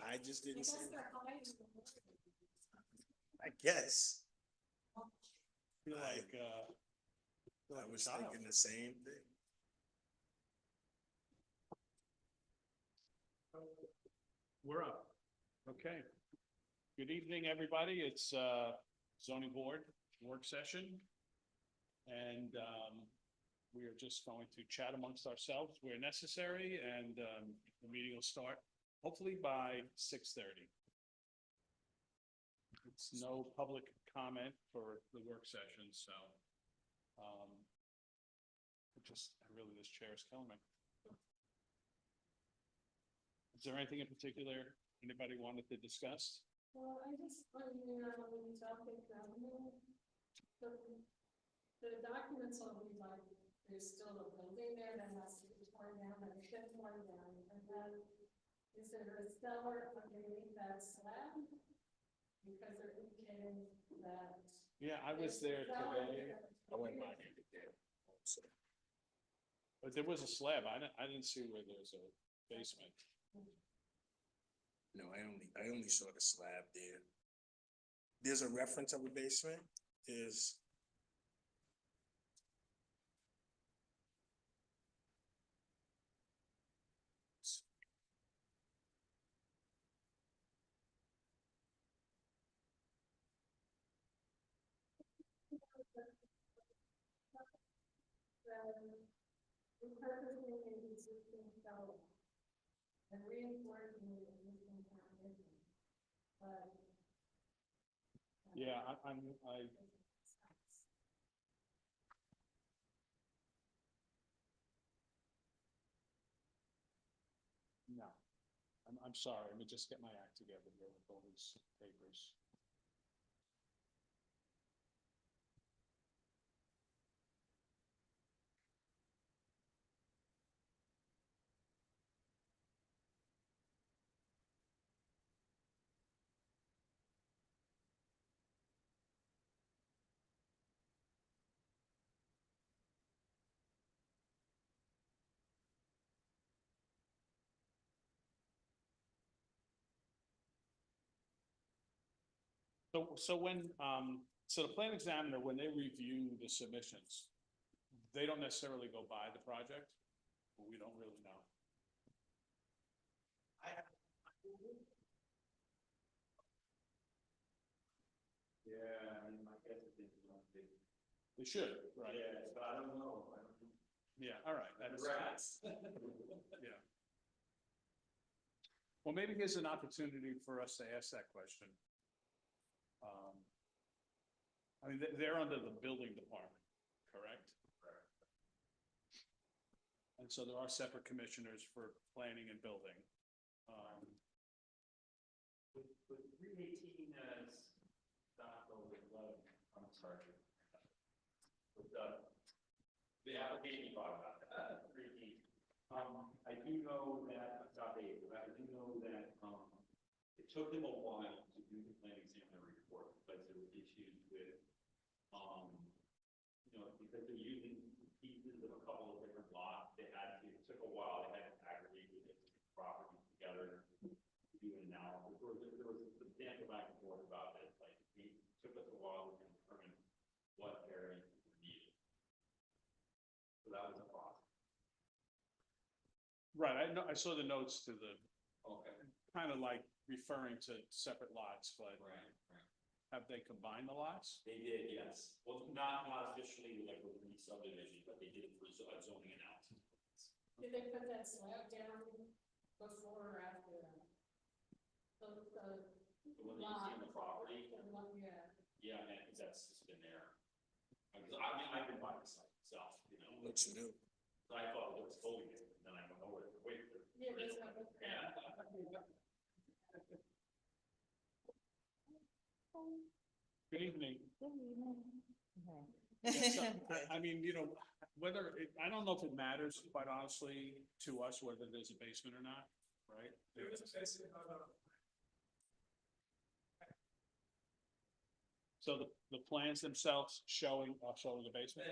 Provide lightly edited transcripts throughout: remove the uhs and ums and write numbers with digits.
I just didn't see Because it. they're hiding. I guess. Feel I- like, I a was child. thinking the same thing. We're up. Okay. Good evening, everybody. It's zoning board work session. And we are just going to chat amongst ourselves where necessary, and the meeting will start hopefully by 6:30. It's no public comment for the work session, so this chair is killing me. Is there anything in particular anybody wanted to discuss? Well, I just, Southgate Avenue, the documents will be like, there's still a building there that has to be torn down, and it's been torn down, and then is there a cellar underneath that slab? Because they're indicating that. Yeah, I was there today, I went by there today. So, but there was a slab. I didn't see where there's a basement. no, I only saw the slab there. There's a reference of a basement, is. Repurposing the existing cellar and reinforcing the existing foundation. But. Yeah, no, I'm sorry. Let me just get my act together here with all these papers. So when, so the plan examiner, when they review the submissions, they don't necessarily go by the project, but we don't really know. Yeah, I mean, my guess is it's not big. They should, right? Yeah, but I don't know. Yeah, all right. That's, Rats. yeah. Well, maybe here's an opportunity for us to ask that question. I mean, they're under the building department, correct? Correct. And so there are separate commissioners for planning and building. With 318 as Stockville with 11, I'm sorry. With the application you brought about, 318. I do know that, I do know that, it took them a while to do the plan examiner report because there were issues with, because they're using pieces of a couple of different lots, it took a while, they had to aggregate the properties together to do an analysis. There was a substantial back and forth about this, like, it took us a while to determine what areas were needed. So that was a process. Right, I know, I saw the notes to the, Okay. kind of like referring to separate lots, but Right. have they combined the lots? They did, yes. Well, not officially like with the subdivision, but they did it for zoning analysis. Did they put that slab down before or after that? The The one that you see on the property, yeah. yeah, man, because that's just been there. Because I've been by the site itself, Looks new. I thought it was fully new, and then I went over it, wait. Yeah, that's not what. Yeah. Good evening. Good evening. Yeah, so, I mean, I don't know if it matters, quite honestly, to us, whether there's a basement or not, right? There was a basement, So the plans themselves showing the basement?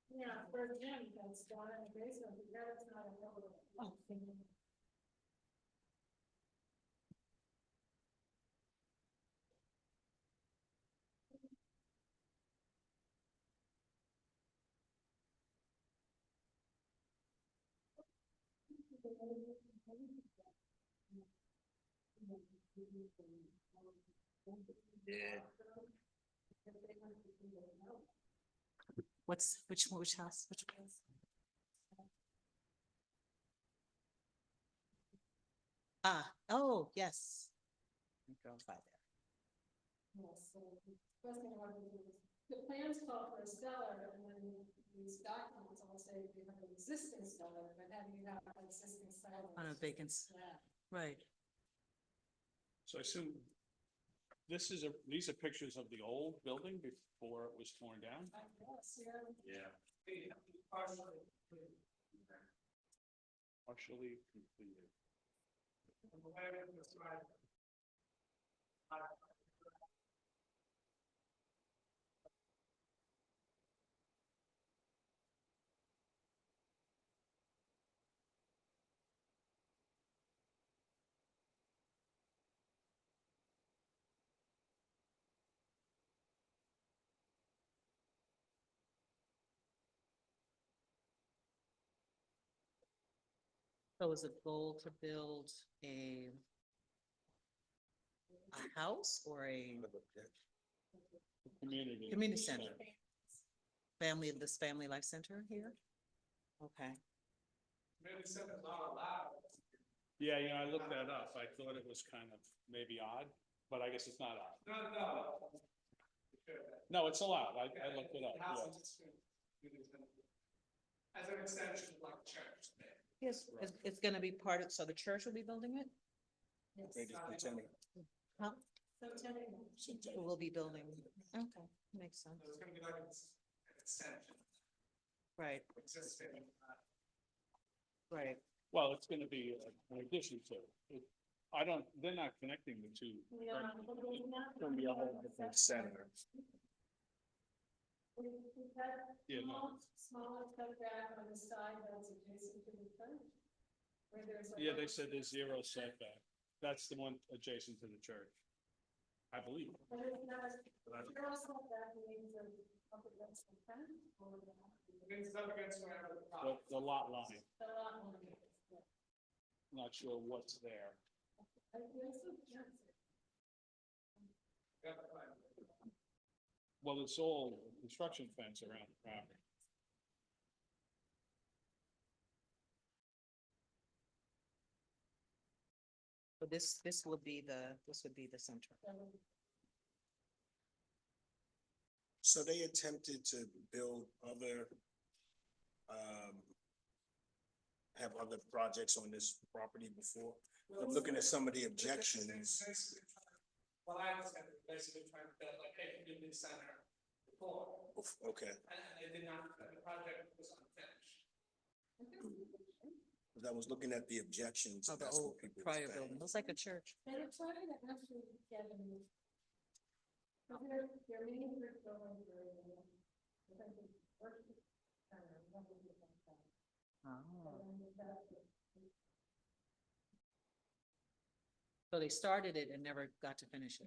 Yeah, for a gym, that's down in the basement, but that is not a building. Yeah. Which house? Which one? Ah, oh, yes. I drove by there. Yes, so the first thing I want to do is, the plans call for a cellar, and then these documents all say you have an existing cellar, but how do you have an existing cellar? On a vacant s- Yeah. Right. So I assume these are pictures of the old building before it was torn down? I guess, yeah. Yeah. Partially completed. So is the goal to build a house or a Community. community center? This family life center here? Okay. Yeah, I looked that up. I thought it was kind of maybe odd, but I guess it's not odd. No, it's allowed. I looked it up, yeah. As an extension of like church. Yes, it's gonna be part of, so the church will be building it? They just pretending. Huh? So Teddy, Who will be building? Okay, makes sense. So it's gonna be like an extension, Right, existing. right. Well, it's gonna be an addition to. They're not connecting the two. yeah, It's gonna be a whole different center. we've had Yeah, no. smaller cutback on the side that's adjacent to the church. Where there's a. Yeah, they said there's zero setback. That's the one adjacent to the church. I believe. But it's not, But I- you're also that means of up against the fence or the. It's up against wherever the The, property. the lot line, The lot line is, yeah. not sure what's there. I think so, yes. Well, it's all construction fence around the property. So this would be the center. So they attempted to build other, have other projects on this property before. I'm looking at some of the objections. Well, I understand, they're basically trying to build like a community center before, Okay, and they did not, the project was unfinished. because I was looking at the objections. Oh, the that's what old people were prior saying. building, looks like a church. They're trying to actually get them. Their main group building. Oh. So they started it and never got to finish it.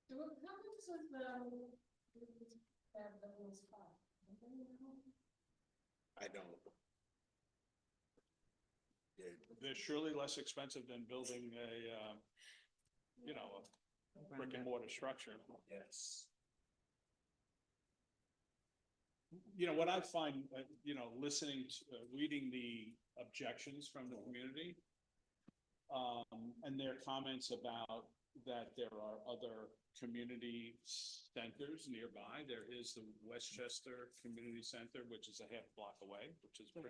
So what happens with, that building's cost? I don't. Yeah, They're surely less expensive than building a brick and mortar structure. yes. What I find, listening to, reading the objections from the community, and their comments about that there are other community centers nearby. There is the Westchester Community Center, which is a half block away, which is a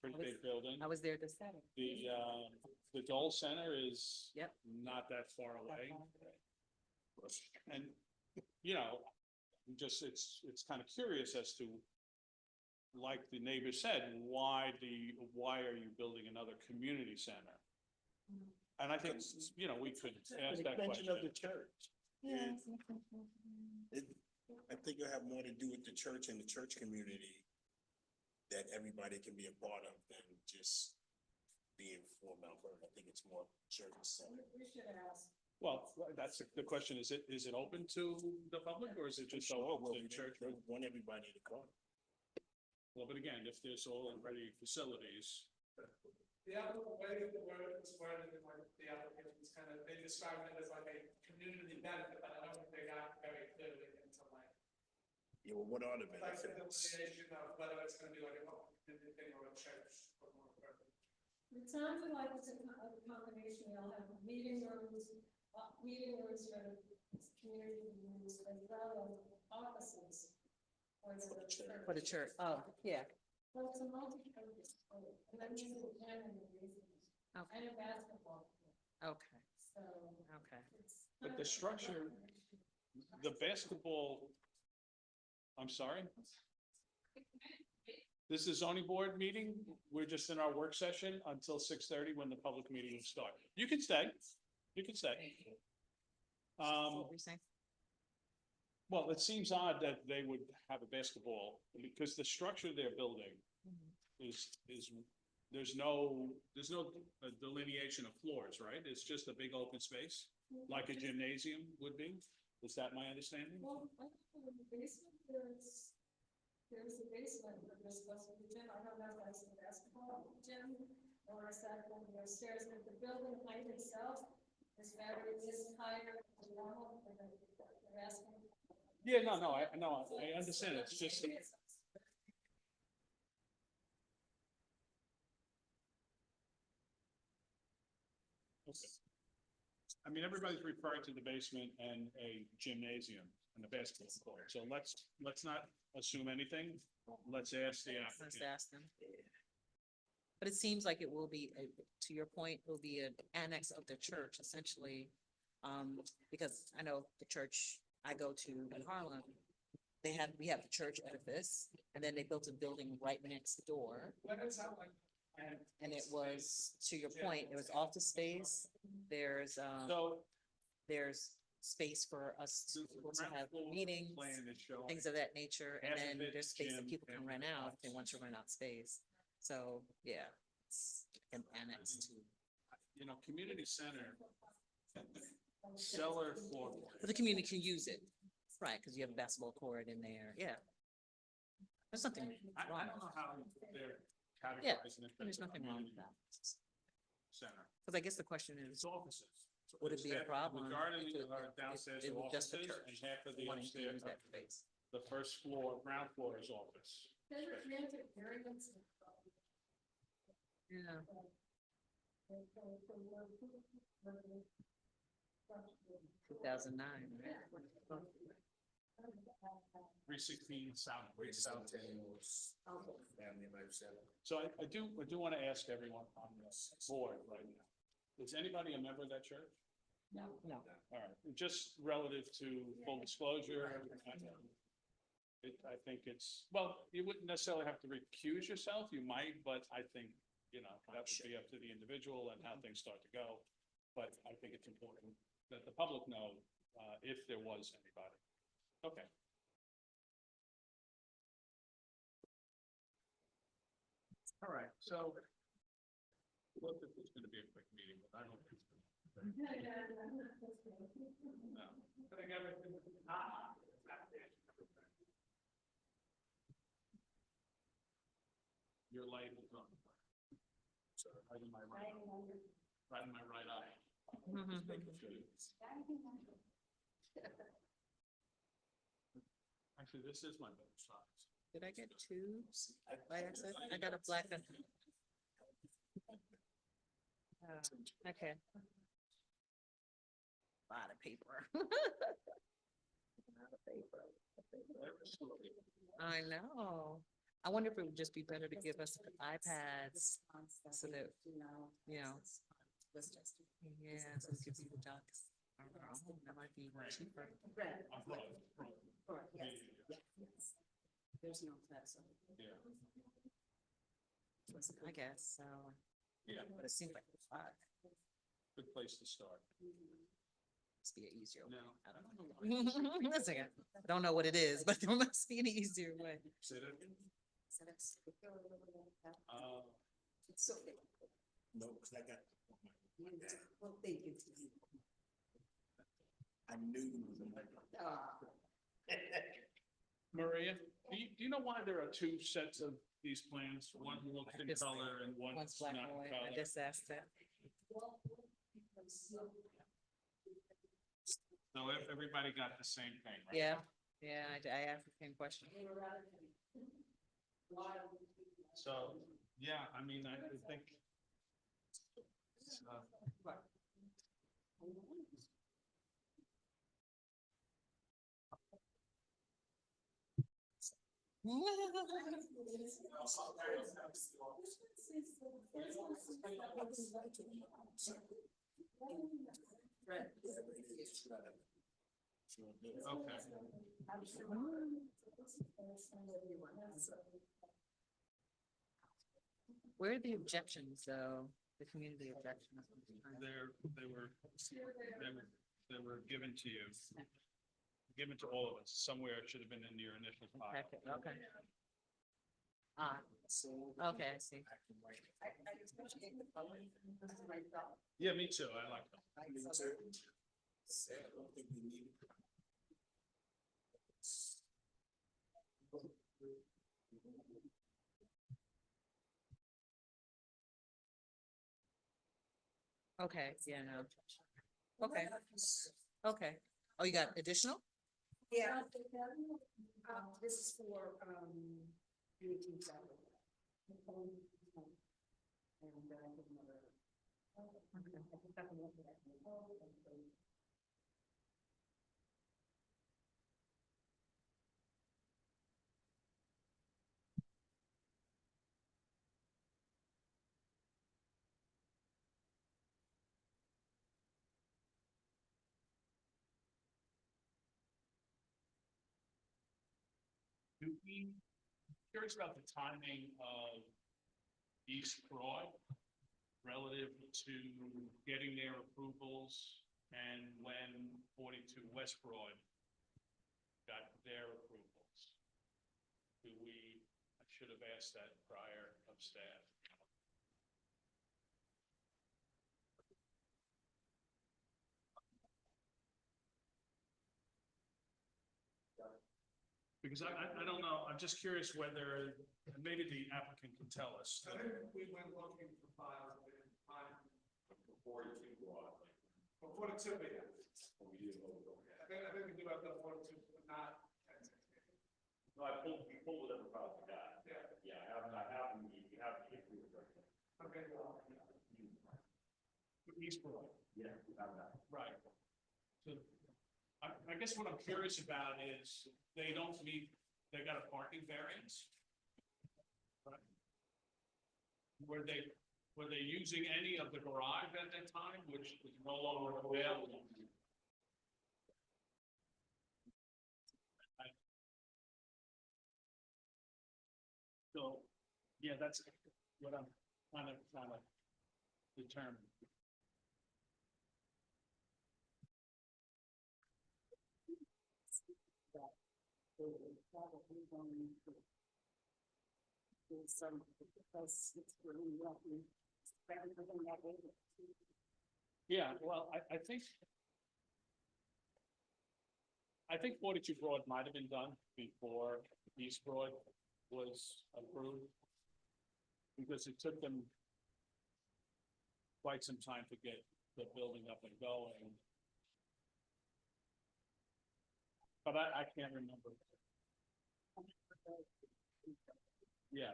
pretty big building. I was there this Saturday. The Dole Center is Yep. not that far away. And, it's kind of curious as to, like the neighbor said, why are you building another community center? And I think, we could ask that Extension of the question. church. It, I think it'll have more to do with the church and the church community that everybody can be a part of than just being for Mount Vernon. I think it's more church centered. We should ask. Well, that's the question. Is it open to the public or is it just so open to the church? They want everybody to come. Well, but again, if there's already facilities, The other way that the word was worded in like the application is kind of, they described it as like a community benefit, but I don't think they got very clearly into like. Yeah, well, what are the Like the benefits? delineation of whether it's gonna be like a community thing or a church or more. It sounded like it's a combination, they'll have meeting rooms for community rooms as well as offices. For the church, oh, yeah, Well, it's a multi-purpose, and then you do gym and the basement, okay, and a basketball, court. okay, So okay. it's. But the structure, the basketball, I'm sorry? This is zoning board meeting. We're just in our work session until 6:30 when the public meeting will start. You can stay. You can stay. What were you saying? Well, it seems odd that they would have a basketball because the structure they're building is, there's no delineation of floors, right? It's just a big open space, like a gymnasium would be. Is that my understanding? Well, I think in the basement, there's a basement where there's supposed to be a gym, I don't know if that's the basketball gym, or is that one of the stairs, but the building height itself is higher than normal for the basketball. Yeah, no, I understand. It's just, okay. I mean, everybody's referring to the basement and a gymnasium and the basketball court. So let's not assume anything. Let's ask the Let's applicant. ask them. But it seems like it will be, to your point, it will be an annex of the church essentially. Because I know the church I go to in Harlem, we have the church edifice, and then they built a building right next door. When it's out like. And it was, to your point, there was office space, there's So space for us to the be able to ground have floor meetings, plan is showing things of that nature, and half of then it there's space that gym, people can half of rent it out if they office. want to rent out space. So, yeah, it's an annex to, you know, community center, cellar floor. but the community can use it, right, because you have a basketball court in there, yeah. There's nothing I wrong, don't know how they're Yeah, categorizing it. there's nothing wrong with that. Center. Because I guess the question is, It's offices. So would it it's be a half- problem? The garden if it- are downstairs if it are was just the offices church and half of the wanting to upstairs, use that space? the first floor, ground floor is office. Then it's granted variance. Yeah. 2009, right? 316 South. Family life center. So I do want to ask everyone on this board right now. Is anybody a member of that church? No. All right, just relative to full disclosure. I think it's, well, you wouldn't necessarily have to recuse yourself, you might, but I think, you know, that would be up to the individual and how things start to go. But I think it's important that the public know, if there was anybody. Okay. All right, so. Look, this is gonna be a quick meeting, but I don't think. No. I think everything. Your light is on. So right in my right, right in my right eye. Actually, this is my better size. Did I get two by accident? I got a black one. Okay. Lot of paper. Lot of paper. I know. I wonder if it would just be better to give us iPads so that, you know. Yeah, so we could view the docs. I don't know, that might be cheaper. I'm wrong. There's no class. Yeah, I guess, so, yeah, but it seems like a lot. good place to start. Must be an easier way. Now, I don't know. That's okay. I don't know what it is, but there must be an easier way. say that again? It's so. No, because I got. Well, thank you. I knew you was a member. Maria, do you know why there are two sets of these plans? One looks in Just- color and One's one's black not and in white. I color. just asked that. So everybody got the same thing, right? Yeah, yeah, I asked the same question. So, yeah, I mean, I think. Okay. Where are the objections, though? The community objections? They were given to you. Given to all of us. Somewhere it should have been in your initial file. Okay, okay. Ah, okay, I see. Yeah, me too. I like them. I don't think we need it. Okay, yeah, no. Okay, okay. Oh, you got additional? Yeah, this is for, UAT salary. And, I think another. I think that's the one that I can- Do we, curious about the timing of East Broad relative to getting their approvals and when 42 West Broad got their approvals? I should have asked that prior of staff. Because I don't know, I'm just curious whether, maybe the applicant can tell us. I think we went looking for files, we didn't find. Before the two, we have. I think we do have the 42, but not. No, we pulled whatever files we got. Yeah. Yeah, I have, we have the approved version. Okay, well, East Broad. Yeah, we have that. Right. So, I guess what I'm curious about is, they don't meet, they got a parking variance? Right. Were they using any of the garage at that time, which is no longer available? So, yeah, that's what I'm trying to determine. Probably going to do some, because it's really roughly, better than that. Yeah, well, I think 42 Broad might have been done before East Broad was approved. Because it took them quite some time to get the building up and going. But I can't remember. Yeah.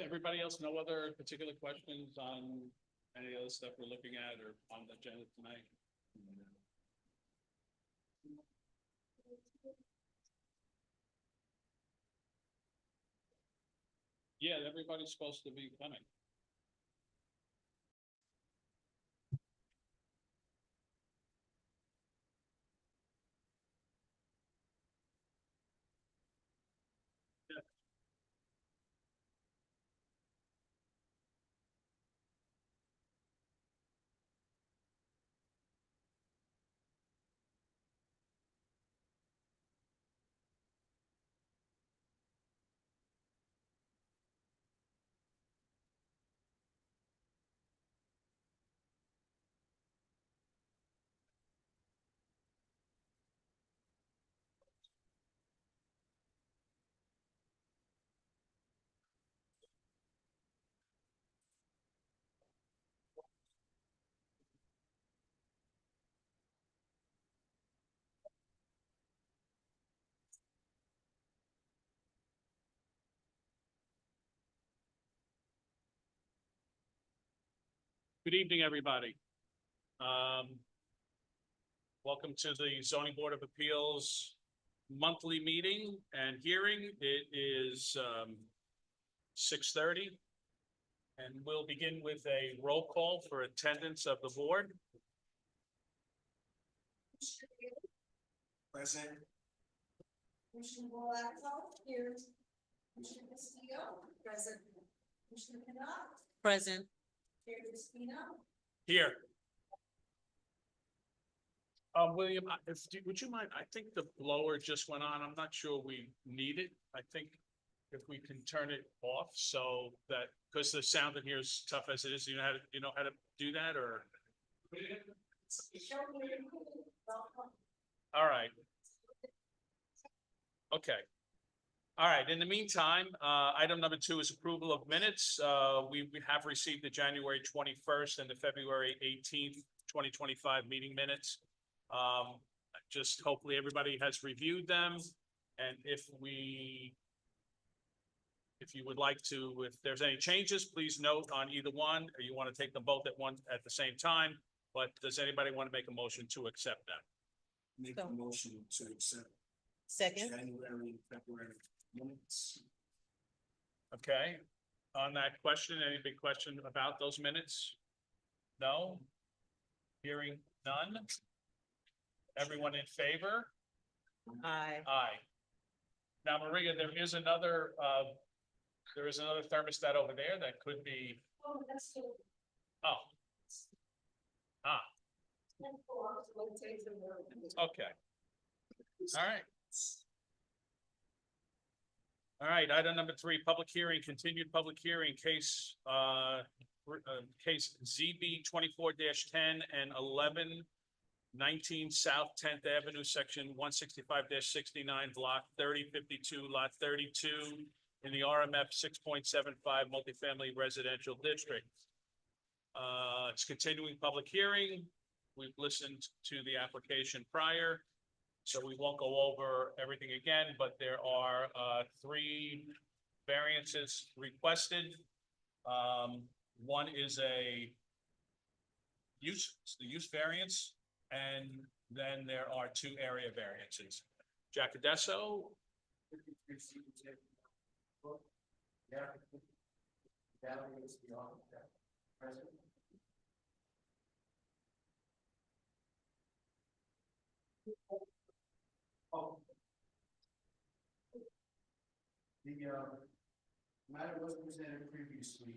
Everybody else, no other particular questions on any other stuff we're looking at or on the agenda tonight? Yeah, everybody's supposed to be coming. Good evening, everybody. Welcome to the Zoning Board of Appeals monthly meeting and hearing. It is 6:30. And we'll begin with a roll call for attendance of the board. Present. Commissioner Bellato, here. Commissioner Castillo, present. Commissioner Knapp, Present. Chair Espino, Here. William, would you mind, I think the blower just went on. I'm not sure we need it. I think if we can turn it off so that, because the sound in here is tough as it is, you know how to do that, or? All right. Okay. All right. In the meantime, item number 2 is approval of minutes. We have received the January 21st and the February 18th, 2025 meeting minutes. Just hopefully everybody has reviewed them. And if you would like to, if there's any changes, please note on either one, or you want to take them both at the same time. But does anybody want to make a motion to accept them? Make a motion to accept Second. January, February minutes. Okay, on that question, any big question about those minutes? No? Hearing none? Everyone in favor? Aye. Aye. Now, Maria, there is another thermostat over there that could be, oh, that's still. oh, ah, Oh. okay. All right. All right, item number 3, public hearing, continued public hearing, case ZB 24-10 and 1119 South 10th Avenue, section 165-69, block 3052, lot 32, in the RMF 6.75 multifamily residential district. It's continuing public hearing. We've listened to the application prior, so we won't go over everything again, but there are 3 variances requested. One is the use variance, and then there are 2 area variances. Jack Adesso. The matter was presented previously,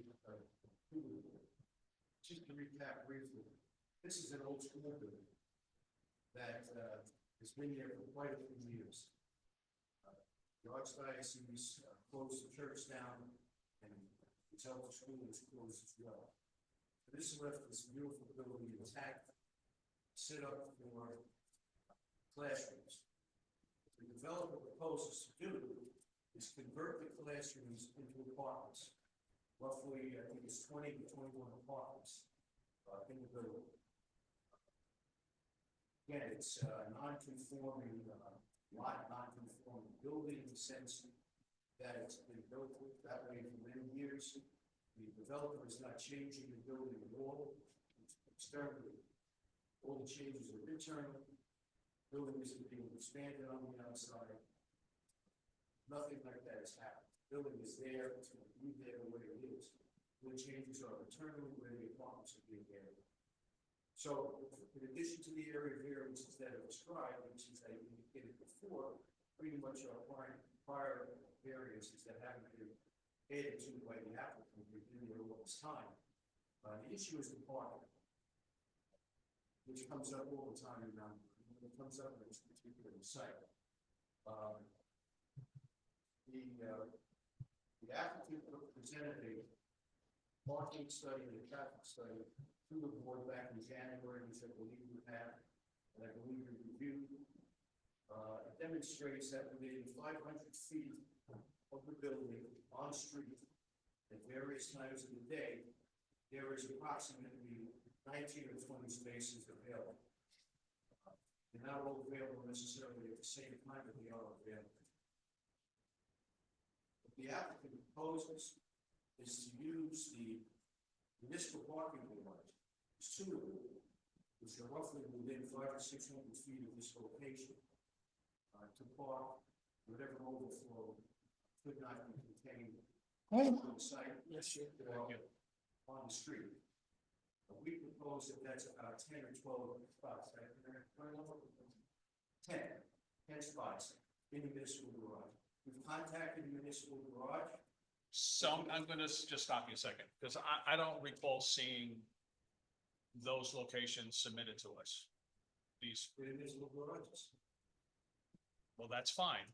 just to recap briefly, this is an old school building that has been there for quite a few years. The Archdiocese closed the church down, and the Zelda School was closed as well. This left this beautiful building intact, set up for classrooms. The developer proposes to do is convert the classrooms into apartments. Roughly, I think it's 20 to 21 apartments in the building. Again, it's non-conforming lot, non-conforming building in the sense that it's been built that way for many years. The developer is not changing the building at all, it's externally. All the changes are internal. Building isn't being expanded on the outside. Nothing like that has happened. Building is there, it's going to be there the way it is. The changes are internally where the apartments are being added. So, in addition to the area variances that are described, which is I indicated before, pretty much our prior variances that haven't been added to by the applicant, we've been there all this time. The issue is the parking, which comes up all the time around, it comes up in this particular site. The applicant presented a parking study and a traffic study to the board back in January, which I believe you have, and I believe you reviewed. It demonstrates that within 500 feet of the building on street at various times of the day, there is approximately 19 or 20 spaces available. They're not all available necessarily at the same time, but they are available. What the applicant proposes is to use the municipal parking garage, there's two of them, which are roughly within 500 or 600 feet of this location, to park whatever overflow could not be contained on the site. Yes, sure. On the street. We propose that that's about 10 or 12 spots. 10 spots in the municipal garage. We've contacted the municipal garage. So I'm gonna just stop you a second, because I don't recall seeing those locations submitted to us. These, The municipal garages. well, that's fine,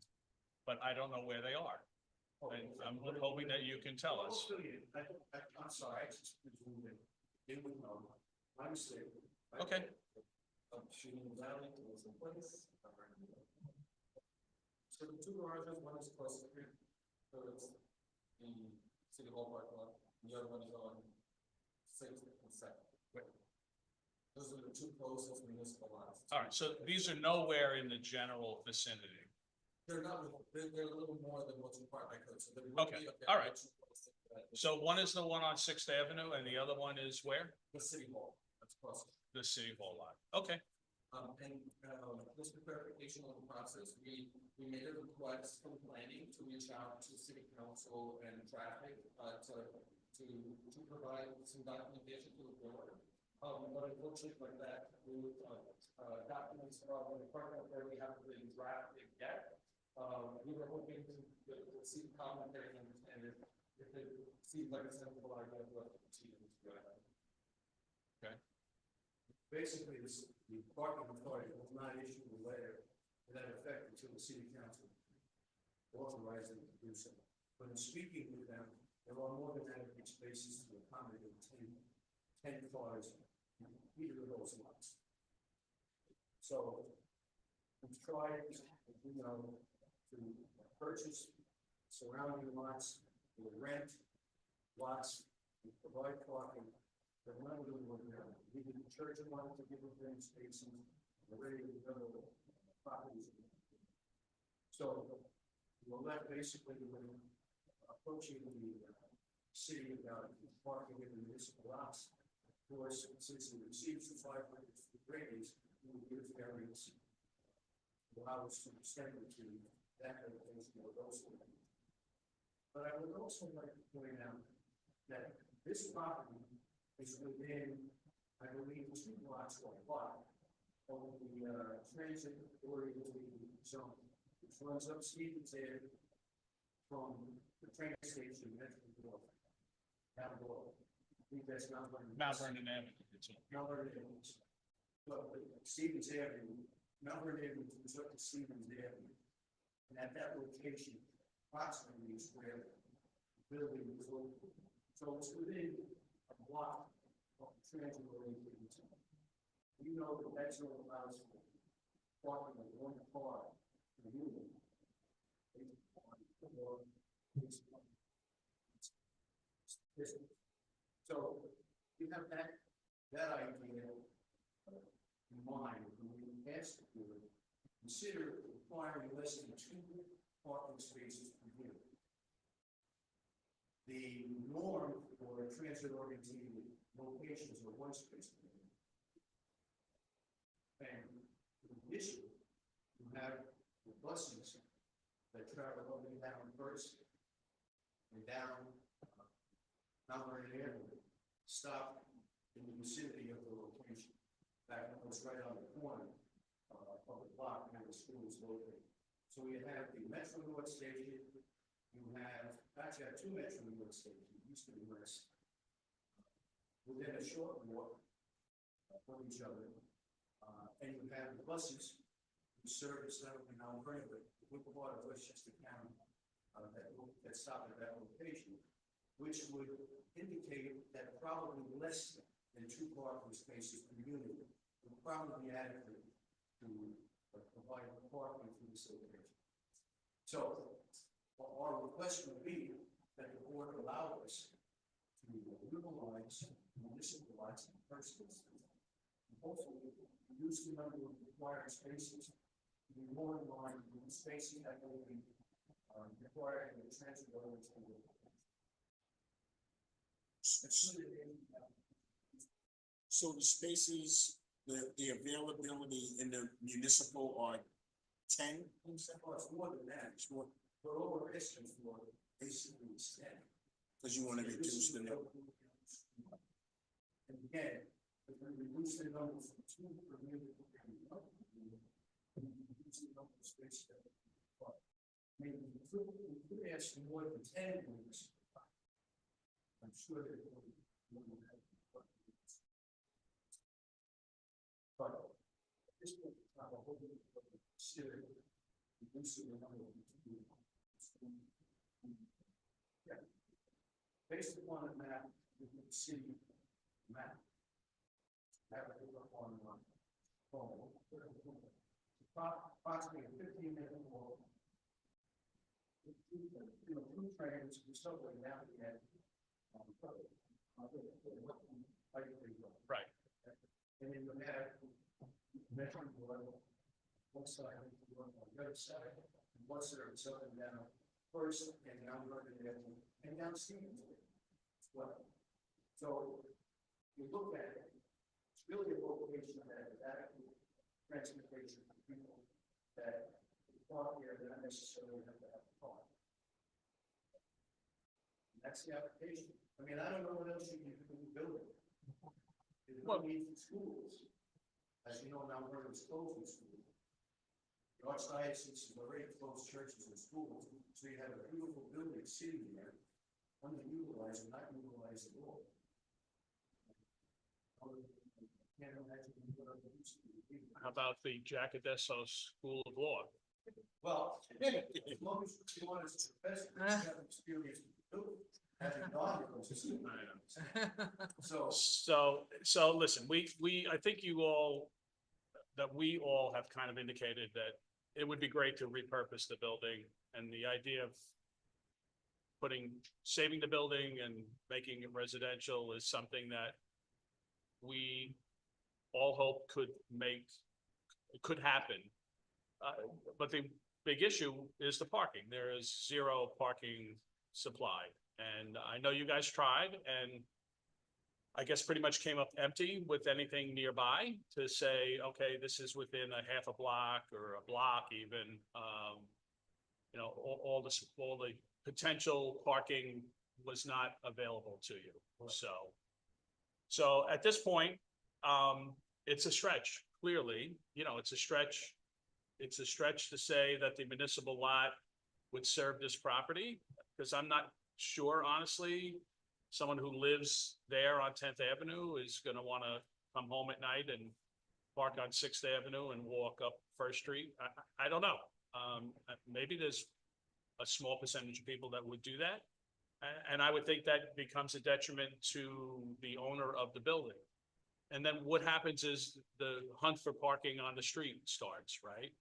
but I don't know where they are. And I'm hoping that you can tell us. I'm sorry, I just presumed that they would know. My mistake. Okay. Shooting Valley was in place. So the two garages, one is across the street, so it's the City Hall parking lot, the other one is on Sixth and Second. Those are the two closest municipal lots. All right, so these are nowhere in the general vicinity. They're not, they're a little more than what's required by code, so there would Okay, be. all right. So one is the one on Sixth Avenue and the other one is where? The City Hall, that's across. The City Hall lot. Okay, Just for clarification on the process, we made a request from planning to reach out to city council and traffic, to provide some documentation to the board. But unfortunately, like that, documents from the department where we have the draft yet. We were hoping to see the commentary and if it seems like a sensible idea, we'll continue to go ahead. Basically, the parking authority will not issue a letter to that effect until the city council authorizes them to do so. But in speaking with them, there are more than adequate spaces to accommodate 10 cars in either of those lots. So we've tried, to purchase surrounding lots, to rent lots, to provide parking. But none of them were there. Even the church wanted to give them spaces, the radio development properties. So, well, that basically, when approaching the city about parking in the municipal lots, of course, since it receives the 500 radius, we will give variance, allow us to extend it to that location or those things. But I would also like to point out that this property is within, I believe, 2 blocks or a block of the transit oriented zone, which runs up Stevens Ave from the train station down below. I think that's Mount Vernon. Mount Vernon Avenue. Mount Vernon Avenue. Well, Stevens Avenue, Mount Vernon Avenue goes up to Stevens Avenue. And at that location, approximately is where the building is located. So it's within a block of the transit oriented zone. You know that that's what allows for parking of one car per unit. So you have that idea in mind when we ask the board, consider requiring less than 2 parking spaces per unit. the norm for transit-oriented locations are one space. And in addition, you have the buses that travel up and down First and down Mount Vernon Avenue, stop in the vicinity of the location. That was right on the corner of the block where the school is located. So you have the Metro North Station, you have, actually have two Metro North stations, east and west, within a short walk from each other. And you have the buses who service not only Mount Vernon, but with a lot of Westchester County that stop at that location, which would indicate that probably less than 2 parking spaces per unit would probably be adequate to provide parking for this location. So our request would be that the board allow us to utilize municipal lots in the first instance. Hopefully, reduce the number of required spaces to be more in line with the spacing that will be required in the transit over to the. So the spaces, the availability in the municipal are 10? Well, it's more than that, it's more, we're over asking for basically 10. Because you want to reduce the number. And again, if we reduce the number from 2 per unit, reduce the number of spaces that we require. I mean, we could ask for more than 10 units. I'm sure that it will be more than that. But at this point, I hope we consider reducing the number of units. Yeah. Based upon the map, you can see the map. Have it up on phone. Approximately 15-minute walk. You know, 2 trains, we still going down again. Right. And then you have measuring level, one side, on the other side, and one service up and down First and down Vernon Avenue and down Stevensville as well. So you look at it, it's really a location that is adequate transportation for people that park here that not necessarily have to have a car. And that's the application. I mean, I don't know what else you can do with the building. There's no need for schools. As you know, Mount Vernon is closing schools. The Archdiocese has already closed churches and schools, so you have a beautiful building sitting there, underutilized and not utilized at all. Can't imagine what other use it would be. How about the Jack Adesso School of Law? Well, as long as you want us to profess, you have experience with the building, having gone to those schools. So listen, I think we all have kind of indicated that it would be great to repurpose the building, and the idea of saving the building and making it residential is something that we all hope could happen. But the big issue is the parking. There is 0 parking supply. And I know you guys tried, and I guess pretty much came up empty with anything nearby to say, okay, this is within a half a block or a block even. You know, all the potential parking was not available to you. So at this point, it's a stretch, clearly, you know, it's a stretch. It's a stretch to say that the municipal lot would serve this property, because I'm not sure, honestly, someone who lives there on 10th Avenue is going to want to come home at night and park on 6th Avenue and walk up First Street. I don't know. Maybe there's a small percentage of people that would do that. And I would think that becomes a detriment to the owner of the building. And then what happens is the hunt for parking on the street starts, right?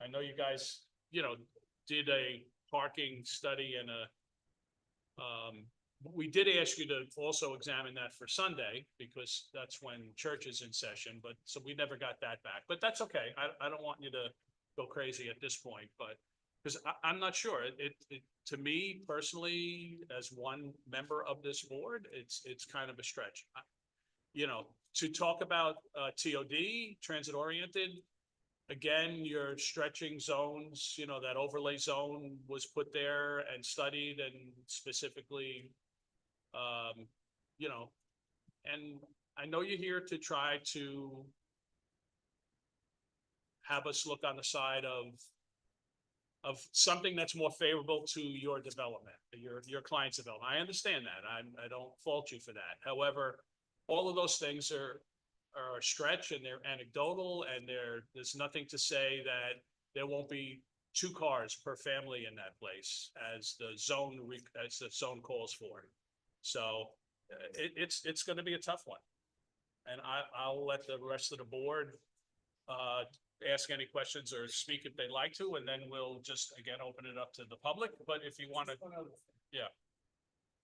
I know you guys, you know, did a parking study and we did ask you to also examine that for Sunday, because that's when church is in session, but so we never got that back, but that's okay. I don't want you to go crazy at this point, but Because I'm not sure. To me personally, as one member of this board, it's kind of a stretch. You know, to talk about, TOD, transit oriented, again, you're stretching zones, you know, that overlay zone was put there and studied and specifically, you know, and I know you're here to try to have us look on the side of something that's more favorable to your development, your client's development. I understand that. I don't fault you for that. However, all of those things are a stretch and they're anecdotal and there's nothing to say that there won't be 2 cars per family in that place as the zone calls for. So it's going to be a tough one. And I'll let the rest of the board ask any questions or speak if they'd like to, and then we'll just again open it up to the public. But if you want to, One other thing. Yeah.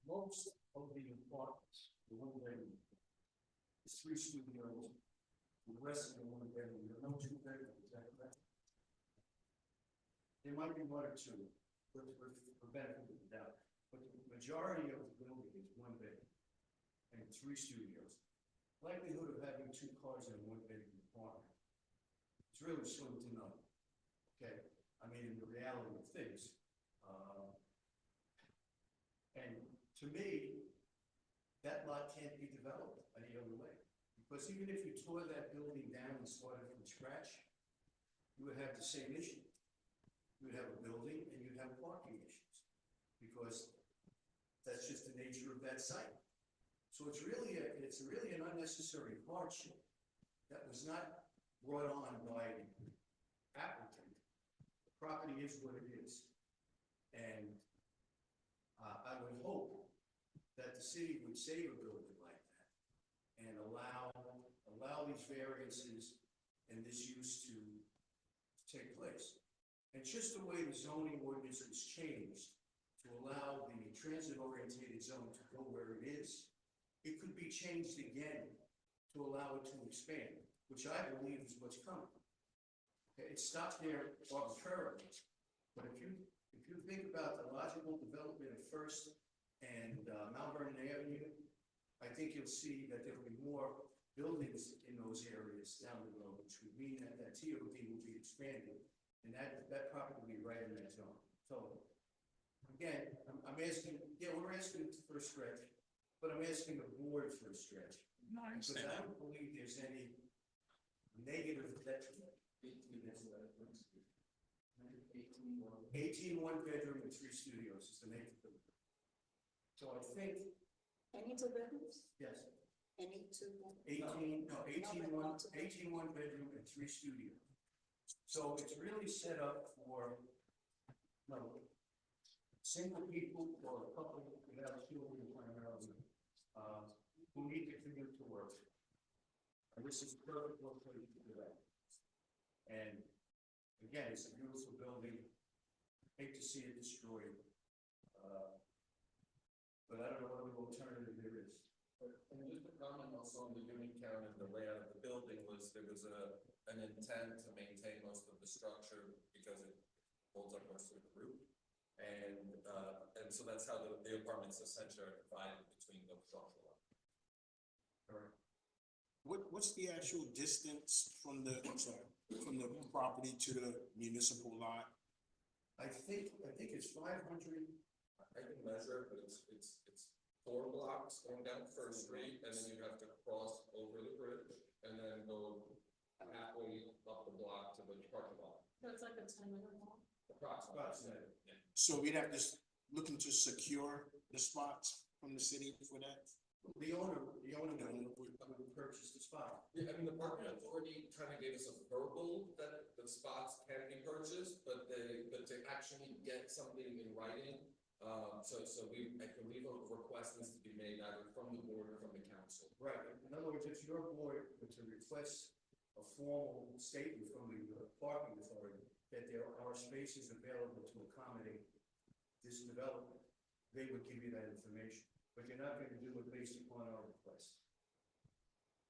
Most of the apartments, the one bedroom, the 3 studios, the rest of the one bedroom, there are no 2 bedrooms, is that correct? There might be 1 or 2, but for benefit of the doubt, but the majority of the building is 1 bedroom and 3 studios. Likelihood of having 2 cars in a 1 bedroom apartment, it's really slim to none. Okay, I mean, in the reality of things. And to me, that lot can't be developed any other way. Because even if you tore that building down and started from scratch, you would have the same issue. You would have a building and you'd have parking issues. Because that's just the nature of that site. So it's really an unnecessary hardship that was not brought on by the applicant. The property is what it is. And I would hope that the city would save a building like that and allow these variances and this use to take place. And just the way the zoning ordinance was changed to allow the transit-oriented zone to go where it is, it could be changed again to allow it to expand, which I believe is what's coming. Okay, it stopped there arbitrarily, but if you think about the logical development of First and Mount Vernon Avenue, I think you'll see that there will be more buildings in those areas down the road, which would mean that TOD will be expanded, and that property will be right in that zone. So again, I'm asking, we're asking for a stretch, but I'm asking the board for a stretch. No, I Because understand. I don't believe there's any negative detriment. 18 1 bedroom and 3 studios is the neighborhood. So I think, Any 2 bedrooms? yes, Any 2 bedrooms? 18 1 bedroom and 3 studios. So it's really set up for, single people or a couple without children primarily, who need to commute to work. And this is perfect location to do that. And again, it's a beautiful building. Hate to see it destroyed. But I don't know what other alternative there is. And just a comment also on the unit count and the layout of the building was there was an intent to maintain most of the structure because it holds up most of the roof. And so that's how the apartments essentially are divided between the structural. What's the actual distance from the property to the municipal lot? I think it's 500. I can measure it, but it's 4 blocks going down First Street, and then you have to cross over the bridge and then go halfway up the block to the parking lot. So it's like a 10-minute walk. Approximately. Yeah. So we'd have to looking to secure the spots from the city for that? The owner would purchase the spot. Yeah, I mean, the parking authority kind of gave us a verbal that the spots can be purchased, but to actually get something in writing, so I believe a request needs to be made either from the board or from the council. Right. In other words, it's your board to request a formal statement from the parking authority that there are spaces available to accommodate this development. They would give you that information, but you're not going to do it based upon our request.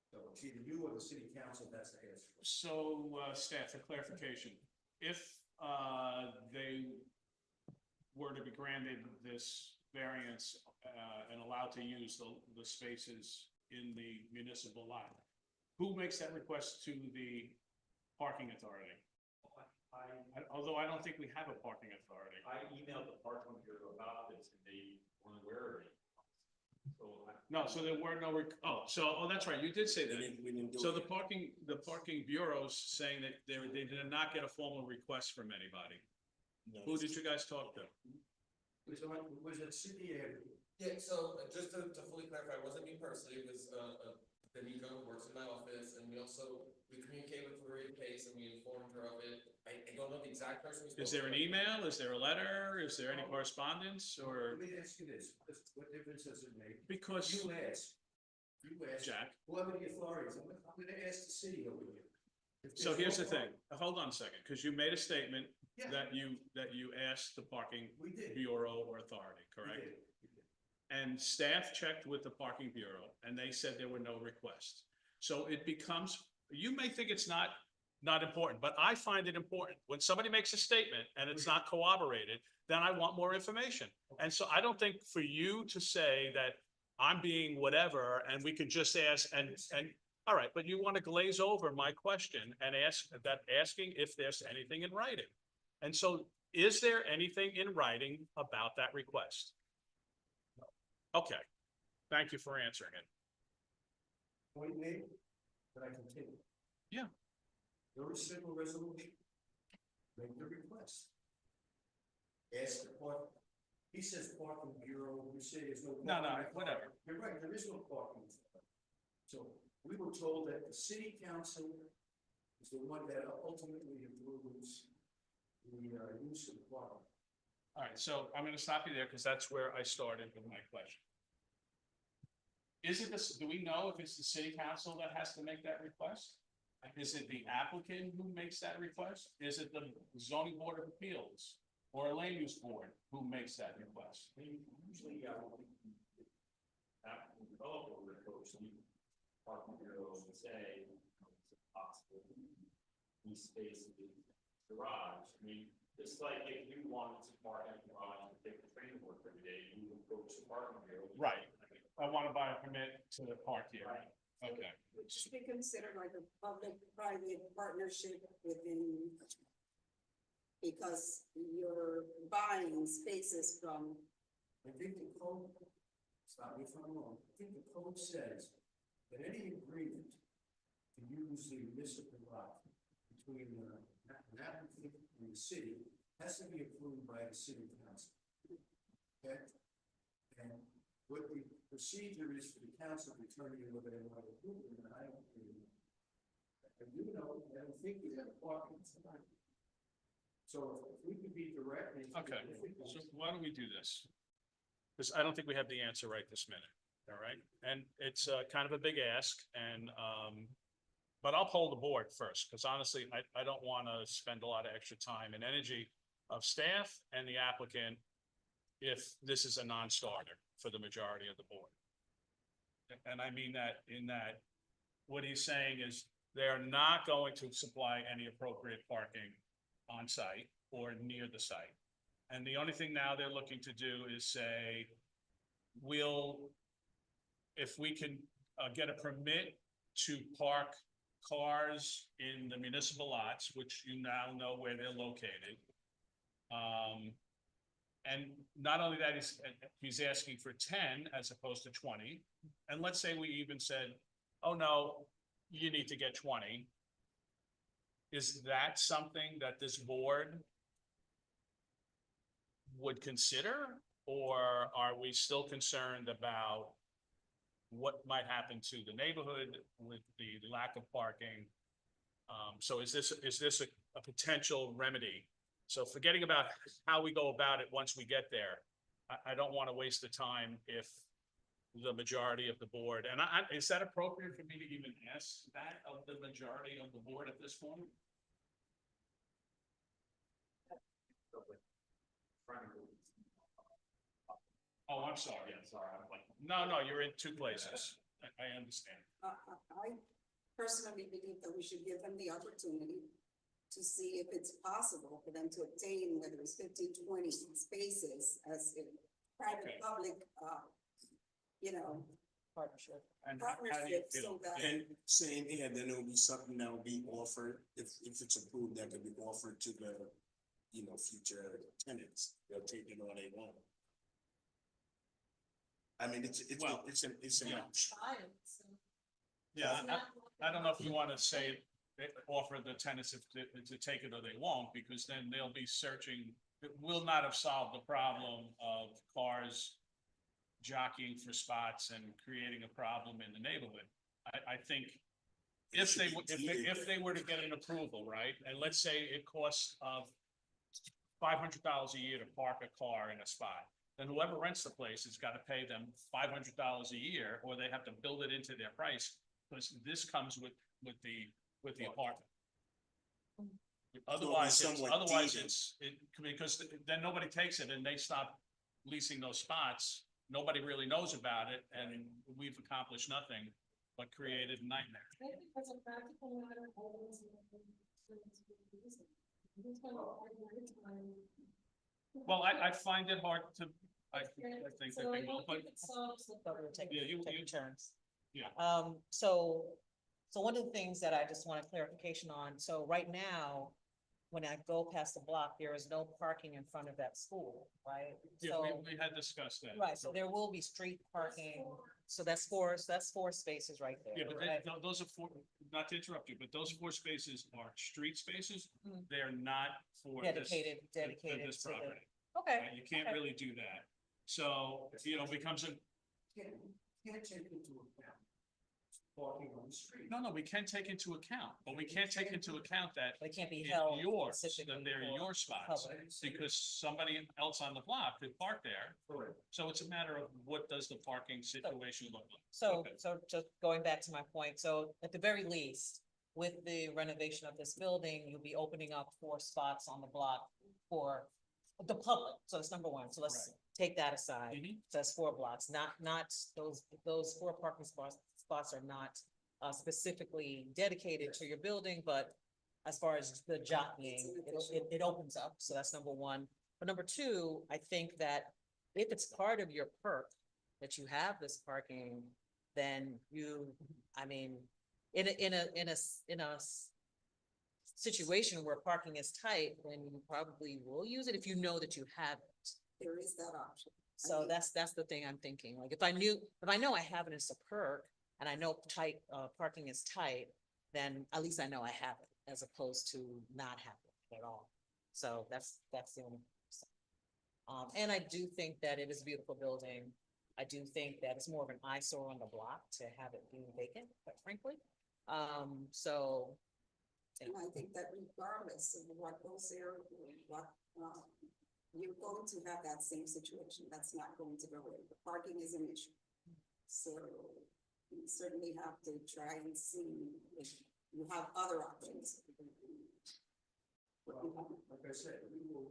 So it's either you or the city council that's the ask for. So, staff, for clarification, if they were to be granted this variance, and allowed to use the spaces in the municipal lot, who makes that request to the parking authority? Although I don't think we have a parking authority. I emailed the parking bureau about this and they weren't aware of it. So No, so there were no, that's right, you did say that. We didn't do So it. the parking bureau's saying that they did not get a formal request from anybody. No. Who did you guys talk to? It was at City Avenue. Yeah, so just to fully clarify, it wasn't me personally, it was, Benito who works in my office, and we communicated with Maria Pace and we informed her of it. I don't know the exact person. we spoke Is there an to. email? Is there a letter? Is there any correspondence or? Let me ask you this, what difference does it make? Because, You ask, Jack, whoever the authorities, I'm gonna ask the city over here. If so there's here's the no thing, hold on a second, because you made a statement Yeah. that you asked the parking We did. bureau or authority, We correct? did. And staff checked with the parking bureau and they said there were no requests. So it becomes, you may think it's not important, but I find it important. When somebody makes a statement and it's not corroborated, then I want more information. And so I don't think for you to say that I'm being whatever and we could just ask all right, but you want to glaze over my question and asking if there's anything in writing. And so is there anything in writing about that request? Okay, thank you for answering it. Point made, but I continue. Yeah. There was simple resolution. Make the request. Ask the park, he says parking bureau, you say there's no. No, parking. whatever. You're right, there is no parking. So we were told that the city council is the one that ultimately approves the use of the park. All right, so I'm gonna stop you there because that's where I started with my question. Is it this, do we know if it's the city council that has to make that request? Is it the applicant who makes that request? Is it the zoning board of appeals or a land use board who makes that request? usually, after the developer would approach the parking bureau and say, it's possible. These spaces, garage, I mean, it's like if you wanted to park in the garage and take the train to work every day, you would approach the parking bureau. Right. I want to buy a permit to park here. Okay. It should be considered like a public-private partnership within, because you're buying spaces from, I think the code, stop me if I'm wrong, I think the code says that any agreement to use the municipal lot between an applicant and the city has to be approved by the city council. Okay? And what the procedure is for the council to determine whether they want to approve it, and I don't agree with that. I do know, I don't think we have parking tonight. So if we could be direct. Okay, so why don't we do this? Because I don't think we have the answer right this minute, all right? And it's kind of a big ask and, but I'll poll the board first, because honestly, I don't want to spend a lot of extra time and energy of staff and the applicant if this is a non-starter for the majority of the board. And I mean that in that, what he's saying is they're not going to supply any appropriate parking on site or near the site. And the only thing now they're looking to do is say, if we can get a permit to park cars in the municipal lots, which you now know where they're located. And not only that, he's asking for 10 as opposed to 20. And let's say we even said, oh no, you need to get 20. Is that something that this board would consider? Or are we still concerned about what might happen to the neighborhood with the lack of parking? So is this a potential remedy? So forgetting about how we go about it once we get there, I don't want to waste the time if the majority of the board, and is that appropriate for me to even ask that of the majority of the board at this point? Oh, I'm sorry. Yeah, sorry, I'm like, No, you're in two places. I understand. I personally believe that we should give them the opportunity to see if it's possible for them to obtain, whether it's 15, 20 spaces as a private, Okay. public, you know, Partnership. And how do you partnership, feel? so that. And same here, then it'll be something that will be offered, if it's approved, that could be offered to the, future tenants. They'll take it all they want. I mean, Well, it's an yeah. option. Yeah, It's not- I don't know if you want to say, offer the tenants if to take it or they won't, because then they'll be searching. It will not have solved the problem of cars jockeying for spots and creating a problem in the neighborhood. I think if they, if they were to get an approval, right, and let's say it costs $500 a year to park a car in a spot, then whoever rents the place has got to pay them $500 a year, or they have to build it into their price, because this comes with the apartment. Otherwise, somewhat deviant. because then nobody takes it and they stop leasing those spots. Nobody really knows about it, and we've accomplished nothing but created a nightmare. Maybe as a practical matter, always. Who's gonna argue every time? Well, I find it hard to, I think that So they I will, don't but think it solves the But we'll problem. take, Yeah, you- take turns. Yeah. So one of the things that I just want clarification on, so right now, when I go past the block, there is no parking in front of that school, right? yeah, So, we had discussed that. right, so there will be street parking, so that's four spaces right there. Yeah, but right? those are four, not to interrupt you, but those 4 spaces are street spaces. Mhm. They are not for this, Dedicated this to the, property. okay, Right? You can't okay. really do that. So, becomes a, Can't take into account parking on the street. no, we can take into account, but we can't take into account that But it can't be it's held yours, specifically that they're for your spots. public. Because somebody else on the block could park there. Correct. So it's a matter of what does the parking situation look like? So, Okay. so just going back to my point, so at the very least, with the renovation of this building, you'll be opening up 4 spots on the block for the public, so that's number one, so let's take that aside. Mhm. So that's 4 blocks, not those 4 parking spots are not specifically dedicated to your building, but as far as the jockeying, it opens up, so that's number one. But number two, I think that if it's part of your perk, that you have this parking, then I mean, in a situation where parking is tight, then you probably will use it if you know that you have it. There is that option. So that's the thing I'm thinking, like, if I know I have it as a perk, and I know parking is tight, then at least I know I have it, as opposed to not have it at all. So that's the only. And I do think that it is a beautiful building. I do think that it's more of an eyesore on the block to have it being vacant, quite frankly. So. And I think that regardless of what goes there, you're going to have that same situation. That's not going to go away. The parking is an issue. So you certainly have to try and see if you have other options. Well, like I said, we will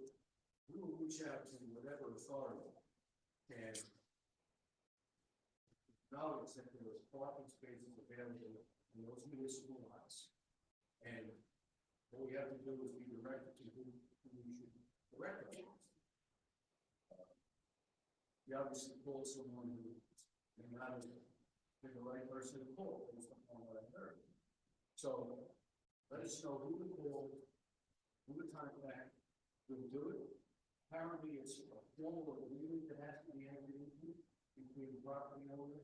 reach out to whatever authority can acknowledge that there is parking spaces available in those municipal lots. And what we have to do is be directed to who we should direct them. We obviously call someone who may not have been the right person to call, based upon what I heard. So let us know who to call, who to contact, who to do it. Apparently, it's a formal agreement that has to be entered into between the property owner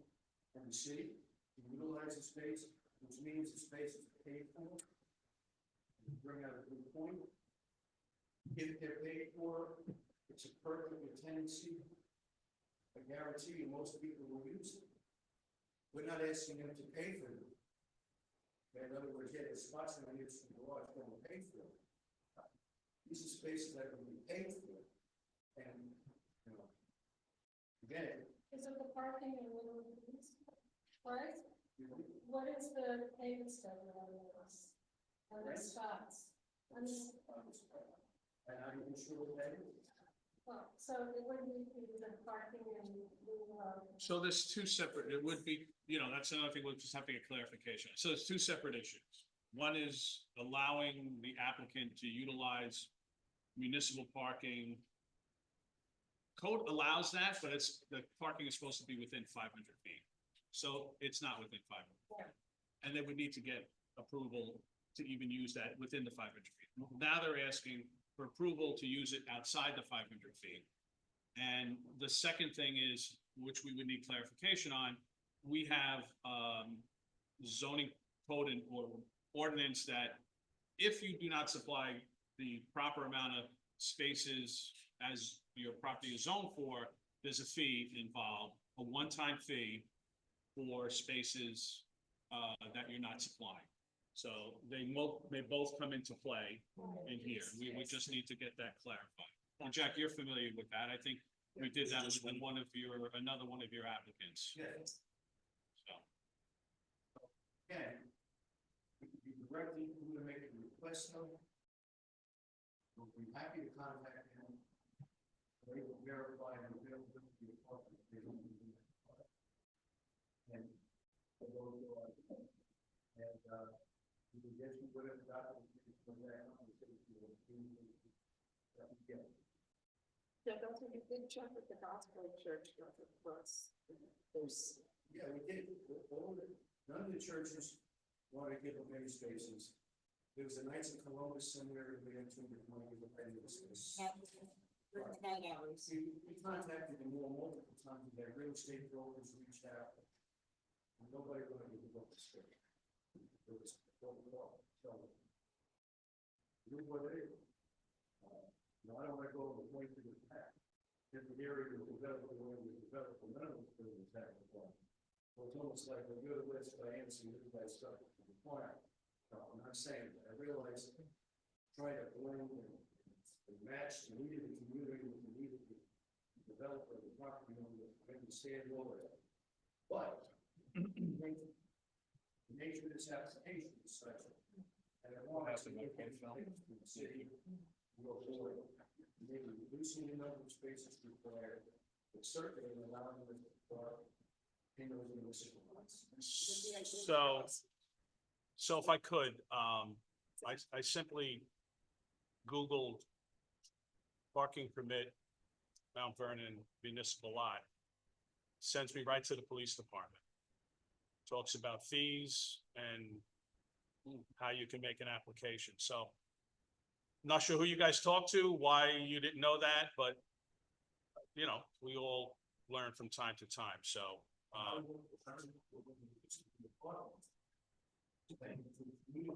and the city to utilize the space, which means the space is paid for. You bring out a good point. If they're paid for, it's a perk of your tenancy. I guarantee you, most people will use it. We're not asking them to pay for them. In other words, yeah, the spots in the municipal garage don't pay for it. These are spaces that will be paid for. And, again, Is it the parking and little things? Right? you know, What is the payment schedule on this? On the spots? I mean, and I'm sure that is. well, so it wouldn't be the parking and So there's 2 separate, it would be, that's another thing, we'll just have to get clarification. So there's 2 separate issues. One is allowing the applicant to utilize municipal parking. Code allows that, but the parking is supposed to be within 500 feet. So it's not within 500. And they would need to get approval to even use that within the 500 feet. Now they're asking for approval to use it outside the 500 feet. And the second thing is, which we would need clarification on, we have zoning code or ordinance that if you do not supply the proper amount of spaces as your property is zoned for, there's a fee involved, a one-time fee for spaces that you're not supplying. So they both come into play in here. We just need to get that clarified. And Jack, you're familiar with that. I think we did that with another one of your applicants. Yeah. So, Again, we could be directly, who to make a request of. We'll be happy to contact him. They will verify and availability of parking. They don't need to park. And we'll go to our, and, we can get you whatever documentation from that, I'm going to say, that we get. Yeah, don't take a big chunk of the gospel church for us. There's, Yeah, we did, none of the churches wanted to give them any spaces. There was a Knights of Columbus seminary, we had 2 wanted to give them any spaces. night hours. We contacted them all multiple times, their real estate brokers reached out. And nobody wanted to give up the space. It was, so. You what it is. I don't wanna go to the point to the back. If the area was developed, the way it was developed, none of it's been attacked before. So it's almost like when you're the West by answering, this guy's stuck in the corner. No, I'm not saying that. I realize trying to blend and match the need of the community with the need of the developer, the property owner, and the stand over it. But the nature of this application is such, and I want us to make it from the city, go forward, maybe reducing the number of spaces required, but certainly allowing them to park in those municipal lots. So if I could, I simply Googled parking permit, Mount Vernon municipal lot, sends me right to the police department. Talks about fees and how you can make an application. So not sure who you guys talked to, why you didn't know that, but you know, we all learn from time to time. So,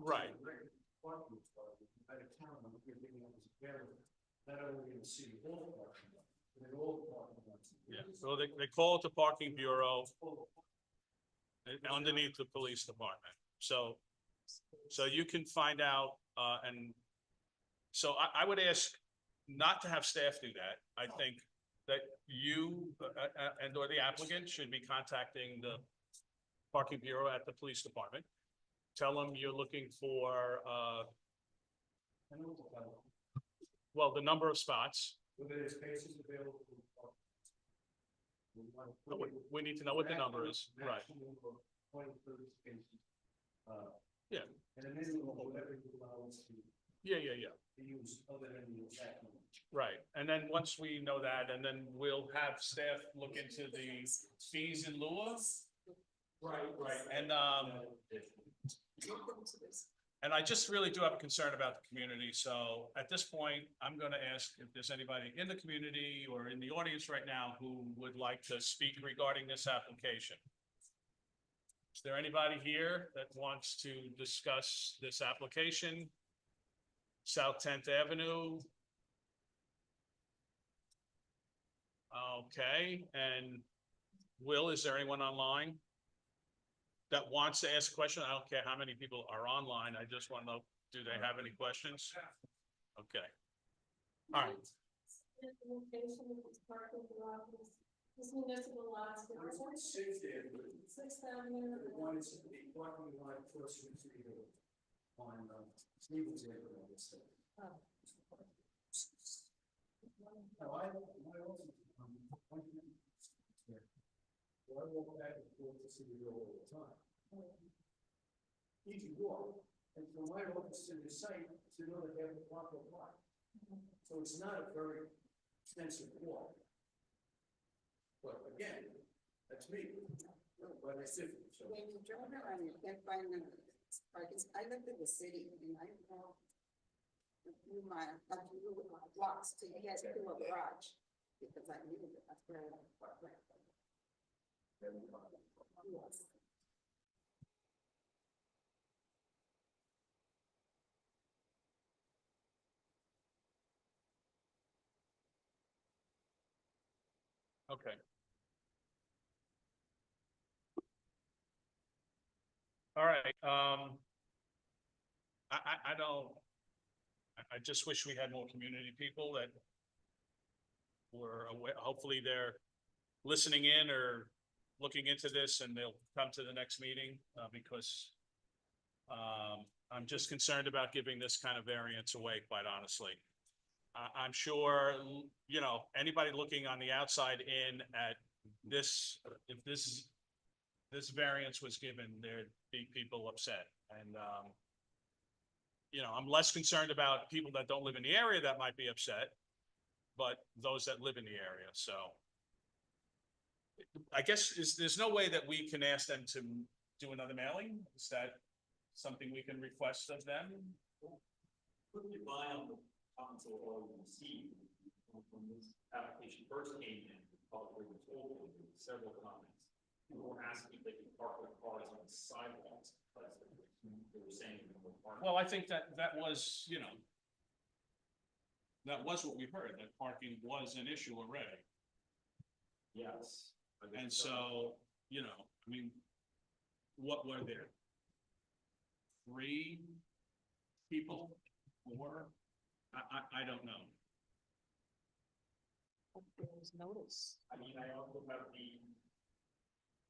right. Not only in the city hall parking lot, but in all the parking lots. Yeah, so they call it the parking bureau underneath the police department. So you can find out, and so I would ask not to have staff do that. I think that you and or the applicant should be contacting the parking bureau at the police department. Tell them you're looking for, well, the number of spots. Whether there's spaces available. We need to know what the number is, right? 20, 30 spaces. Yeah. And a minimum of whatever you allow us to Yeah. use other than the exact number. Right, and then once we know that, and then we'll have staff look into the fees in lieu of. Right. And I just really do have a concern about the community, so at this point, I'm gonna ask if there's anybody in the community or in the audience right now who would like to speak regarding this application. Is there anybody here that wants to discuss this application? South 10th Avenue. Okay, and Will, is there anyone online that wants to ask a question? I don't care how many people are online. I just want to know, do they have any questions? Okay. All right. Location of this parking lot, this municipal lots. Sixth Avenue. Sixth Avenue. The one is the parking lot across from the city on Stevens Avenue, I guess. Oh. No, I also, I walk back and forth to City Hall all the time. Easy walk, And from my office to the site, to know that they have a proper lot. So it's not a very extensive walk. But again, that's me, but I said, so. When you drive around, you can't find the parking. I lived in the city and I walked a few miles, a few blocks to get to a garage because I knew that that's where I parked. Yes. Okay. All right, I don't, I just wish we had more community people that were aware, hopefully they're listening in or looking into this and they'll come to the next meeting, because I'm just concerned about giving this kind of variance away, quite honestly. I'm sure, you know, anybody looking on the outside in at this, if this variance was given, there'd be people upset. And, you know, I'm less concerned about people that don't live in the area that might be upset, but those that live in the area, so. I guess there's no way that we can ask them to do another mailing? Is that something we can request of them? Put the on the council already received when this application first came in, probably was open, there were several comments. People were asking if they could park their cars on the sidewalks, because they were saying. Well, I think that was, you know, that was what we heard, that parking was an issue already. Yes. And so, you know, I mean, what were there? 3 people, 4? I don't know. There was notice. I mean, I also have the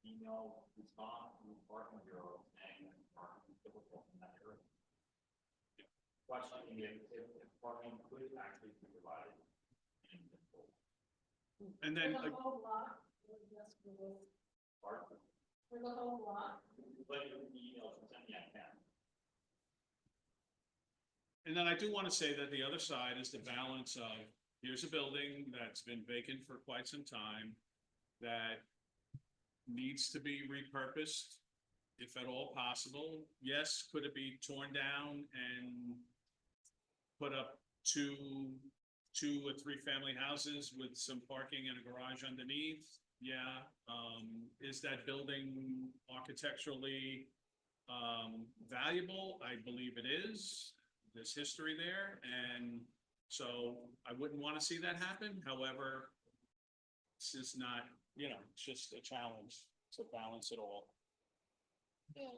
email response from the parking bureau saying that parking is difficult in that area. Questioning if parking could actually be provided. And then, For the whole block, or just for the whole block. But the email from sending I can. and then I do want to say that the other side is the balance of, here's a building that's been vacant for quite some time that needs to be repurposed, if at all possible. Yes, could it be torn down and put up two or 3 family houses with some parking and a garage underneath? Yeah. Is that building architecturally valuable? I believe it is. There's history there, and so I wouldn't want to see that happen. However, this is not, you know, it's just a challenge to balance it all. Yeah.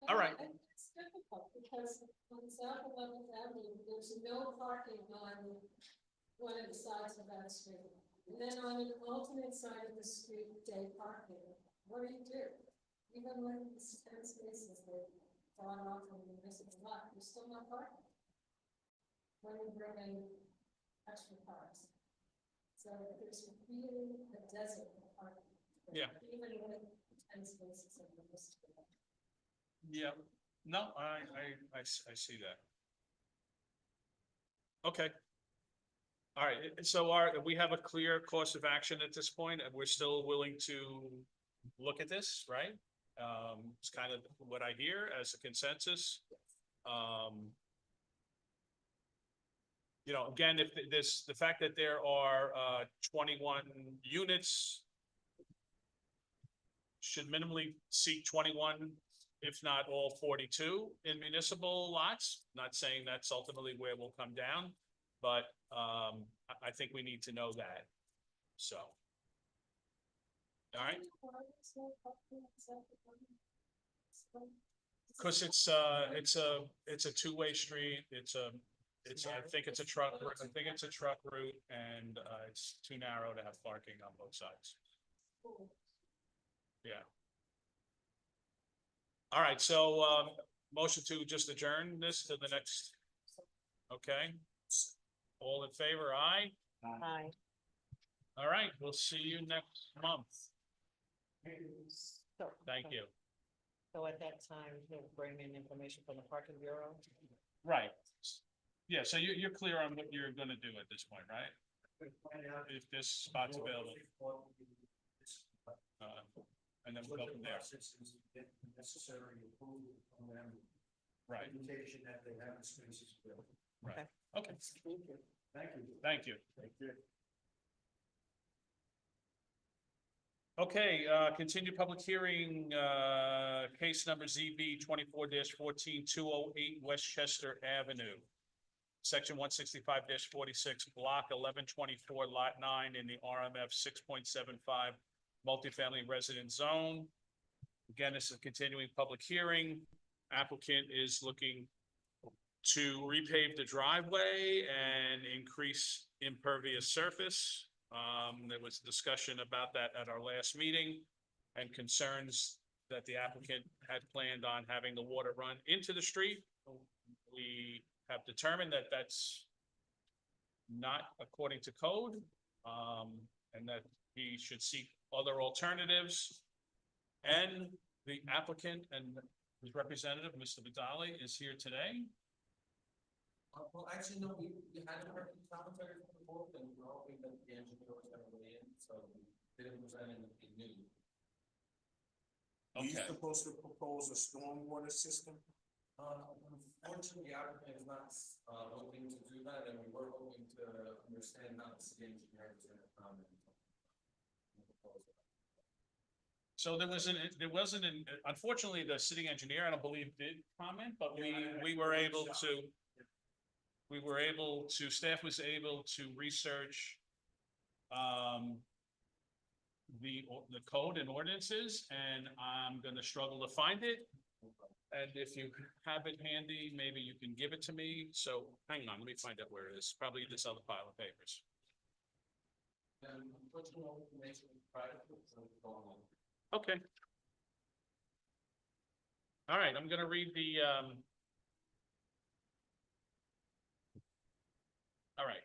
All right. It's difficult because on South 11th Avenue, there's no parking on one of the sides of that street. And then on an alternate side of the street, day parking. What do? Even when it's 10 spaces, they've gone off from the municipal lot, there's still not parking. When you bring in extra cars. So there's really a desert of parking. Yeah. Even with 10 spaces in the municipal lot. Yeah, no, I see that. Okay. All right, so we have a clear course of action at this point, and we're still willing to look at this, right? It's kind of what I hear as a consensus. You know, again, if the fact that there are 21 units should minimally seat 21, if not all 42 in municipal lots. Not saying that's ultimately where we'll come down, but I think we need to know that. So. All right. Because it's a two-way street. I think it's a truck route, and it's too narrow to have parking on both sides. Yeah. All right, so motion to just adjourn this to the next. Okay. All in favor, aye? Hi. All right, we'll see you next month. Thank you. So at that time, he'll bring in information from the parking bureau. Right. Yeah, so you're clear on what you're gonna do at this point, right? Find out If this spot's available, what and then we'll go from there. process is to get the necessary approval from them. Right, Indication that they have the spaces built. right. Okay, Thank you. Thank you. thank you. Thank you. Okay, continued public hearing, case number ZB 24-14208 Westchester Avenue. Section 165-46, block 1124, lot 9 in the RMF 6.75 multifamily residence zone. Again, this is a continuing public hearing. Applicant is looking to repave the driveway and increase impervious surface. There was discussion about that at our last meeting and concerns that the applicant had planned on having the water run into the street. We have determined that that's not according to code, and that he should seek other alternatives. And the applicant and his representative, Mr. Vidali, is here today. Well, actually, no, we hadn't heard the commentary from the board, and we're hoping that the engineer was gonna weigh in, so we didn't present anything new. Are you Okay. supposed to propose a stormwater system? Unfortunately, the applicant is not, looking to do that, and we were hoping to understand how the city engineer was gonna comment. on the proposal. So there wasn't, unfortunately, the city engineer, I don't believe, did comment, but we were able to. Staff was able to research the code and ordinances, and I'm gonna struggle to find it. And if you have it handy, maybe you can give it to me. So hang on, let me find out where it is. Probably this other pile of papers. And unfortunately, information is private, so it's going on. Okay. All right, I'm gonna read the, all right.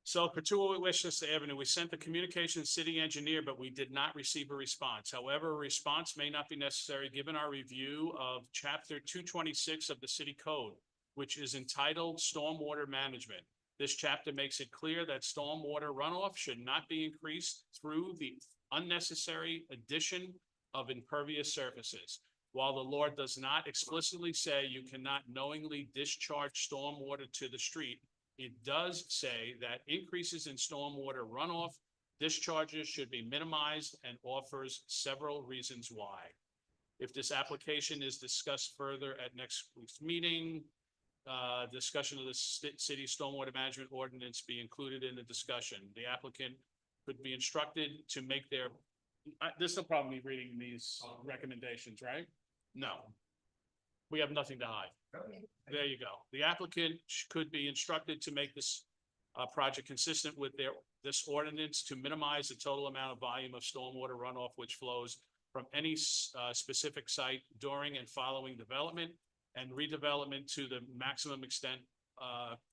So for 208 Westchester Avenue, we sent the communications city engineer, but we did not receive a response. However, a response may not be necessary given our review of chapter 226 of the city code, which is entitled Stormwater Management. This chapter makes it clear that stormwater runoff should not be increased through the unnecessary addition of impervious surfaces. While the law does not explicitly say you cannot knowingly discharge stormwater to the street, it does say that increases in stormwater runoff discharges should be minimized and offers several reasons why. If this application is discussed further at next week's meeting, discussion of the city stormwater management ordinance be included in the discussion. The applicant could be instructed to make their, there's no problem me reading these recommendations, right? No. We have nothing to hide. There you go. The applicant could be instructed to make this project consistent with this ordinance to minimize the total amount of volume of stormwater runoff which flows from any specific site during and following development and redevelopment to the maximum extent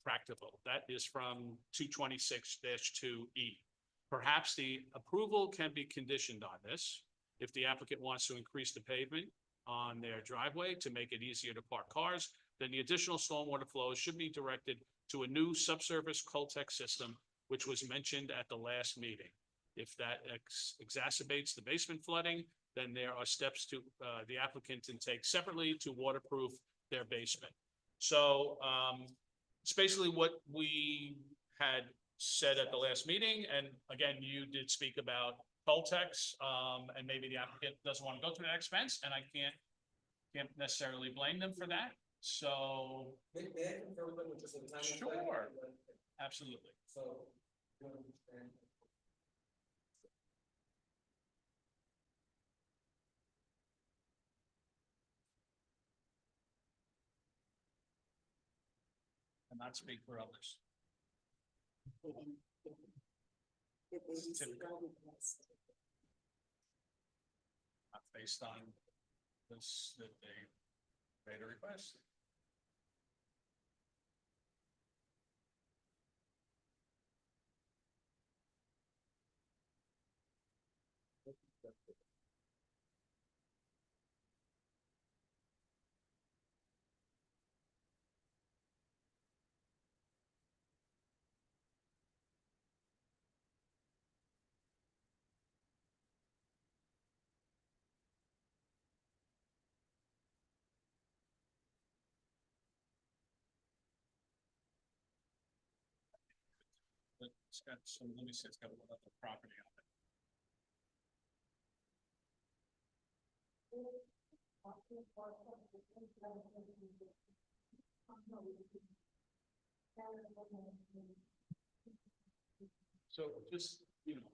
practical. That is from 226-2E. Perhaps the approval can be conditioned on this. If the applicant wants to increase the pavement on their driveway to make it easier to park cars, then the additional stormwater flows should be directed to a new subsurface Coltech system, which was mentioned at the last meeting. If that exacerbates the basement flooding, then there are steps to the applicant can take separately to waterproof their basement. So it's basically what we had said at the last meeting. And again, you did speak about Coltex, and maybe the applicant doesn't want to go through that expense, and I can't necessarily blame them for that. So May I confirm that with just a time? Sure. Absolutely. So, you understand? and not speak for others. If they receive our request. Based on this, that they made a request. It's got some, let me see, it's got a lot of property on it. So just, you know,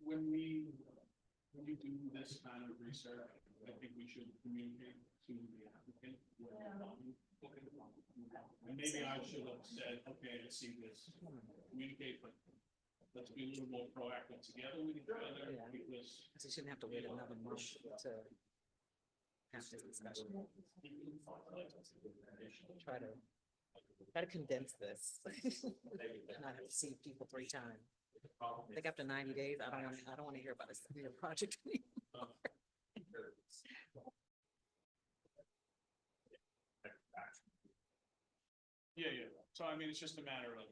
when you do this kind of research, I think we should communicate to the applicant where we're going. And maybe I should have said, okay, I see this, communicate, but let's be a little more proactive together with each other, Yeah. because So you shouldn't have to wait another month to have this discussion. Try to condense this. Not have to see people 3 times. I think after 90 days, I don't want to hear about this project anymore. yeah, yeah. So I mean, it's just a matter of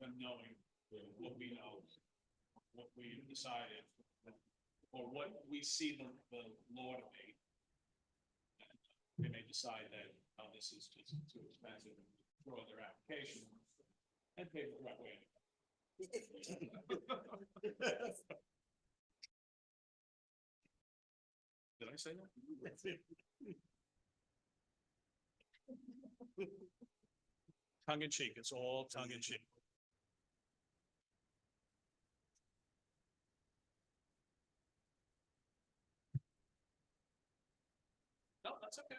them knowing what we know, what we decided, or what we see the law to be. And they may decide that, oh, this is just too expensive, and throw their application and pay the right way. Did I say that? Tongue in cheek, it's all tongue in cheek. No, that's okay.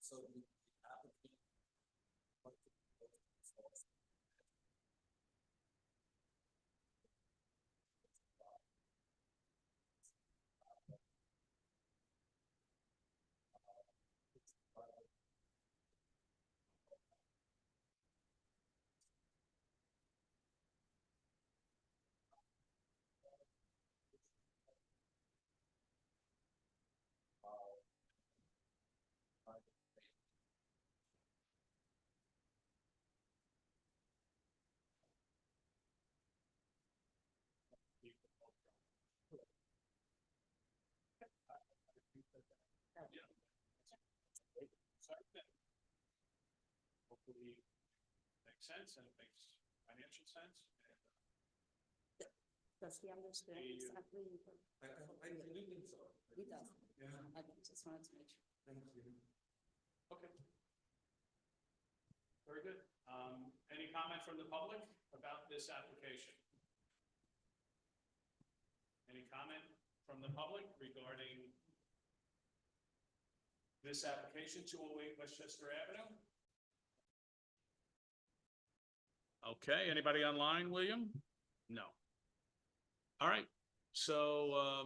So the applicant. Hopefully it makes sense and it makes financial sense. Does he understand exactly? I do think so. He does. Yeah. I just wanted to make sure. Thank you. Okay. Very good. Any comment from the public about this application? Any comment from the public regarding this application, 208 Westchester Avenue? Okay, anybody online, William? No. All right, so,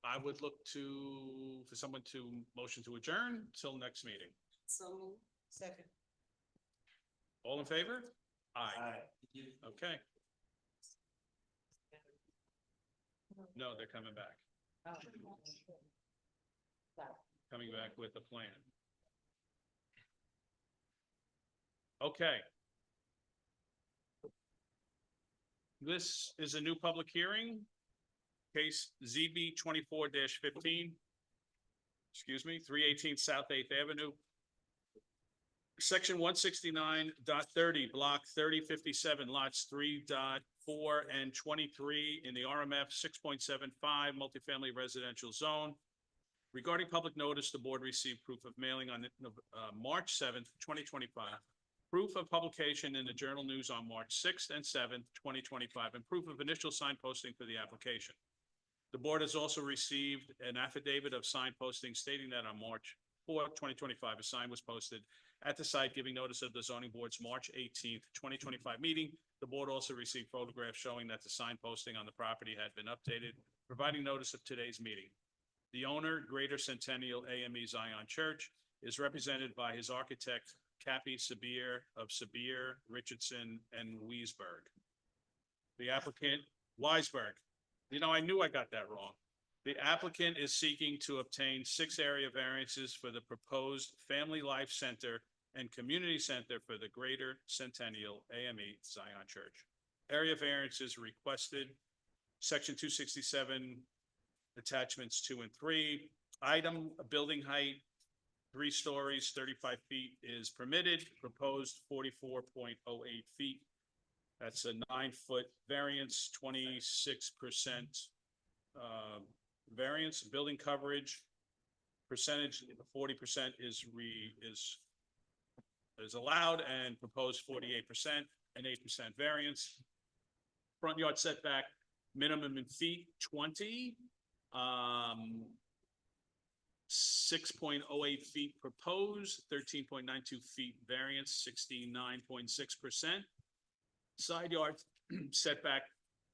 I would look for someone to motion to adjourn till next meeting. So, second. All in favor? Aye. Okay. No, they're coming back, coming back with a plan. Okay. This is a new public hearing, case ZB 24-15. Excuse me, 318 South 8th Avenue. Section 169.30, block 3057, lots 3.4 and 23 in the RMF 6.75 multifamily residential zone. Regarding public notice, the board received proof of mailing on March 7th, 2025. Proof of publication in the Journal News on March 6th and 7th, 2025, and proof of initial sign posting for the application. The board has also received an affidavit of sign posting stating that on March 4th, 2025, a sign was posted at the site giving notice of the zoning board's March 18th, 2025 meeting. The board also received photographs showing that the sign posting on the property had been updated, providing notice of today's meeting. The owner, Greater Centennial AME Zion Church, is represented by his architect, Cappy Sabir of Sabir, Richardson, and Weisberg. The applicant, Weisberg. You know, I knew I got that wrong. The applicant is seeking to obtain 6 area variances for the proposed Family Life Center and Community Center for the Greater Centennial AME Zion Church. Area variances requested, section 267, attachments 2 and 3. Item, building height 3 stories, 35 feet is permitted, proposed 44.08 feet. That's a 9-foot variance, 26% variance. Building coverage percentage, 40% is allowed, and proposed 48%, and 8% variance. Front yard setback, minimum in feet, 20. 6.08 feet proposed, 13.92 feet variance, 69.6%. Side yard setback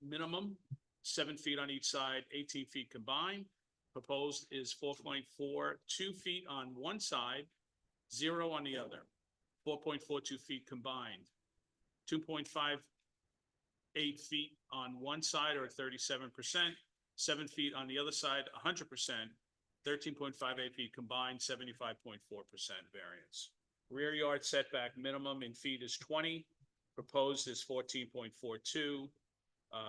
minimum, 7 feet on each side, 18 feet combined. Proposed is 4.42 feet on one side, 0 on the other. 4.42 feet combined. 2.58 feet on one side, or 37%. 7 feet on the other side, 100%. 13.58 feet combined, 75.4% variance. Rear yard setback minimum in feet is 20. Proposed is 14.42.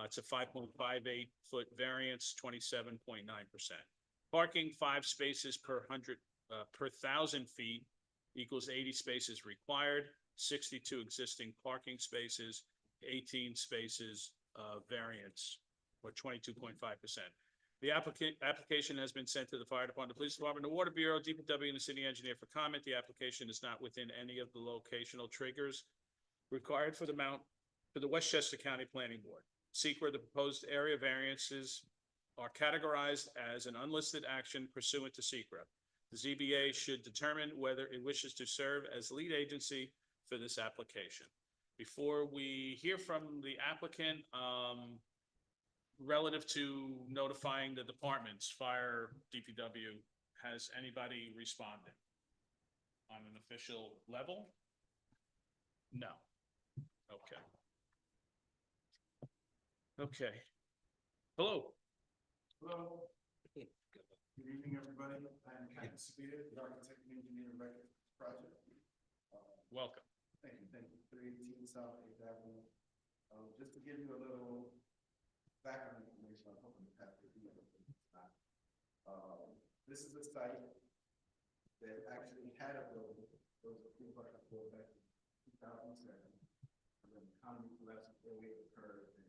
It's a 5.58 foot variance, 27.9%. Parking, 5 spaces per 1,000 feet equals 80 spaces required. 62 existing parking spaces, 18 spaces variance, or 22.5%. The application has been sent to the fire department, the police department, the water bureau, DPW, and the city engineer for comment. The application is not within any of the locational triggers required for the Westchester County Planning Board. Secret, the proposed area variances are categorized as an unlisted action pursuant to secret. The ZBA should determine whether it wishes to serve as lead agency for this application. Before we hear from the applicant, relative to notifying the departments, fire, DPW, has anybody responded on an official level? No. Okay. Okay. Hello. Hello. Good evening, everybody. I'm Captain Sabita, the architect and engineer of record project. Welcome. Thank you. 318 South 8th Avenue. Just to give you a little background information, I'm hoping to pass it to you. This is a site that actually had a building. It was approved by the board back in 2007. And then the economy collapsed before it occurred, and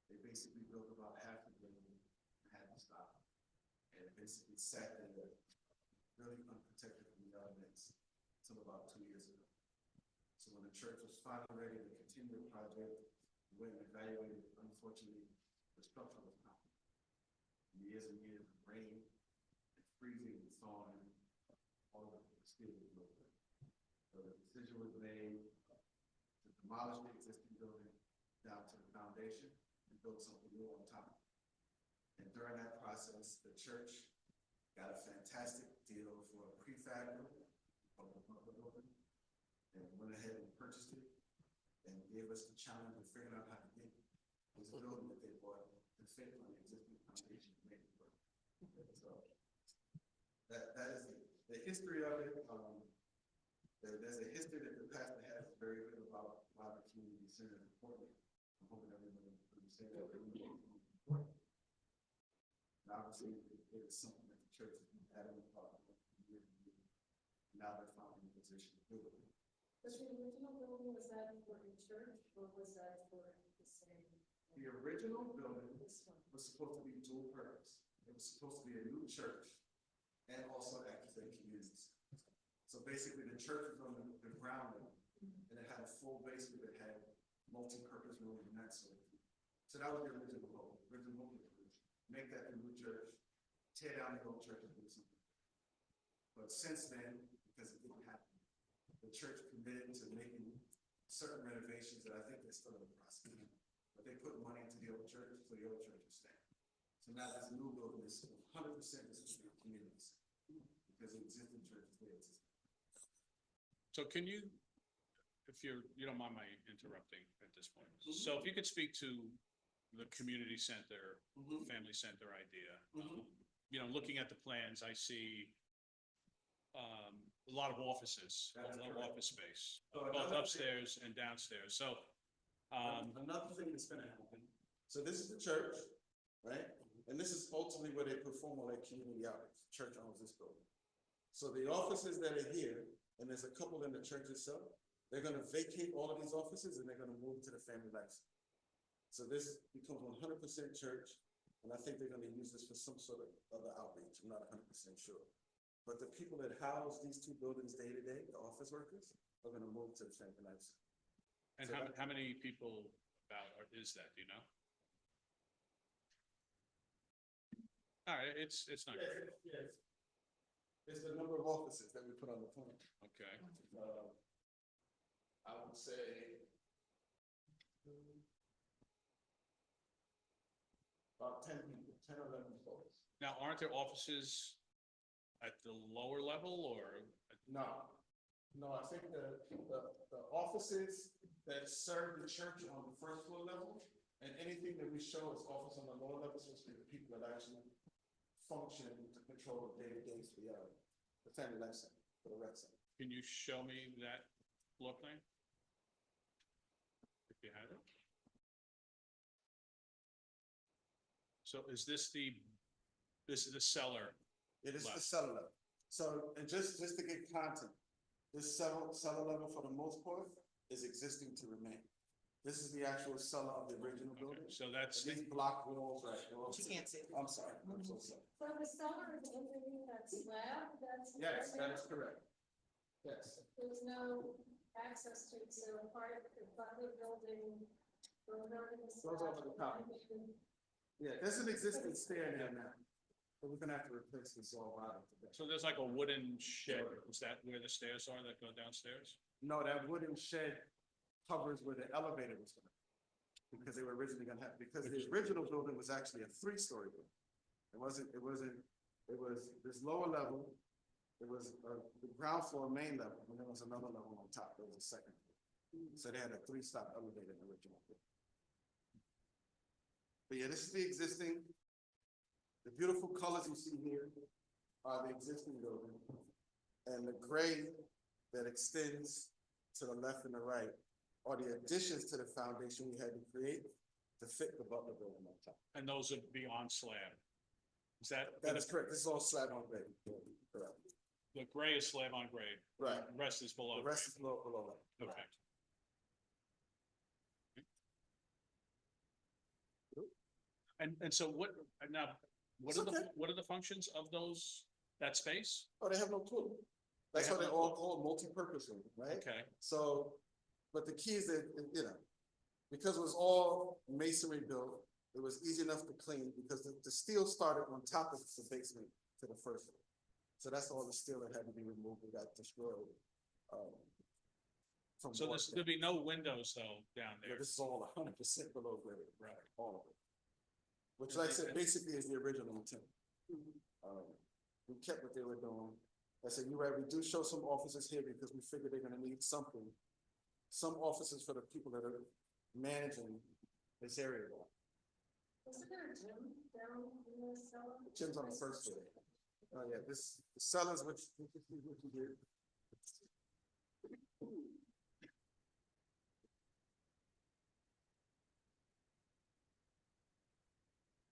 they basically built about half the building and had to stop. And it basically sat there really unprotected from the elements until about 2 years ago. So when the church was finally ready to continue the project, we went and evaluated. Unfortunately, the structure was not. Years and years of rain, and freezing, and thawing, all of it still was broken. So the decision was made to demolish the existing building down to the foundation and build something new on top. And during that process, the church got a fantastic deal for a prefab building, and went ahead and purchased it, and gave us the challenge of figuring out how to get this building that they bought to fit on the existing foundation to make it work. So that is the history of it. There's a history that the pastor has very good about why the community center is important. I'm hoping everybody understands that. And obviously, it is something that the church has been adamant about. Now they're finally in a position to do it. Was the original building, was that for the church, or was that for the same? The original building This one. was supposed to be dual purpose. It was supposed to be a new church and also act as a community center. So basically, the church was on the ground level, and it had a full basement that had multi-purpose rooms and that sort of thing. So that was the original goal. Make that the new church, tear down the old church and do something. But since then, because it didn't happen, the church committed to making certain renovations that I think they're still in the process. But they put money into the old church, so the old church is staying. So now this new building is 100% communities, because the existing church is there. So can you, if you don't mind my interrupting at this point. So if you could speak to the community center, family center idea. You know, looking at the plans, I see a lot of offices, a lot of office space, both upstairs and downstairs. So another thing that's gonna happen, so this is the church, right? And this is ultimately where they perform all their community outreach. The church owns this building. So the offices that are here, and there's a couple in the church itself, they're gonna vacate all of these offices and they're gonna move to the Family Life Center. So this becomes 100% church, and I think they're gonna use this for some sort of other outreach, I'm not 100% sure. But the people that house these two buildings day to day, the office workers, are gonna move to the Family Life Center. And So how many people is that, do you know? All right, it's not great, Yes. It's the number of offices that we put on the plan. okay. I would say about 10 people, 10 or 11 folks. Now, aren't there offices at the lower level or? No, I think the offices that serve the church on the first floor level, and anything that we show as office on the lower level, is supposed to be the people that actually function to control the day-to-day for the Family Life Center, for the rec center. Can you show me that floor plan? If you have it. So is this the cellar? It is the Left. cellar level. So, and just to get content, this cellar level for the most part is existing to remain. This is the actual cellar of the original Okay, building. so that's, These block walls, right? But you can't see it. I'm sorry, I'm so sorry. So the cellar is underneath that slab, that's. Yes, that is correct. Yes, There's no access to it, so part of the other building. Goes over the top. yeah, there's an existing stair there now, but we're gonna have to replace this all out of today. so there's like a wooden shed, is that where the stairs are that go downstairs? No, that wooden shed covers where the elevator was gonna be. Because they were originally gonna have, because the original building was actually a 3-story building. It was this lower level, it was the ground floor main level, and there was another level on top, there was a second. So they had a 3-stop elevator in the original building. But yeah, this is the existing, the beautiful colors you see here are the existing building. And the gray that extends to the left and the right are the additions to the foundation we had to create to fit the Butler building on top. And those would be on slab? Is that? That is correct, this is all slab on grade. Correct. The gray is slab on grade? Right. The rest is below? The rest is below that. Okay. And so what, now, It's okay. what are the functions of that space? Oh, they have no clue. That's They why have they're no all called multi-purpose room, right? Okay, So, but the key is that, because it was all masonry built, it was easy enough to clean because the steel started on top of the basement to the first floor. So that's all the steel that had to be removed, it got destroyed. From so water. there'll be no windows though down Yeah, there? this is all 100% below grade, Right. all of it. Which, like I said, basically is the original intent. We kept what they were doing. I said, you're right, we do show some offices here because we figured they're gonna need something. Some offices for the people that are managing this area. Isn't there a gym down in the cellar? Jim's on the first floor. Oh, yeah, the cellars, which you did.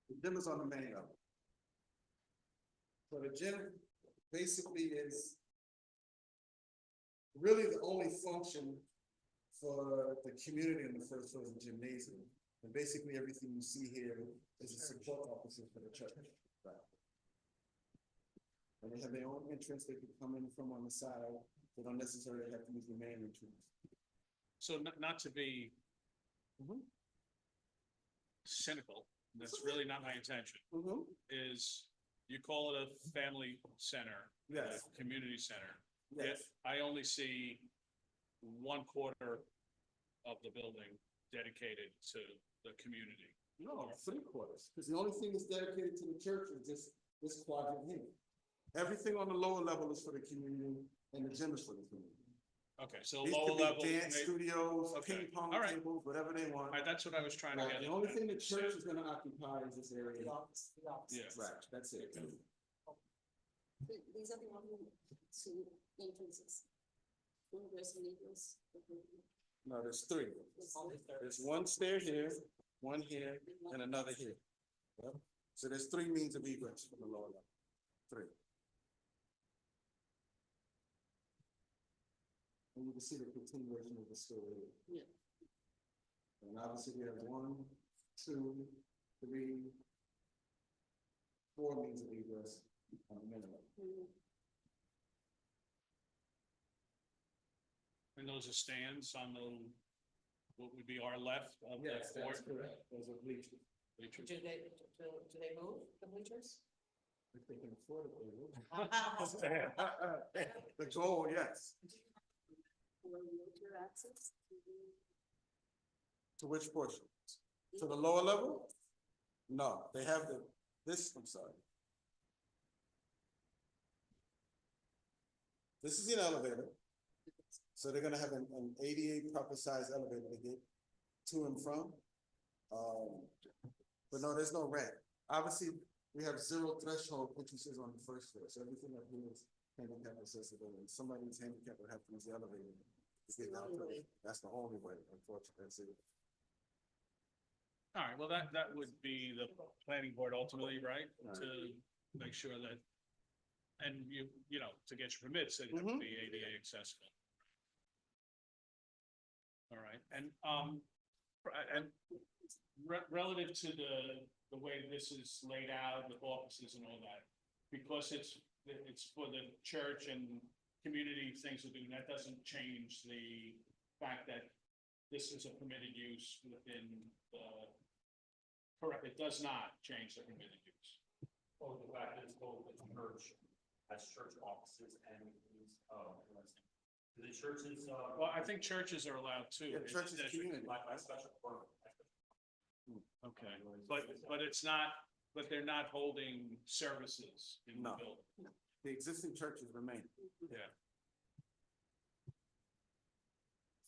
The gym is on the main level. So the gym basically is really the only function for the community in the first floor is the gymnasium. And basically everything you see here is a support officer for the church. Right. And they have their own entrance, they can come in from on the side, they don't necessarily have to use the main entrance. So not to be cynical, that's really not my intention, is you call it a family center. Yes. A community center. Yes, Yet I only see 1/4 of the building dedicated to the community. no, 3/4, because the only thing that's dedicated to the church is this quadrant here. Everything on the lower level is for the community, and the gym is for the community. Okay, so These lower could be level. dance studios, Okay, ping pong all right. tables, whatever they want. All right, that's what I was trying to Right, get the at. only thing the church is gonna occupy is this area. Yeah. Right, that's it. These are the only 2 entrances. Ingress and egress. No, there's 3. There's one stair here, one here, and another here. Yep. So there's 3 means of egress from the lower level. 3. and you can see the continuation of the story. Yeah. And obviously we have 1, 2, 3, 4 means of egress on the minimum. And those are stands on the, what would be our left of the court? correct. Those are bleachers. Bleachers. Do they move the bleachers? If they can afford it, they will. The goal, yes. For wheelchair access. To which portion? To the lower level? No, they have I'm sorry. This is an elevator. So they're gonna have an ADA proper size elevator to get to and from. But no, there's no ramp. Obviously, we have 0 threshold entrances on the first floor, so everything up here is handicap accessible, and somebody who's handicapped would have to use the elevator to get down to it. That's the only way, unfortunately, that's it. All right, well, that would be the planning board ultimately, right? To make sure that, and you know, to get your permits, it have to be ADA accessible. All right, and relative to the way this is laid out with offices and all that, because it's for the church and community things we're doing, that doesn't change the fact that this is a permitted use within the, correct, it does not change the permitted use. Oh, the fact that it's both the church, has church offices and, the churches, Well, I think churches are allowed too. Yeah, churches, community. by special permit. Okay, but it's not, but they're not holding services in the No. building. The existing churches remain. Yeah.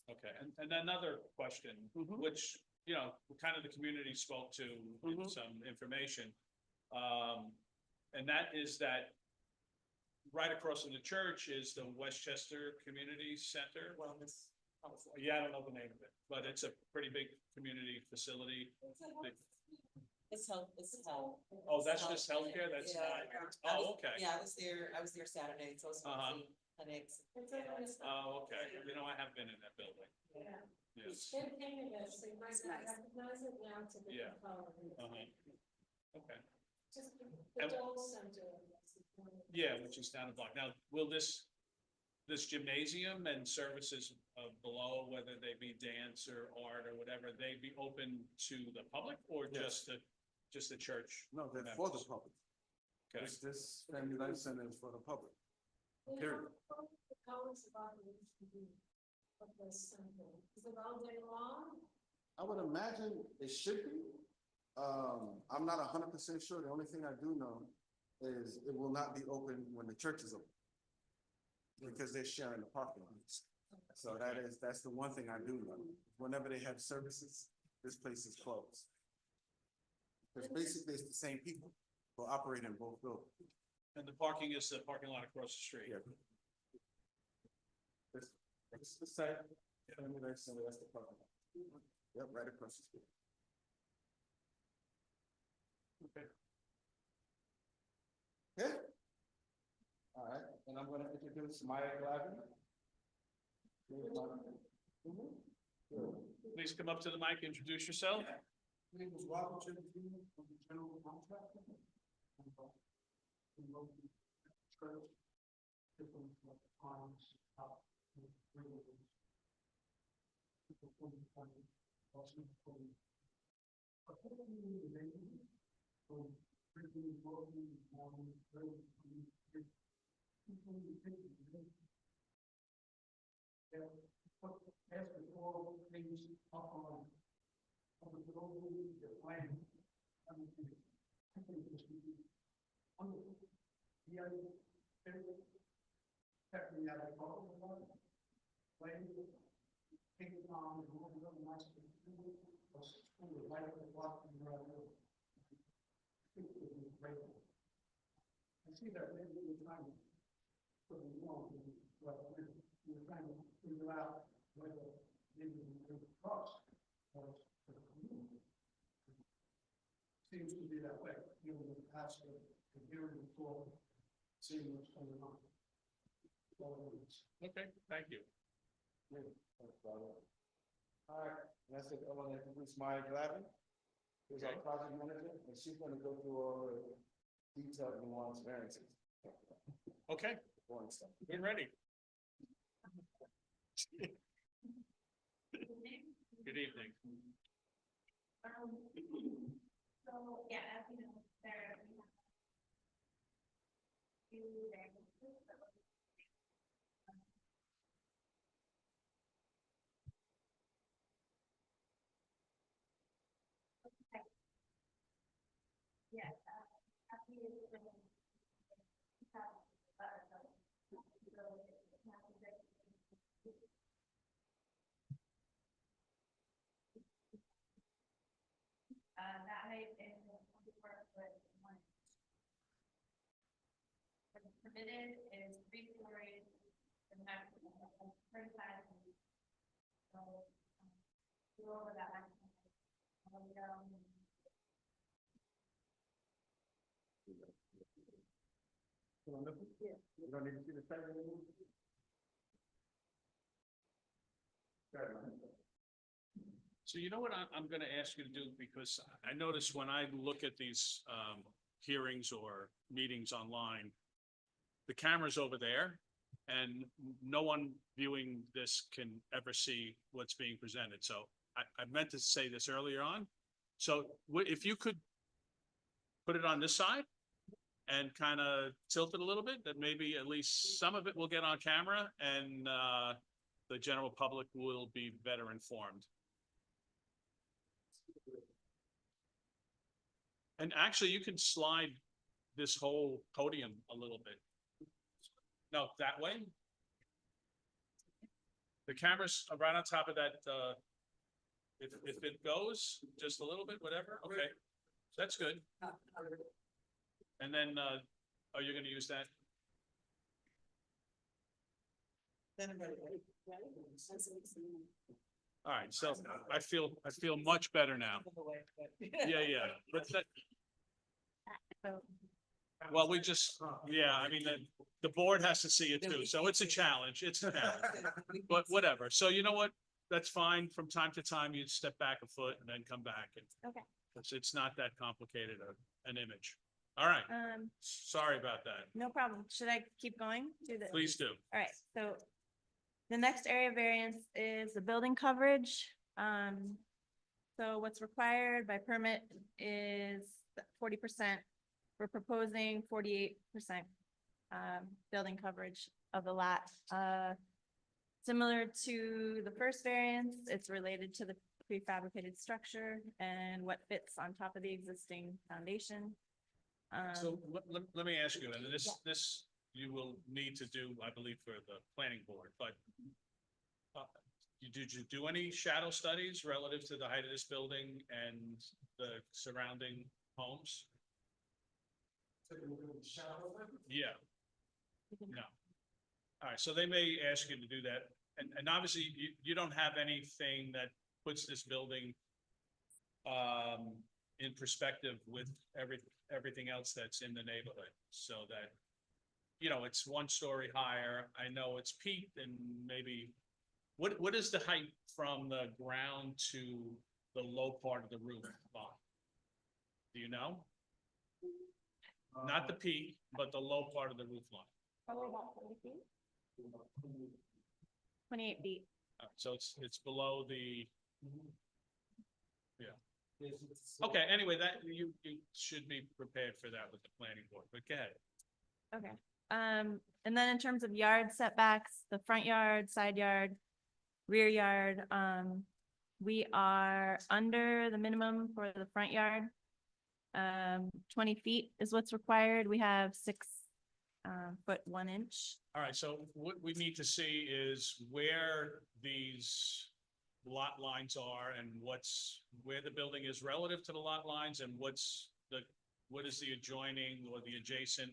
Okay, and another question, which, you know, kind of the community spoke to in some information. And that is that right across from the church is the Westchester Community Center. Wellness. Yeah, I don't know the name of it, but it's a pretty big community facility. It's health, Oh, that's just healthcare, that's Yeah. not, oh, okay. Yeah, I was there Saturday, so it's mostly clinics. Oh, okay, you know, I have been in that building, Yeah. yes. They painted it, so you might not recognize it now to Yeah. the color. Okay, Just the Dole Center. yeah, which is down the block. Now, will this gymnasium and services below, whether they be dance or art or whatever, they be open to the public or Yes. just the church? No, they're for the members? public. Okay, This Family Life Center is for the public. Period. The colors of the center, is it all day long? I would imagine it should be. I'm not 100% sure. The only thing I do know is it will not be open when the church is open. Because they're sharing the parking lots. So that's the one thing I do know. Whenever they have services, this place is closed. Because basically it's the same people who operate in both buildings. and the parking is the parking lot across the street? Yeah. This is the site. Family Life Center, that's the parking lot. Yep, right across the street. Okay. Yeah. All right, and I'm gonna introduce Maya Glavin. Please come up to the mic, introduce yourself. My name is Robert Jim Jr. from the general contractor. Church, different times, people from the county, also from. I think we need to make it from drinking, walking, very. People who think yeah, but as before, things up on the global, the plan. I think this would be wonderful. Yeah, definitely have a problem with that. Plan, take it on, and we'll go nice to do it. School right up the block from where I live. I think it would be great. I see that maybe we're trying to put it wrong, but we're trying to figure out whether maybe we can cross. Seems to be that way, you know, the past, the hearing before, seeing what's going on. Okay, thank you. All right, and I said, I want to introduce Maya Glavin, who's our Okay. project manager, and she's gonna go through all the detailed nuance variances. Okay, Boring stuff. we're ready. Good evening. So, yeah, as you know, there. We have two variances that were- Okay. Yes, after you. That made in the 24-foot one. What is permitted is 3 stories, the maximum of 35 feet. So, go over that maximum. You don't need to see the second one? Go ahead, Maya. So you know what I'm gonna ask you to do, because I notice when I look at these hearings or meetings online, the camera's over there and no one viewing this can ever see what's being presented. So I meant to say this earlier on. So if you could put it on this side and kind of tilt it a little bit, that maybe at least some of it will get on camera and the general public will be better informed. And actually, you can slide this whole podium a little bit. No, that way. The camera's right on top of that, if it goes just a little bit, whatever, okay, that's good. And then, are you gonna use that? All right, so I feel much better now. Yeah, but that. Well, we just, yeah, I mean, the board has to see it too, so it's a challenge, but whatever. So you know what? That's fine. From time to time, you step back a foot and then come back. And Okay. It's not that complicated, an image. All right, sorry about that. No problem. Should I keep going? Please do. All right, so the next area variance is the building coverage. So what's required by permit is 40%. We're proposing 48% building coverage of the lot. Similar to the first variance, it's related to the prefabricated structure and what fits on top of the existing foundation. So let me ask you, and this you will need to do, I believe, for the planning board, but did you do any shadow studies relative to the height of this building and the surrounding homes? Yeah. No. All right, so they may ask you to do that, and obviously you don't have anything that puts this building in perspective with everything else that's in the neighborhood, so that, you know, it's 1 story higher. I know it's peaked and maybe, what is the height from the ground to the low part of the roof line? Do you know? Not the peak, but the low part of the roof line. Probably about 20 feet. 28 feet. So it's below the. Yeah. Okay, anyway, that you should be prepared for that with the planning board, but go ahead. Okay. And then in terms of yard setbacks, the front yard, side yard, rear yard, we are under the minimum for the front yard. 20 feet is what's required. We have 6 foot 1 inch. All right, so what we need to see is where these lot lines are and where the building is relative to the lot lines and what is the adjoining or the adjacent,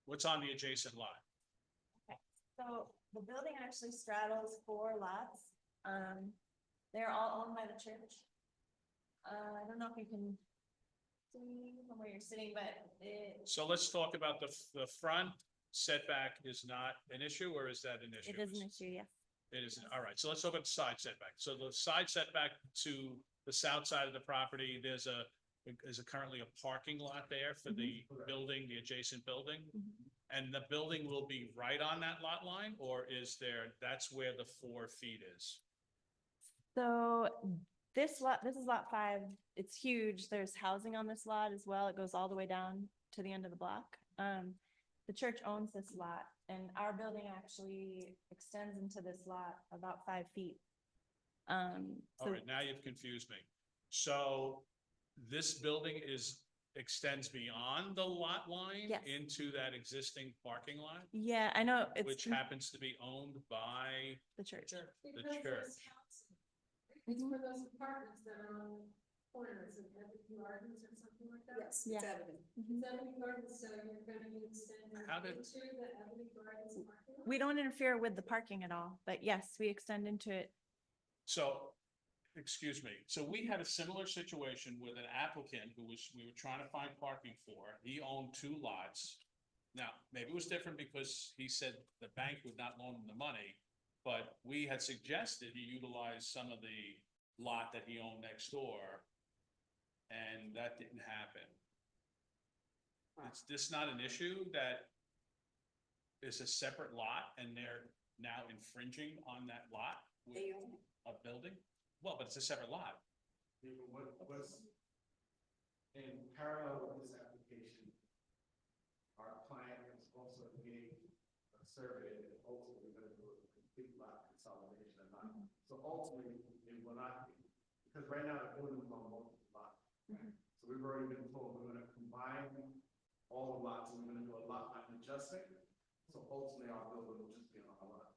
what's on the adjacent lot? Okay, so the building actually straddles 4 lots. They're all owned by the church. I don't know if you can see from where you're sitting, but So let's talk about the front setback is not an issue, or is that an issue? it is an issue, yes. It isn't, all right, so let's talk about the side setback. So the side setback to the south side of the property, is currently a parking lot there for the building, the adjacent building? And the building will be right on that lot line, or is there, that's where the 4 feet is? So this is lot 5. It's huge. There's housing on this lot as well. It goes all the way down to the end of the block. The church owns this lot, and our building actually extends into this lot about 5 feet. All So right, now you've confused me. So this building extends beyond the lot line Yes. into that existing parking lot, yeah, I know it's which happens to be owned by, the church. Because church. there's housing. It's for those apartments that are on corners of Ebony Gardens or something like that. Yes, Yeah. it's evident. Mhm. Ebony Gardens, so you're gonna extend it How did- into the Ebony Gardens parking lot? We don't interfere with the parking at all, but yes, we extend into it. so, excuse me, so we had a similar situation with an applicant we were trying to find parking for. He owned 2 lots. Now, maybe it was different because he said the bank would not loan him the money, but we had suggested he utilize some of the lot that he owned next door. And that didn't happen. Is this not an issue that is a separate lot and they're now infringing on that lot with They own it. a building? Well, but it's a separate lot. What was in parallel with this application, our client has also engaged a survey that ultimately going to do a complete lot consolidation and not. So ultimately, it will not be, because right now the building is on multiple lots. So we've already been told we're gonna combine all the lots and we're gonna do a lot line adjustment. So ultimately, our building will just be on our lot.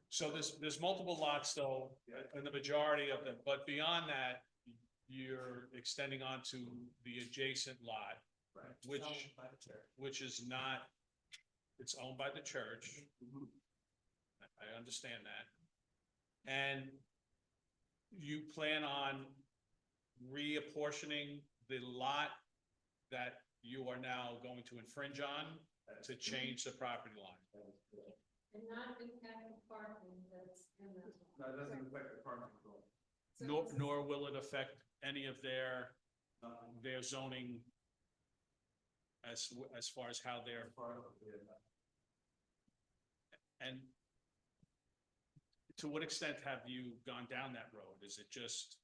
So there's multiple lots though, and the majority of them, but beyond that, you're extending onto the adjacent lot, Right. which is not, it's owned by the church. I understand that. And you plan on reapportioning the lot that you are now going to infringe on to change the property line. And not impact the parking that's in that lot. That doesn't affect the parking flow. Nor, nor will it affect any of their zoning as far as how they're, and to what extent have you gone down that road? Is it just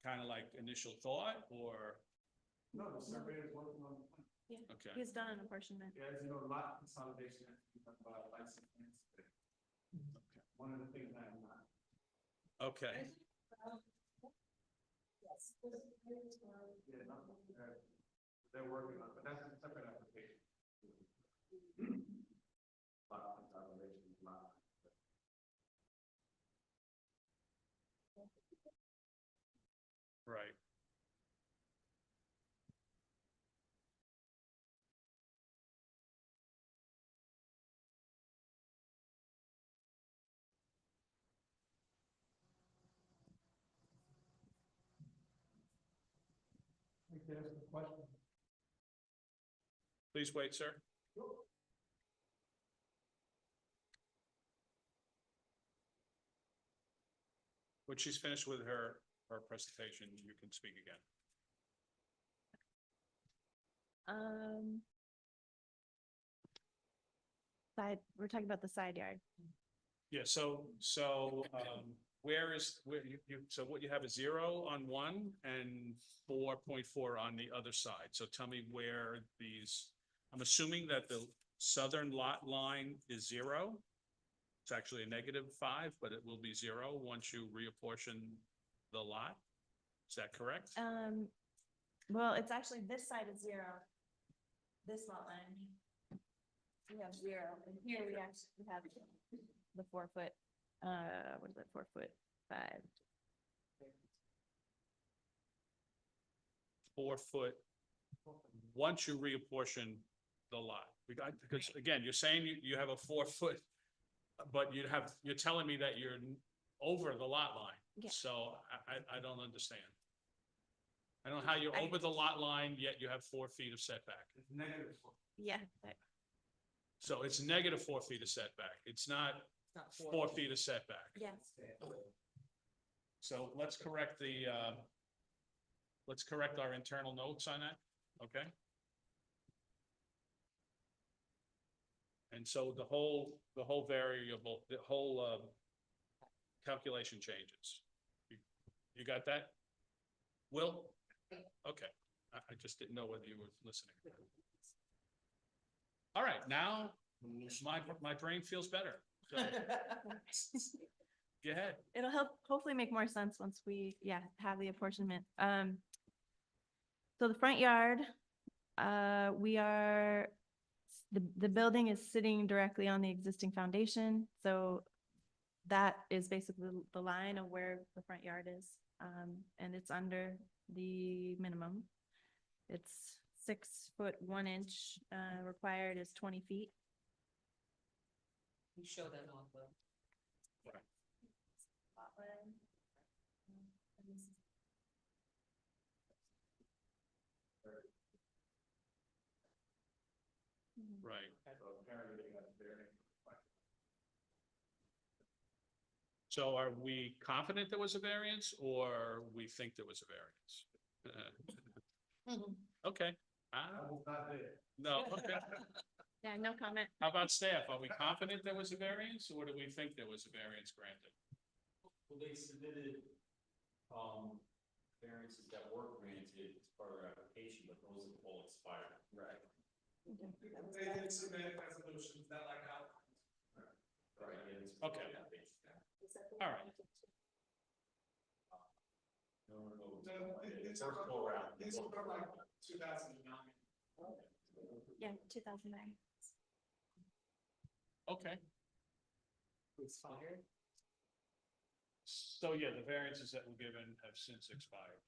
kind of like initial thought or, No, the survey is working on. okay, He's done an apportionment. Yeah, as you know, lot consolidation, has to be done by a licensed entity. One of the things I am not. okay. Yes. This is where- Yeah, no, they're working on, it, but that's a separate application. Lot consolidation, lot. Right. There's the question. Please wait, sir. When she's finished with her presentation, you can speak again. We're talking about the side yard. Yeah, so, where so what you have is 0 on one and 4.4 on the other side. So tell me where I'm assuming that the southern lot line is 0. It's actually a -5, but it will be 0 once you reapportion the lot. Is that correct? Well, it's actually this side is 0. This lot line. We have 0, and here we actually have the 4 foot, what is it, 4'5". 4 foot, once you reapportion the lot. Because again, you're saying you have a 4 foot, but you're telling me that you're over the lot line. Yeah. So I don't understand. I don't know how you're over the lot line, yet you have 4 feet of setback. It's negative. Yeah, So it's -4 feet of setback. It's not Not 4 feet of setback. Yes. So let's correct let's correct our internal notes on that, okay? And so the whole variable, the whole, calculation changes. You got that? Will? Okay, I just didn't know whether you were listening. All right, now, my brain feels better. So, go ahead. It'll help hopefully make more sense once we, have the apportionment. So the front yard, the building is sitting directly on the existing foundation, so that is basically the line of where the front yard is. And it's under the minimum. It's 6'1" required is 20 feet. You show that on the. Right. So are we confident there was a variance, or we think there was a variance? Okay. No, okay. Yeah, no comment. How about staff? Are we confident there was a variance, or do we think there was a variance granted? Well, they submitted, variances that were granted as part of their application, but those have all expired. Right. They did submit resolutions that like outlines. Right. yeah, it's- Okay. All right. No. It's First go around. These were from like 2009. Yeah, 2009. Okay. Expired. So yeah, the variances that were given have since expired.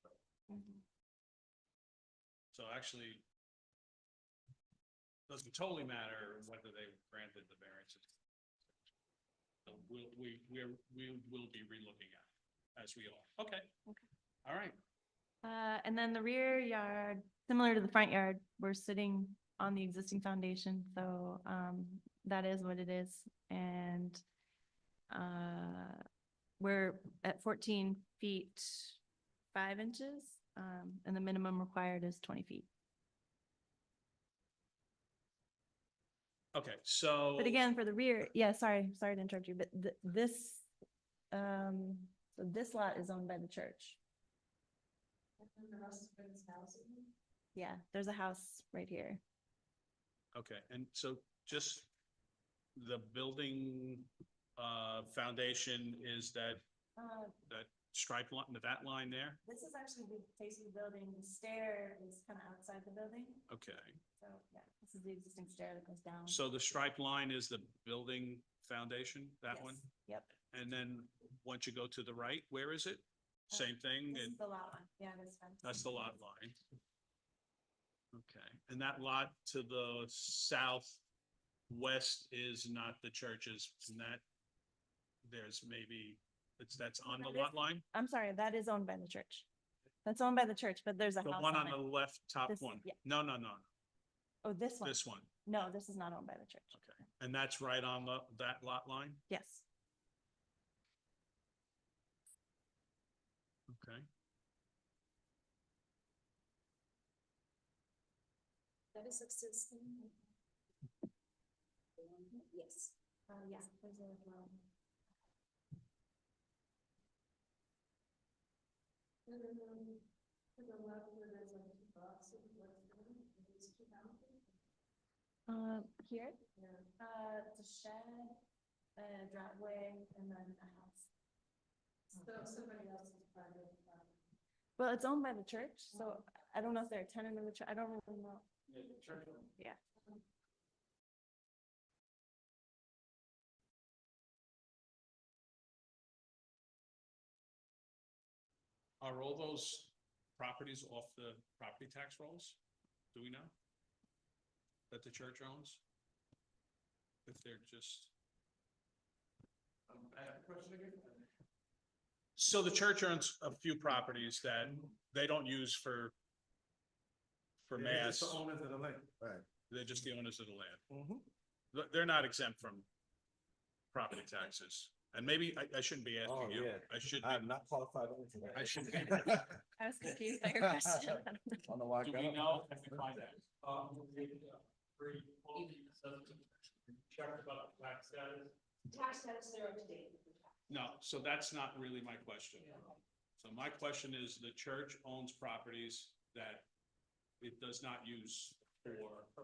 So actually, doesn't totally matter whether they granted the variances. So we will be relooking at it, as we are. Okay. Okay. All right. And then the rear yard, similar to the front yard, we're sitting on the existing foundation, so that is what it is. And we're at 14 feet 5 inches, and the minimum required is 20 feet. Okay, so. But again, for the rear, sorry to interrupt you, but so this lot is owned by the church. And then the rest of it is housing. Yeah, there's a house right here. Okay, and so just the building, foundation is that stripe line, that line there? This is actually the face of the building. The stair is kind of outside the building. Okay, So, yeah, this is the existing stair that goes down. so the stripe line is the building foundation, that Yes. one? Yep. And then once you go to the right, where is it? Same thing, This and is the lot line. Yeah, this fence. that's the lot line. Okay, and that lot to the southwest is not the church's, and that there's maybe, that's on the lot line? I'm sorry, that is owned by the church. That's owned by the church, but there's a The house one on on the it. left, top This- one? yeah. No, Oh, this one? this one, No, this is not owned by the church. okay. And that's right on that lot line? Yes. Okay. That is existing. Yes. Yeah, there's a, And then to the left, where there's like two boxes, what's there? It's 2,000. here, Yeah. it's a shed, a driveway, and then a house. So somebody else's private property. Well, it's owned by the church, so I don't know if they're a tenant of the church. I don't really know. Yeah, the church. Yeah. Are all those properties off the property tax rolls? Do we know? That the church owns? If they're just. I have a question again. So the church owns a few properties that they don't use for Yeah, mass, it's the owners of the land. Right. they're just the owners of the land. Mhm. They're not exempt from property taxes. And maybe I shouldn't be Oh, asking you. yeah. I should, I am not qualified to answer that. I should. I was confused by your question. I don't know why I Do got we up. know? Can we find out? Checked about the tax status. Tax status there up to date. No, so that's not really my question. So my question is, the church owns properties that it does not use for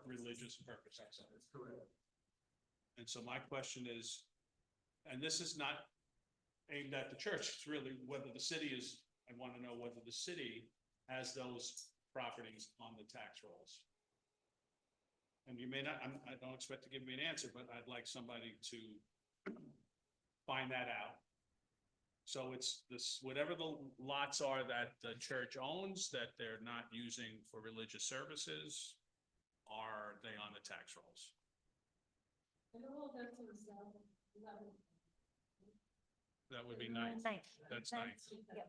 religious purposes. Correct. And so my question is, and this is not aimed at the church, it's really whether the city is, I want to know whether the city has those properties on the tax rolls. And you may not, I don't expect to give me an answer, but I'd like somebody to find that out. So it's this, whatever the lots are that the church owns that they're not using for religious services, are they on the tax rolls? And all of that was, 11. That would be nice. Ninth. That's nice. Yep.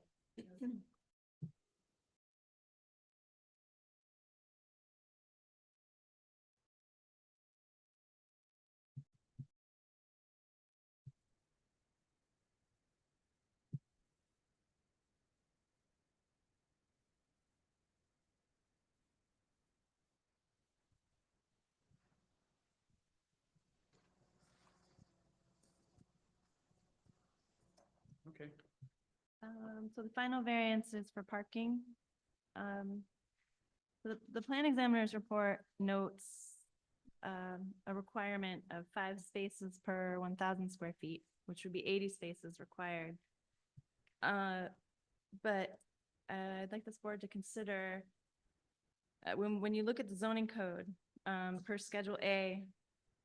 Okay. So the final variance is for parking. The plan examiner's report notes a requirement of 5 spaces per 1,000 square feet, which would be 80 spaces required. But I'd like this board to consider when you look at the zoning code, per Schedule A,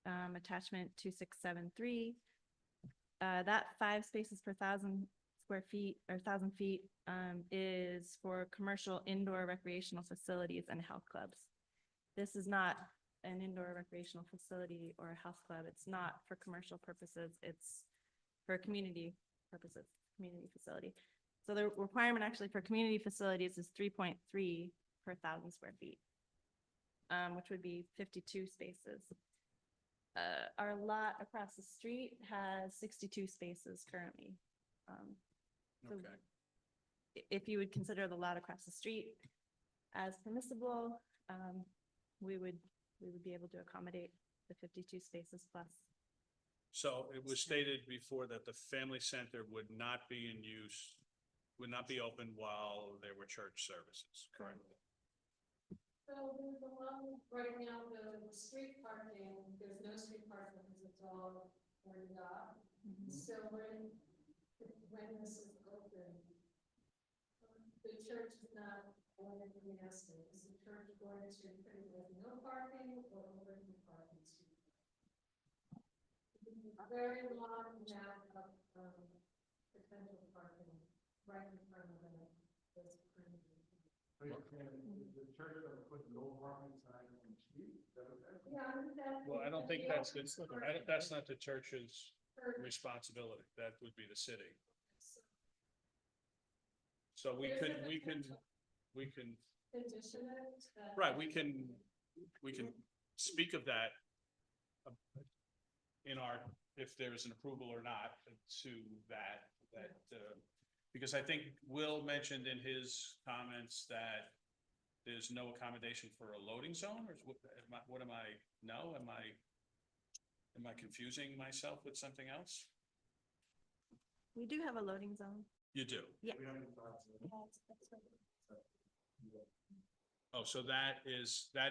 attachment 2673, that 5 spaces per 1,000 square feet or 1,000 feet is for commercial indoor recreational facilities and health clubs. This is not an indoor recreational facility or a health club. It's not for commercial purposes. It's for community purposes, community facility. So the requirement actually for community facilities is 3.3 per 1,000 square feet, which would be 52 spaces. Our lot across the street has 62 spaces currently. So Okay. If you would consider the lot across the street as permissible, we would be able to accommodate the 52 spaces plus. So it was stated before that the family center would not be in use, would not be open while there were church services, correct? So there's a lot of, right now, the street parking, there's no street parking because it's all boarded up. So when this is open, the church is not going to be asking, is the church going to put it with no parking or open parking? A very long amount of potential parking right in front of it. The church will put no parking sign on the street. Yeah. Well, I don't think that's not the church's responsibility. That would be the city. So we can, Condition it. right, we can speak of that in our, if there is an approval or not to that, because I think Will mentioned in his comments that there's no accommodation for a loading zone, or what am I, no, am I confusing myself with something else? We do have a loading zone. You do? Yeah. Oh, so that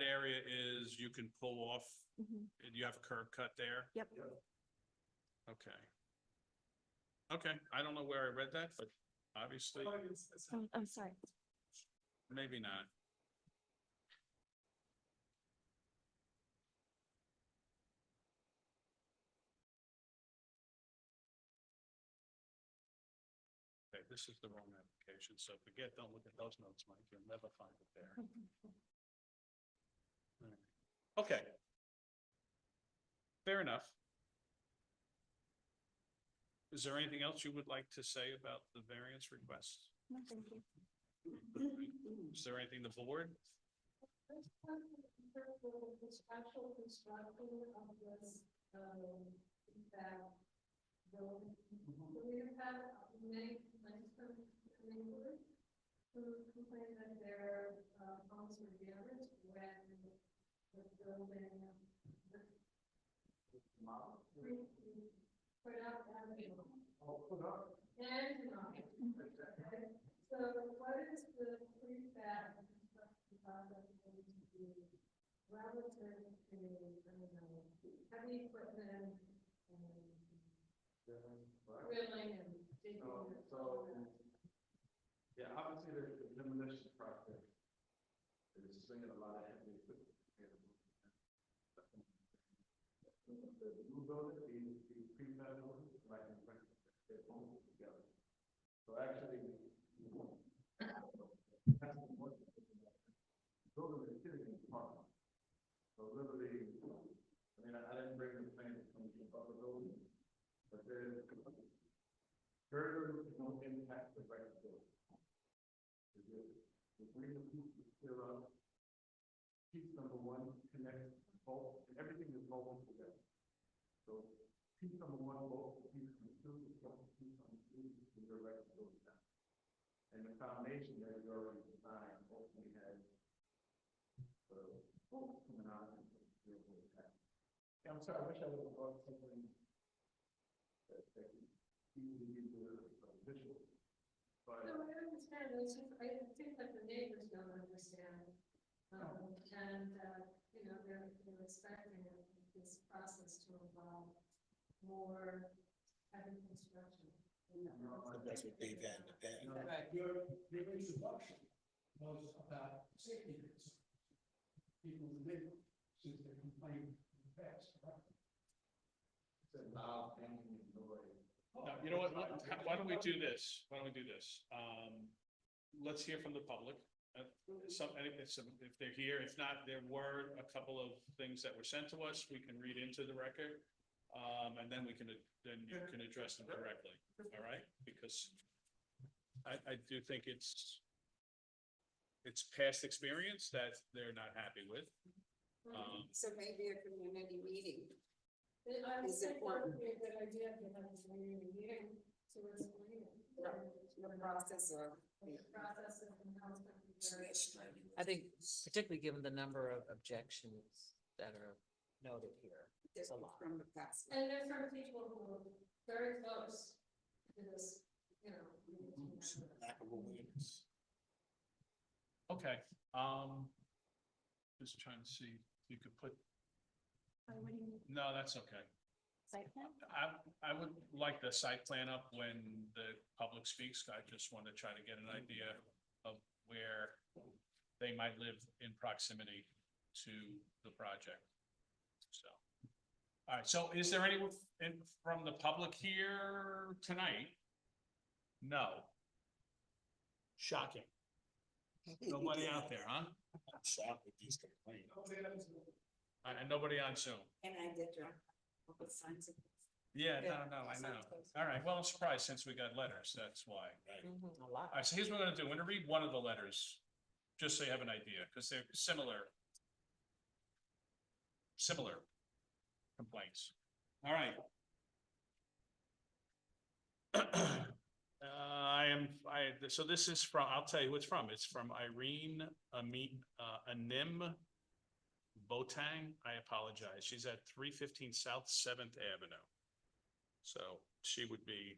area is, you can pull off, Mhm. and you have a curb cut there? Yep. Okay. Okay, I don't know where I read that, but obviously, I'm sorry. maybe not. Okay, this is the wrong application, so forget, don't look at those notes, Mike, you'll never find it there. Alright. Okay. Fair enough. Is there anything else you would like to say about the variance request? No, thank you. Is there anything the board? This actual construction of this, that building. We have had many complaints from neighbors who complain that their homes were damaged when the building. Put out and. And, okay, so what is the prefab construction process going to be relative to, I don't know, heavy equipment and drilling and digging? Yeah, obviously the demolition project is bringing a lot of heavy equipment. The new building, the prefab building, like, they're both together. So actually, building is sitting in the park. So literally, I mean, I didn't bring the plans from the other building, but there's very little impact to the rest of the building. The green piece is still up. Piece number one connects both, and everything is bolted together. So piece number one, both piece number two, piece number three, is the rest of the building down. And the foundation that is already designed ultimately has the bolts coming out and the impact. Yeah, I'm sorry, I wish I would have brought something that easily be visual. But No, I understand, it's just, I think that the neighbors don't understand. You know, they're expecting this process to involve more heavy construction. That's what they've had in the past. In fact, your introduction was about safety concerns. People live since they complained in the past, right? it's a loud banging and noise. No, you know what, why don't we do this? Why don't we do this? Let's hear from the public. If they're here, if not, there were a couple of things that were sent to us, we can read into the record. And then then you can address them directly, all right? Because I do think it's past experience that they're not happy with. So maybe a community meeting. I Is think that important. would be a good idea to have a community meeting to explain it. The process of. The process of how it's going to be very. I think particularly given the number of objections that are noted here, it's a lot. From the past. And there's some people who are very close to this, you know. Lack of awareness. Okay, just trying to see if you could put, no, that's okay. Site plan? I would like the site plan up when the public speaks. I just want to try to get an idea of where they might live in proximity to the project. So, all right, so is there anyone from the public here tonight? No. Shocking. Nobody out there, huh? I'm shocked with these complaints. And nobody on Zoom. And I did drop the signs of. Yeah, no, I know. All right, well, I'm surprised since we got letters, that's why. A lot. All right, so here's what I'm gonna do. I'm gonna read one of the letters, just so you have an idea, because they're similar complaints. All right. So this is from, I'll tell you who it's from. It's from Irene Anim Botang. I apologize. She's at 315 South 7th Avenue. So she would be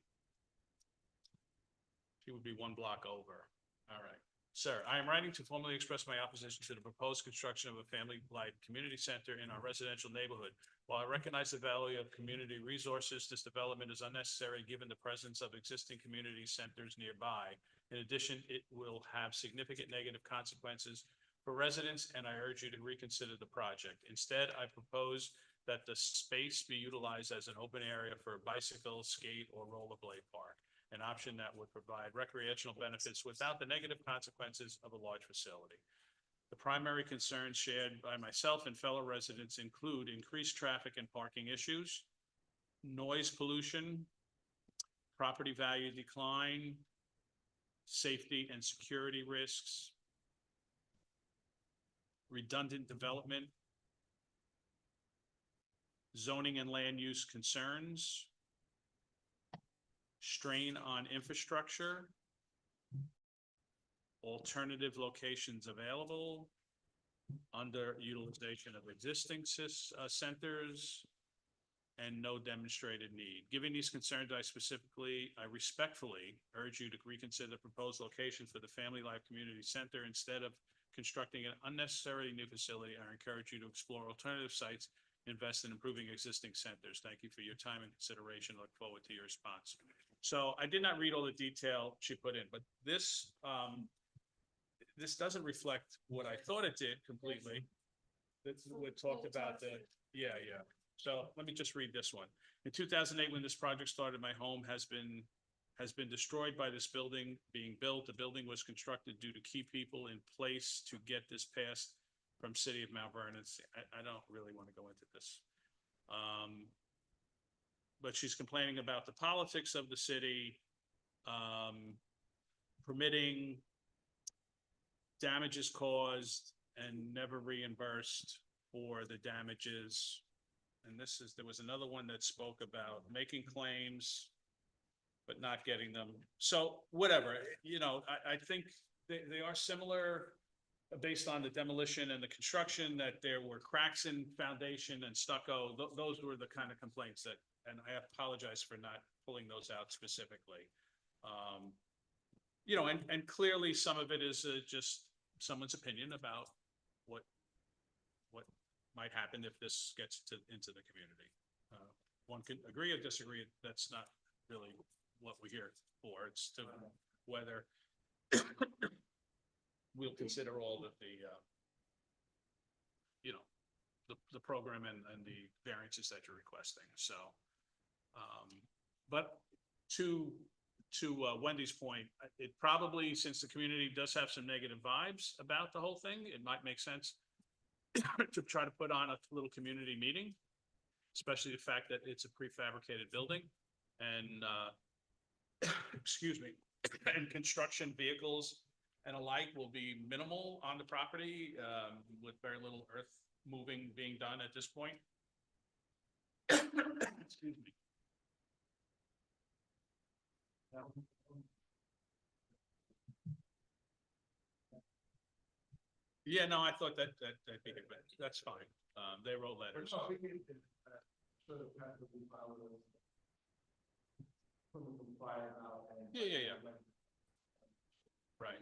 one block over. All right. Sir, I am writing to formally express my opposition to the proposed construction of a family-life community center in our residential neighborhood. While I recognize the value of community resources, this development is unnecessary given the presence of existing community centers nearby. In addition, it will have significant negative consequences for residents, and I urge you to reconsider the project. Instead, I propose that the space be utilized as an open area for a bicycle, skate, or rollerblade park, an option that would provide recreational benefits without the negative consequences of a large facility. The primary concerns shared by myself and fellow residents include increased traffic and parking issues, noise pollution, property value decline, safety and security risks, redundant development, zoning and land use concerns, strain on infrastructure, alternative locations available, underutilization of existing centers, and no demonstrated need. Given these concerns, I respectfully urge you to reconsider the proposed location for the Family Life Community Center. Instead of constructing an unnecessary new facility, I encourage you to explore alternative sites, invest in improving existing centers. Thank you for your time and consideration. Look forward to your response. So I did not read all the detail she put in, but this doesn't reflect what I thought it did completely. We talked about the, yeah. So let me just read this one. In 2008, when this project started, my home has been destroyed by this building being built. The building was constructed due to keep people in place to get this passed from City of Mount Vernon. I don't really want to go into this. But she's complaining about the politics of the city, permitting damages caused and never reimbursed for the damages. And there was another one that spoke about making claims, but not getting them. So whatever, I think they are similar based on the demolition and the construction, that there were cracks in foundation and stucco. Those were the kind of complaints and I apologize for not pulling those out specifically. And clearly some of it is just someone's opinion about what might happen if this gets into the community. One can agree or disagree. That's not really what we're here for. It's to whether we'll consider all of the program and the variances that you're requesting. So, but to Wendy's point, it probably, since the community does have some negative vibes about the whole thing, it might make sense to try to put on a little community meeting, especially the fact that it's a prefabricated building and, excuse me, and construction vehicles and alike will be minimal on the property, with very little earth moving being done at this point. Excuse me. Yeah, no, I thought that'd be good, but that's fine. They wrote letters. Yeah. Right.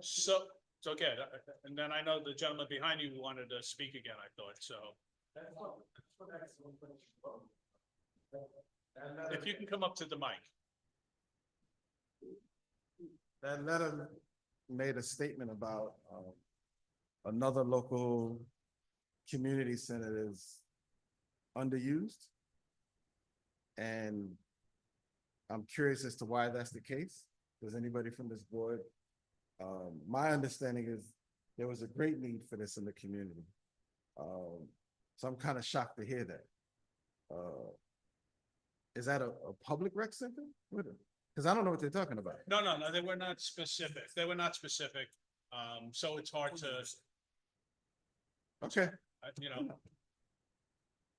So okay, and then I know the gentleman behind you wanted to speak again, I thought, so. If you can come up to the mic. That letter made a statement about another local community center is underused. And I'm curious as to why that's the case. Does anybody from this board? My understanding is there was a great need for this in the community. So I'm kind of shocked to hear that. Is that a public rec center? Because I don't know what they're talking about. No, they were not specific. They were not specific. So it's hard to, Okay,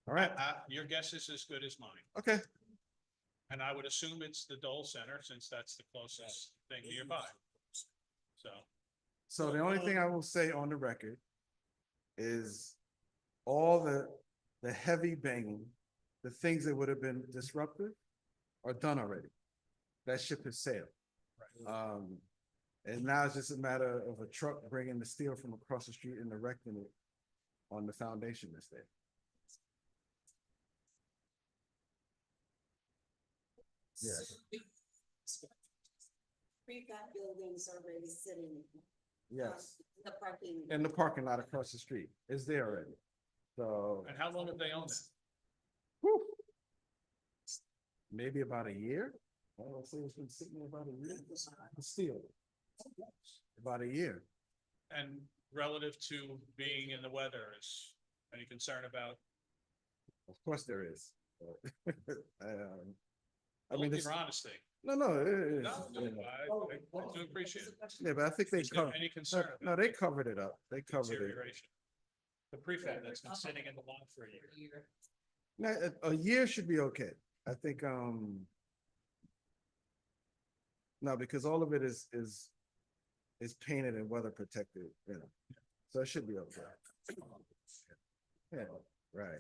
all right, your guess is as good as mine. okay. And I would assume it's the Dole Center since that's the closest thing nearby. So the only thing I will say on the record is all the heavy banging, the things that would have been disruptive are done already. That ship has sailed. And now it's just a matter of a truck bringing the steel from across the street and erecting it on the foundation that's there. Yeah. Pre-got buildings already sitting. Yes, The parking. in the parking lot across the street is there already. So And how long have they owned it? whew, maybe about a year. I don't say it's been sitting there about a year. Steel. About a year. And relative to being in the weather, is any concern about? Of course there is. I mean, Your it's, honesty. no, it is. No, Yeah. I do appreciate it. Yeah, but I think they Is there covered, any concern? no, they covered it up. They covered it. Deterioration. The prefab that's been sitting in the lot for a year. Now, a year should be okay. I think, no, because all of it is painted and weather protected, you know, so it should be okay. Yeah, right.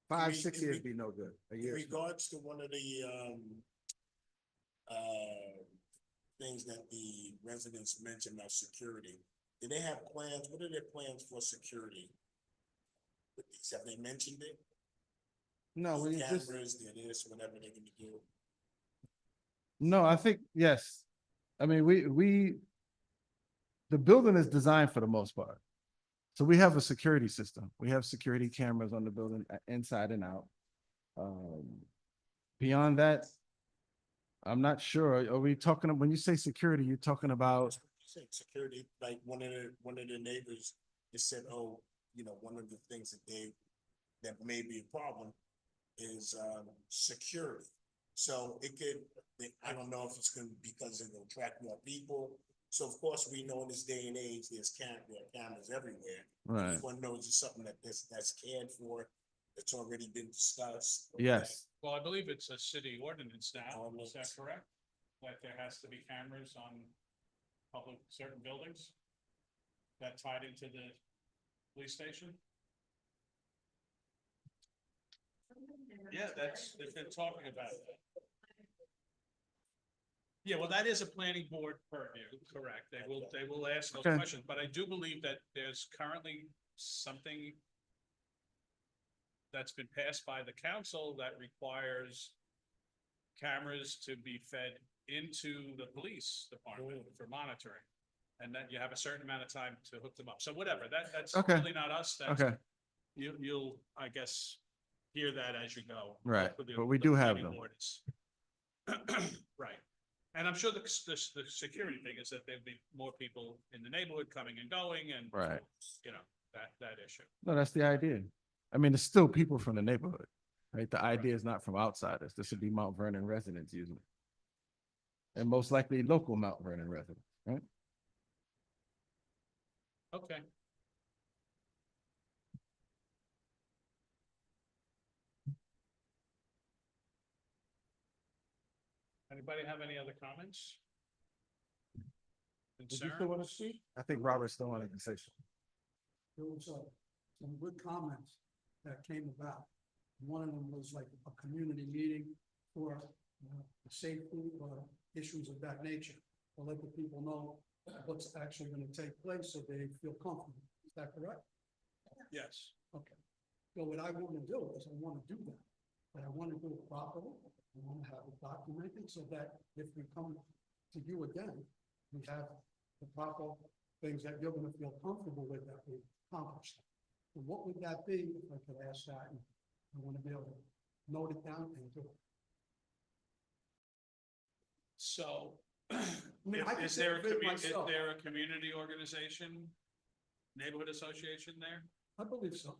5, 6 years be no good. A In year. regards to one of the, things that the residents mentioned about security, do they have plans? What are their plans for security? With these? Have they mentioned it? No, we just, Cameras, they're this, whatever they're gonna do. no, I think, yes. I mean, the building is designed for the most part. So we have a security system. We have security cameras on the building inside and out. Beyond that, I'm not sure. Are we talking, when you say security, you're talking about, Security, like one of the neighbors just said, oh, you know, one of the things that may be a problem is, security. So it could, I don't know if it's gonna, because it will attract more people. So of course, we know in this day and age, there are cameras everywhere. right, Everyone knows it's something that's cared for, that's already been discussed. yes, Well, I believe it's a city ordinance now, is that Ordinance. correct? That there has to be cameras on certain buildings that tied into the police station? Yeah, they've been talking about that. Yeah, well, that is a planning board purview, correct? They will ask those Okay. questions, but I do believe that there's currently something that's been passed by the council that requires cameras to be fed into the police department for monitoring. And then you have a certain amount of time to hook them up. So whatever, that's Okay. really not us. That's, okay, you'll, I guess, hear that as you go. Right, Hopefully but we the do have planning them. board is- Right. And I'm sure the security thing is that there'd be more people in the neighborhood coming and going and. Right. You know, that issue. no, that's the idea. I mean, it's still people from the neighborhood, right? The idea is not from outsiders. This would be Mount Vernon residents using it. And most likely local Mount Vernon residents, right? Okay. Anybody have any other comments? Did you still want to Concerns? speak? I think Robert still wanted to say something. There was some good comments that came about. One of them was like a community meeting for safety or issues of that nature. To let the people know what's actually going to take place so they feel comfortable. Is that correct? Yes. Okay. So what I want to do is I want to do that, but I want to do it properly. I want to have it documented so that if we come to you again, we have the proper things that you're going to feel comfortable with that we accomplished. And what would that be, if I could ask that? And I want to be able to note it down and do it. So, mean, I can is there take it myself. a community organization, neighborhood association there? I believe so.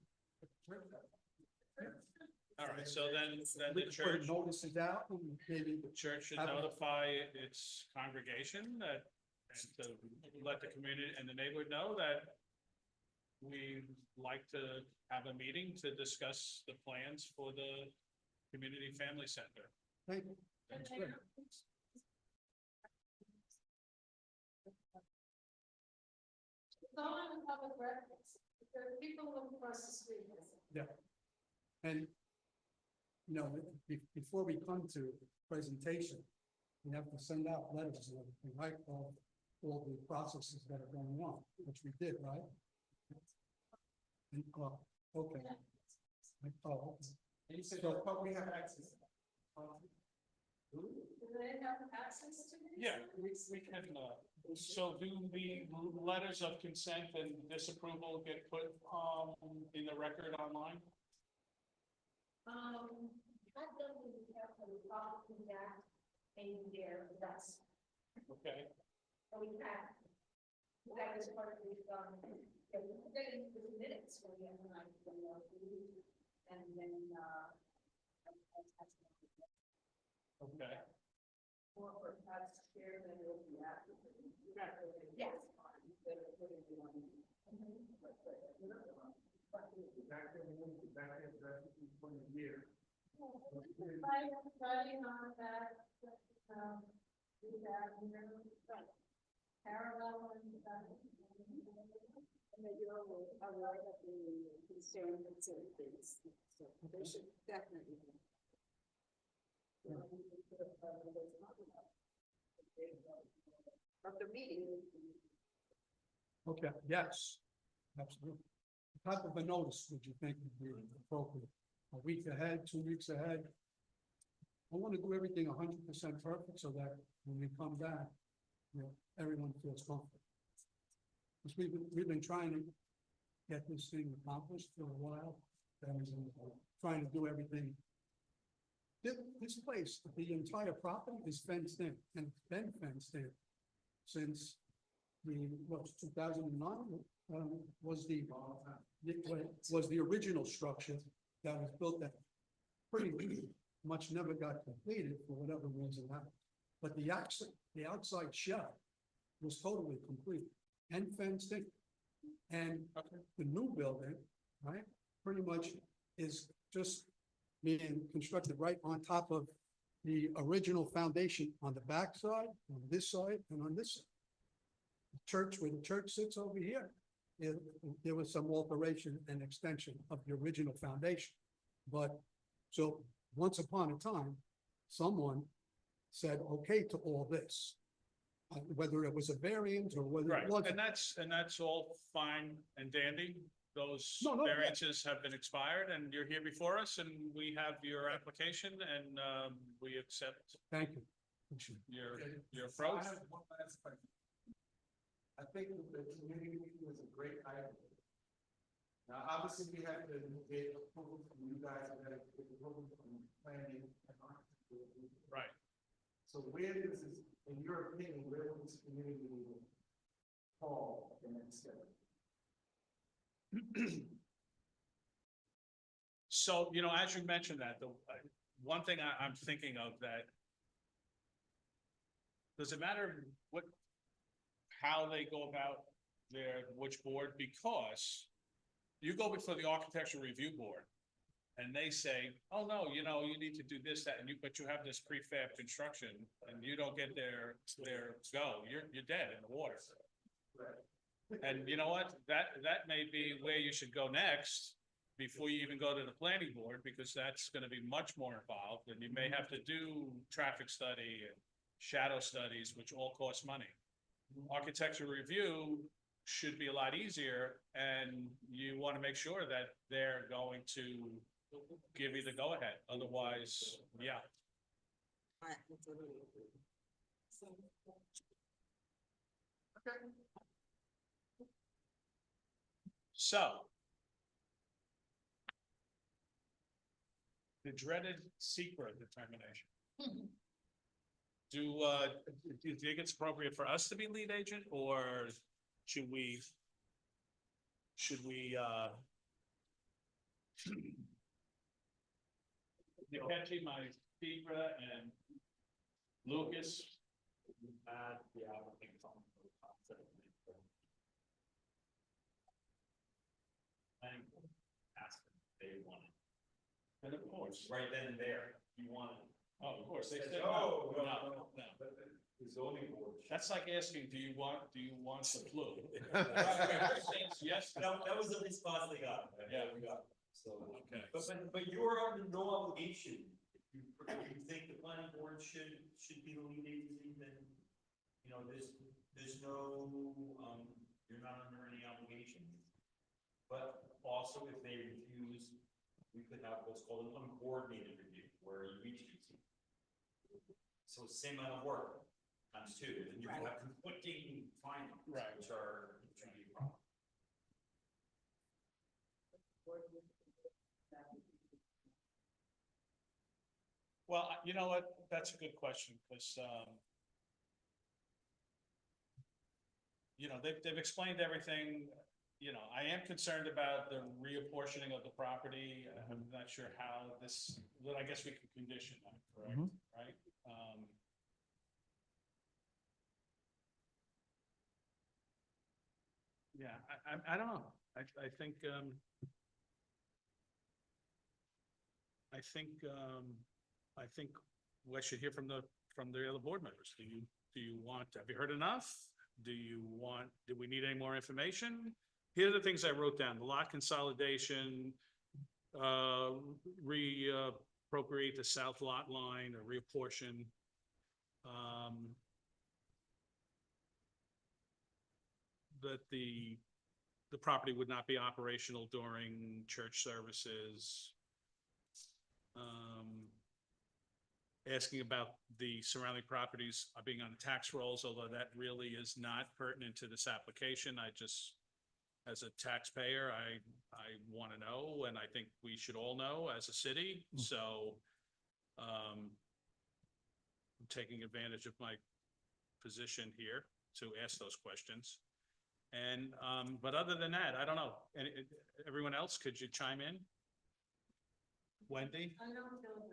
All right, so then We the could put church, notices out and maybe the church should Have a- notify its congregation that, and to let the community and the neighborhood know that we'd like to have a meeting to discuss the plans for the community family center. thank you. That's good. It's all in the public records. There are people living across the street. And, you know, before we come to presentation, we have to send out letters and everything, right? All the processes that are going on, which we did, right? And, okay. Oh, And you said, So- but we have access. Do they have access to these? Yeah, we can, so do the letters of consent and disapproval get put, in the record online? That doesn't have to probably that in there, that's, Okay, we have. That is part of the, getting the minutes for the other night, and then, okay. or perhaps share them with the applicant. Yes. Back there, that's 20 years. Running on that, do that, parallel and that. And that you're aware of the concern with certain things, so they should definitely. Of the meeting. Okay, yes, absolutely. What type of a notice would you think would be appropriate? A week ahead, 2 weeks ahead? I want to do everything 100% perfect so that when we come back, everyone feels comfortable. Because we've been trying to get this thing accomplished for a while, and trying to do everything. This place, the entire property is fenced in, and it's been fenced in since what, 2009, was the original structure that was built that pretty much never got completed for whatever reason happened. But the outside shell was totally complete and fenced in. And the new building, right, pretty much is just being constructed right on top of the original foundation on the back side, on this side, and on this side. The church, where the church sits over here, there was some alteration and extension of the original foundation. But, so, once upon a time, someone said, okay to all this. Whether it was a variance or whether Right, it wasn't. and that's all fine and dandy. Those No, no, yeah. variances have been expired and you're here before us and we have your application and, we accept Thank you. Appreciate it. your approach. I have one last question. I think the community meeting was a great idea. Now, obviously, we have to get approval from you guys, we have to get approval from planning and architecture. Right. So where does this, in your opinion, where will this community meeting fall the next step? So, as you mentioned that, the one thing I'm thinking of that. Does it matter how they go about which board? Because you go before the architectural review board. And they say, oh, no, you need to do this, that, but you have this prefab construction and you don't get their go, you're dead in the water. And you know what, that may be where you should go next, before you even go to the planning board, because that's gonna be much more involved, and you may have to do traffic study and shadow studies, which all cost money. Architectural review should be a lot easier, and you wanna make sure that they're going to give you the go-ahead, otherwise, yeah. I totally agree. So, So. The dreaded secret determination. Do you think it's appropriate for us to be lead agent, or should we? Catchy, my Stevra and Lucas. The applicant and ask them if they want it. And of course, Right then and there, you want it. oh, of course, they Said, said, "Oh, no. no." The zoning board. That's like asking, do you want the flu? Yes. That was the response they got. Yeah. We got, so. Okay. But you're under no obligation. If you think the planning board should be the lead agency, then, there's no, you're not under any obligation. But also, if they refuse, we could have what's called an uncoordinated review, where you each do two. So it's the same amount of work, times two, and you have conflicting findings, Right. which are gonna be a problem. Well, you know what, that's a good question, because, they've explained everything. I am concerned about the reapportioning of the property. I'm not sure how this, well, I guess we can condition that, correct? Right? Yeah, I don't know. I think, I think we should hear from the other board members. Do you want, have you heard enough? Do we need any more information? Here are the things I wrote down: the lot consolidation, reappropriate the south lot line or reapportion. That the property would not be operational during church services. Asking about the surrounding properties being on the tax rolls, although that really is not pertinent to this application. I just, as a taxpayer, I want to know, and I think we should all know as a city, so I'm taking advantage of my position here to ask those questions. And, but other than that, I don't know. And everyone else, could you chime in? Wendy, I don't feel like.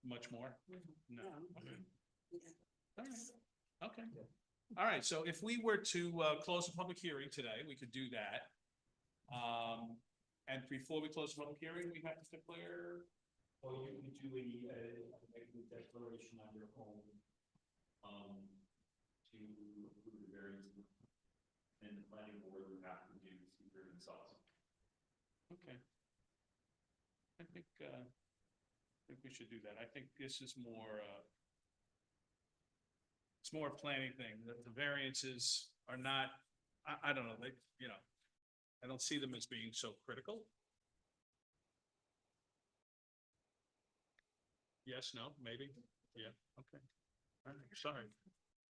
much more? No. Okay. Yeah. All right. Okay. All right. So if we were to close the public hearing today, we could do that. And before we close the public hearing, we have to declare. Or you could do a declaration on your home, to approve the variance. And the planning board would have to do secret and sauce. Okay. I think we should do that. I think this is more, it's more a planning thing, that the variances are not, I don't know, they, you know, I don't see them as being so critical. Yes, no, maybe, yeah, okay. All right, sorry.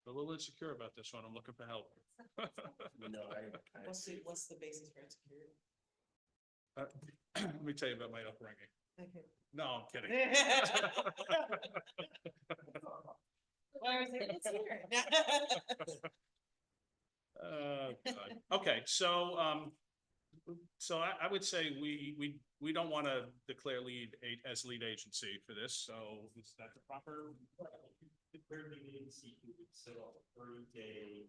A little insecure about this one. I'm looking for help. No, What's the basis for insecurity? Let me tell you about my upbringing. Okay. No, I'm kidding. God. Okay, so, I would say we don't want to declare as lead agency for this, so is that the proper? Declare the agency, you would set up a 30-day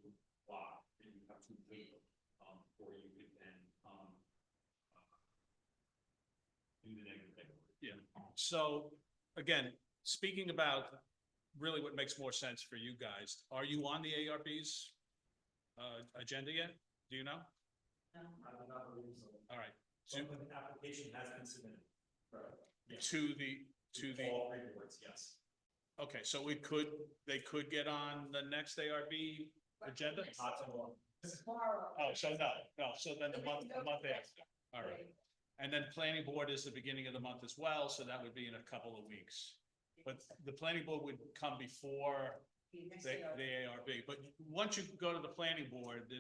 block, and you have to wait, before you could then, do the negative declaration. Yeah, so, again, speaking about really what makes more sense for you guys, are you on the ARB's agenda yet? Do you know? I do not believe so. All right. So the application has been submitted. Right. To the, All three boards, yes. okay, so they could get on the next ARB agenda? Not too long. Oh, so no, so then the month after, all right. And then planning board is the beginning of the month as well, so that would be in a couple of weeks. But the planning board would come before the ARB, but once you go to the planning board,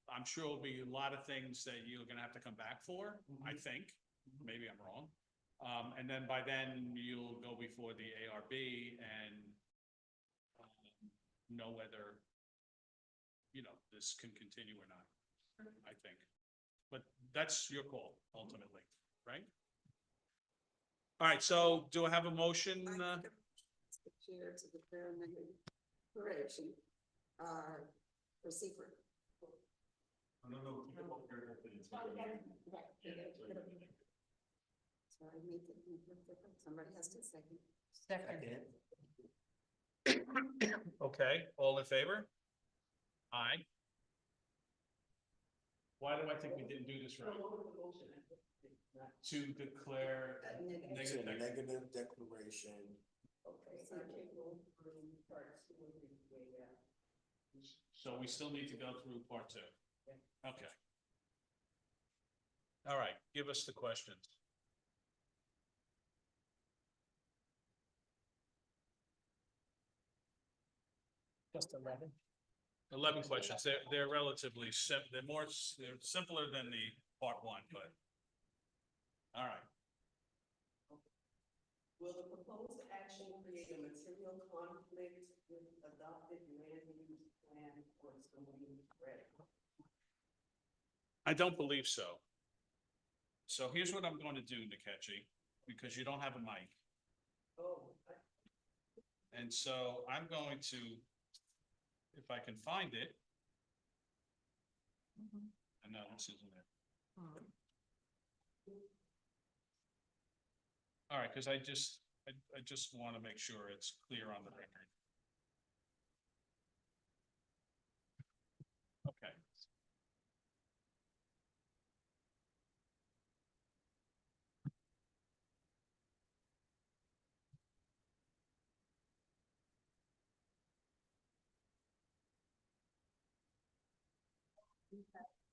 I'm sure will be a lot of things that you're gonna have to come back for, I think, maybe I'm wrong. And then by then you'll go before the ARB and know whether, you know, this can continue or not, I think. But that's your call ultimately, right? All right, so do I have a motion? The chair to declare negative declaration, for secret. No. So I make it, somebody has to second. Okay, all in favor? Aye. Why do I think we didn't do this right? To declare It's a negative. negative declaration. So we still need to go through part two. Okay. All right, give us the questions. Just 11. 11 questions. They're relatively they're simpler than the part one, but. All right. Will the proposed action create a material conflict with adopted land use plan for Stony Brook? I don't believe so. So here's what I'm going to do, Nkechi, because you don't have a mic. Oh, And so I'm going to, if I can find it. I know, this isn't it. All right, because I just want to make sure it's clear on the record. Okay.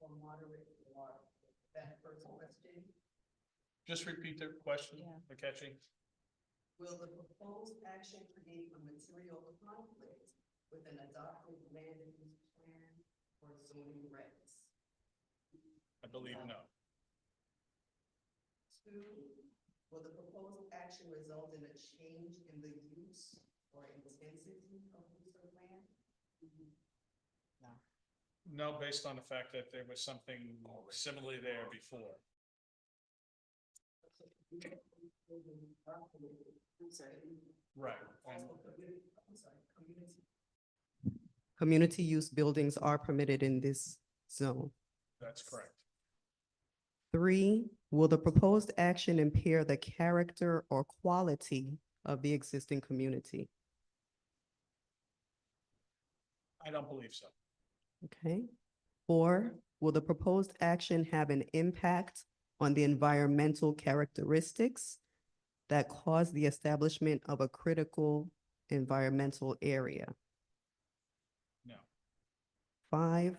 Or moderate or that first question. Just repeat the question, Yeah. Akechi. Will the proposed action create a material conflict with an adopted land use plan or zoning regs? I believe no. Two, will the proposed action result in a change in the use or intensity of use of land? No, based on the fact that there was something similarly there before. I'm sorry. Right. And I'm sorry, community. Community use buildings are permitted in this zone. that's correct. 3, will the proposed action impair the character or quality of the existing community? I don't believe so. Okay. 4, will the proposed action have an impact on the environmental characteristics that cause the establishment of a critical environmental area? No. 5,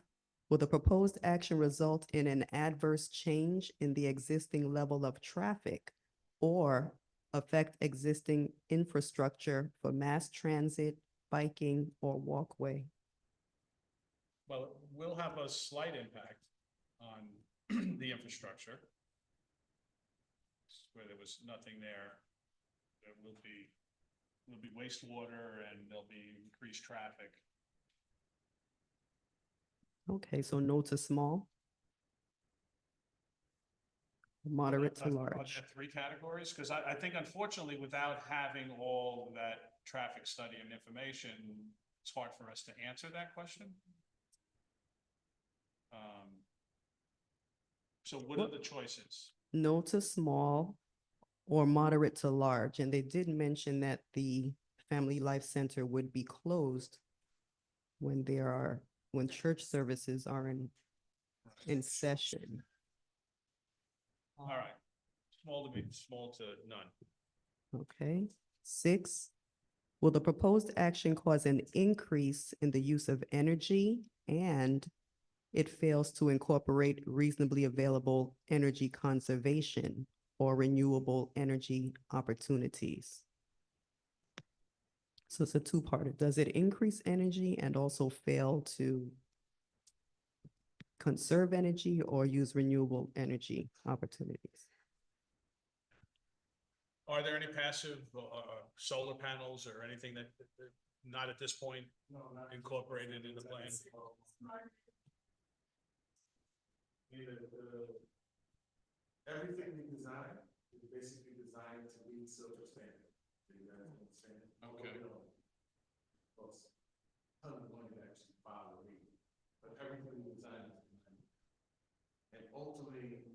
will the proposed action result in an adverse change in the existing level of traffic or affect existing infrastructure for mass transit, biking, or walkway? Well, we'll have a slight impact on the infrastructure. Where there was nothing there, there will be wastewater and there'll be increased traffic. Okay, so no to small? Moderate to Are large. there 3 categories? Because I think unfortunately, without having all that traffic study and information, it's hard for us to answer that question. So what are the choices? No to small or moderate to large. And they did mention that the Family Life Center would be closed when when church services are in session. All right, small to none. Okay. 6, will the proposed action cause an increase in the use of energy and it fails to incorporate reasonably available energy conservation or renewable energy opportunities? So it's a two-parter. Does it increase energy and also fail to conserve energy or use renewable energy opportunities? Are there any passive solar panels or anything that not at this point incorporated in the plan? Everything we design is basically designed to meet silver standard. Do you guys understand? Okay. Costs a ton of money to actually follow it, but everything we design is designed. And ultimately,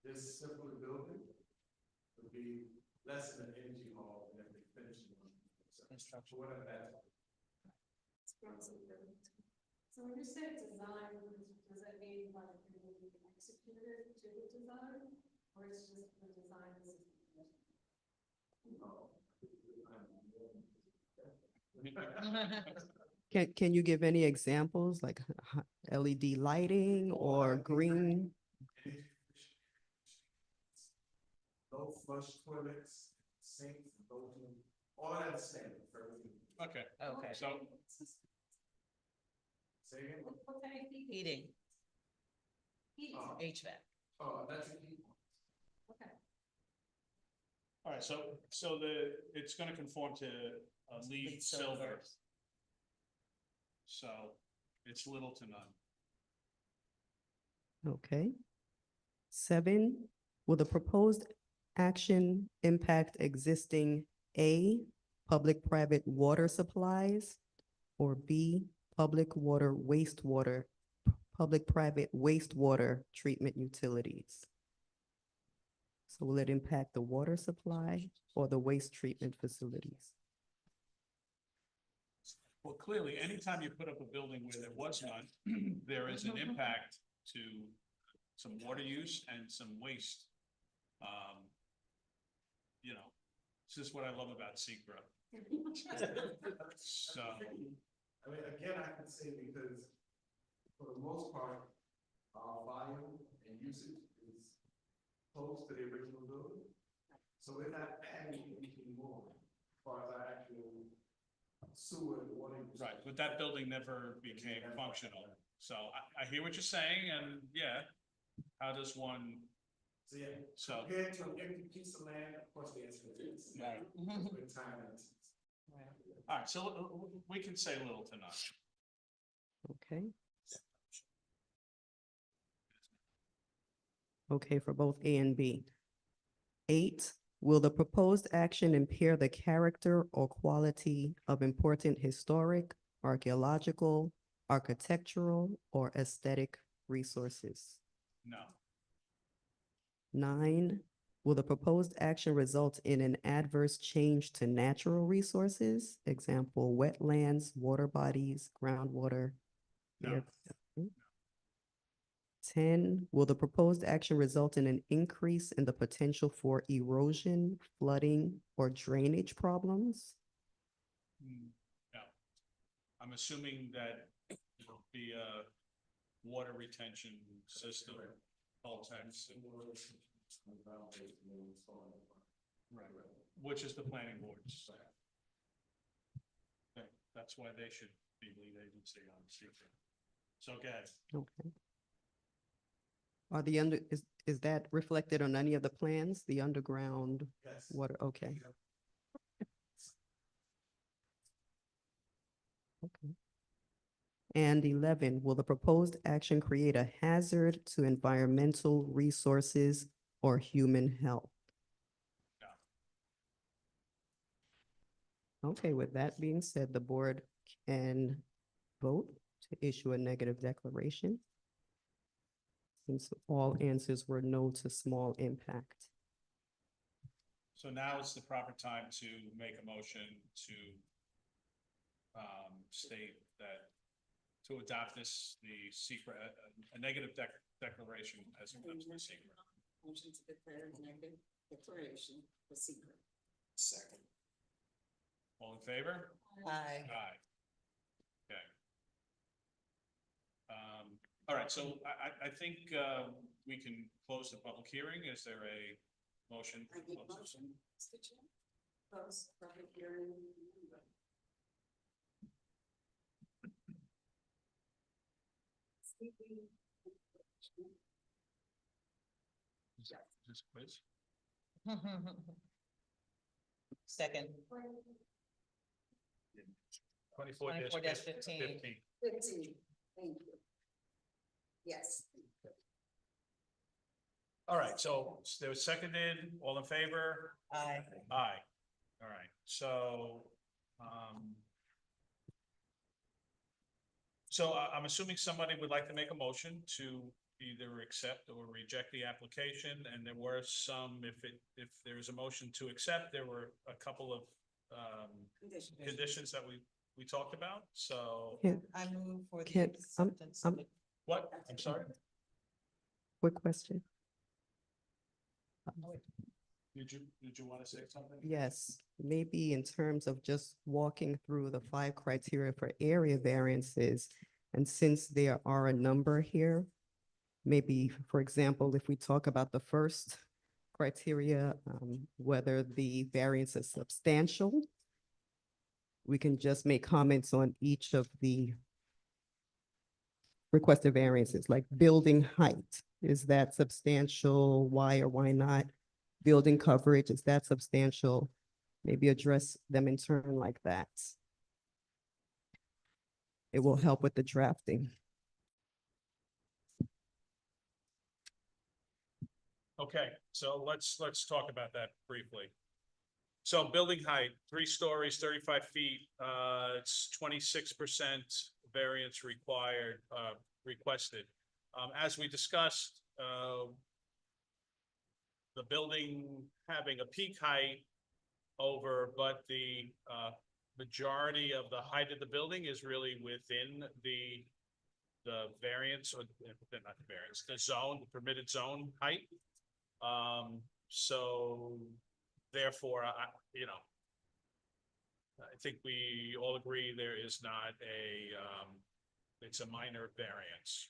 this simpler building would be less than an energy hall than if they finish one. So whatever that. So when you say design, does that mean like you will execute it to the design? Or it's just the design is? Can you give any examples like LED lighting or green? No flush toilets, sinks, all that is standard for everything. Okay, Okay. so Say again? What kind of heat? Heating, Heat. Oh. HVAC. Oh, that's a key. Okay. all right, so it's going to conform to LEED silver. So it's little to none. Okay. 7, will the proposed action impact existing A, public-private water supplies, or B, public water wastewater public-private wastewater treatment utilities. So will it impact the water supply or the waste treatment facilities? Well, clearly, anytime you put up a building where there was none, there is an impact to some water use and some waste. You know, this is what I love about Secra. So, I mean, again, I can say because for the most part, our volume and usage is close to the original building. So we're not adding anything more as far as our actual sewer and water. use. right, but that building never became functional. So I hear what you're saying, and yeah, how does one, So yeah, so, compared to an empty piece of land, of course, the answer is yes. Right. With time and it's- all right, so we can say little to none. Okay. Okay, for both A and B. 8, will the proposed action impair the character or quality of important historic, archaeological, architectural, or aesthetic resources? No, 9, will the proposed action result in an adverse change to natural resources? Example, wetlands, water bodies, groundwater. no, air- 10, will the proposed action result in an increase in the potential for erosion, flooding, or drainage problems? no. I'm assuming that it'll be a water retention system, all types, right, which is the planning board's. Okay, that's why they should be lead agency on secret. So, go ahead. Okay. Are the is that reflected on any of the plans, the underground Yes. water? Okay. Okay. And 11, will the proposed action create a hazard to environmental resources or human health? Okay, with that being said, the board can vote to issue a negative declaration, since all answers were no to small impact. So now it's the proper time to make a motion to state that, to adopt this, the secret, a negative declaration as it comes to secret. Motion to declare a negative declaration for secret. Second. All in favor? Aye. Aye. Okay. All right, so I think, we can close the public hearing. Is there a motion? I make motion, Mr. Chair. Close public hearing. This quiz? Second. 24 24-15. 15, thank you. Yes. All right, so there was seconded, all in favor? Aye. Aye. All right, so, I'm assuming somebody would like to make a motion to either accept or reject the application, and there were some, if there was a motion to accept, there were a couple of, conditions that we talked about, so, I move for the Can- acceptance of it. what, I'm sorry? Quick question. Did you want to say something? Yes, maybe in terms of just walking through the 5 criteria for area variances. And since there are a number here, maybe, for example, if we talk about the first criteria, whether the variance is substantial, we can just make comments on each of the requested variances, like building height. Is that substantial? Why or why not? Building coverage, is that substantial? Maybe address them in turn like that. It will help with the drafting. Okay, so let's talk about that briefly. So building height, 3 stories, 35 feet, it's 26% variance required, requested. As we discussed, the building having a peak height over, but the, majority of the height of the building is really within the variance, or not the variance, the zone, the permitted zone height. So therefore, I think we all agree there is not it's a minor variance.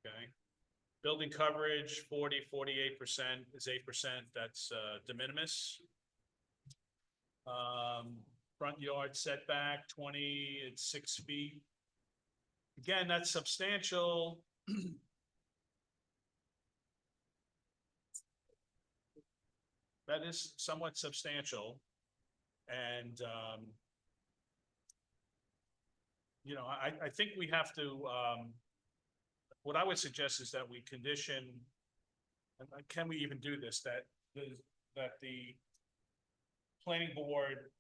Okay. Building coverage, 48% is 8%, that's de minimis. Front yard setback, 20, it's 6 feet. Again, that's substantial. That is somewhat substantial. And, I think we have to, what I would suggest is that we condition, and can we even do this, that the planning board,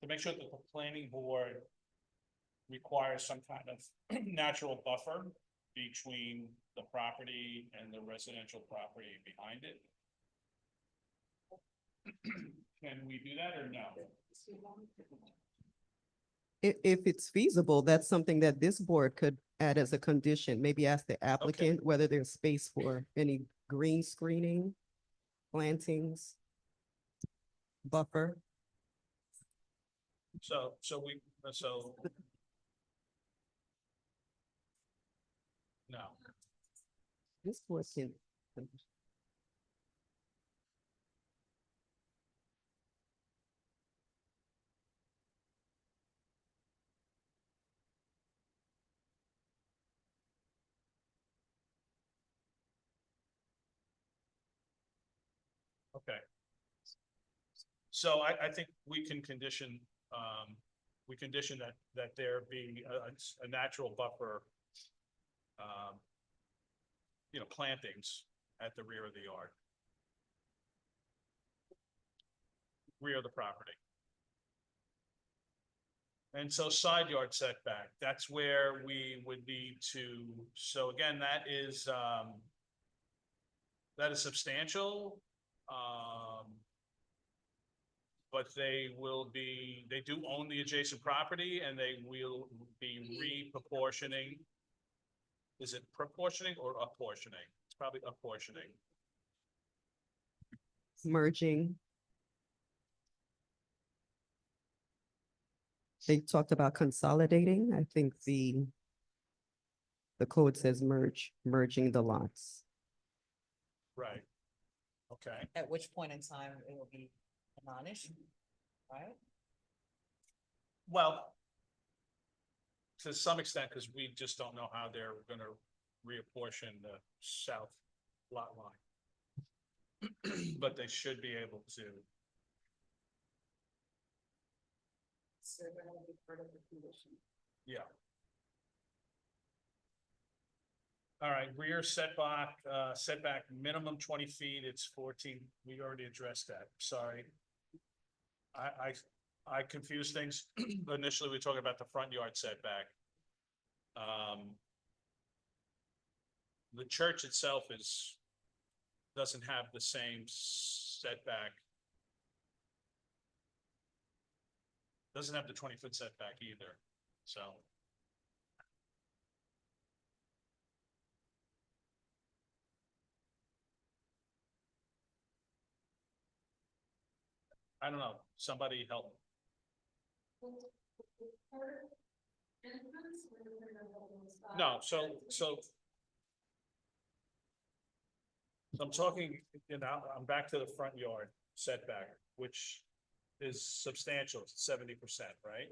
to make sure that the planning board requires some kind of natural buffer between the property and the residential property behind it. Can we do that or no? If it's feasible, that's something that this board could add as a condition, maybe ask the applicant whether there's space for any green screening, plantings, buffer. So no, This board can. okay. So I think we can condition, that there be a natural buffer, plantings at the rear of the yard. Rear of the property. And so side yard setback, that's where we would need to, so again, that is substantial. But they do own the adjacent property and they will be reproportioning. Is it proportioning or apportioning? It's probably apportioning. Merging. They talked about consolidating. I think the code says merging the lots. Right. Okay. At which point in time it will be a non-issue, right? Well, to some extent, because we just don't know how they're gonna reapportion the south lot line. But they should be able to. So that will be part of the condition. Yeah. All right, rear setback minimum 20 feet, it's 14, we already addressed that, sorry. I confused things. Initially, we were talking about the front yard setback. The church itself doesn't have the same setback. Doesn't have the 20-foot setback either, so. I don't know, somebody help. No, so I'm talking, I'm back to the front yard setback, which is substantial, 70%, right?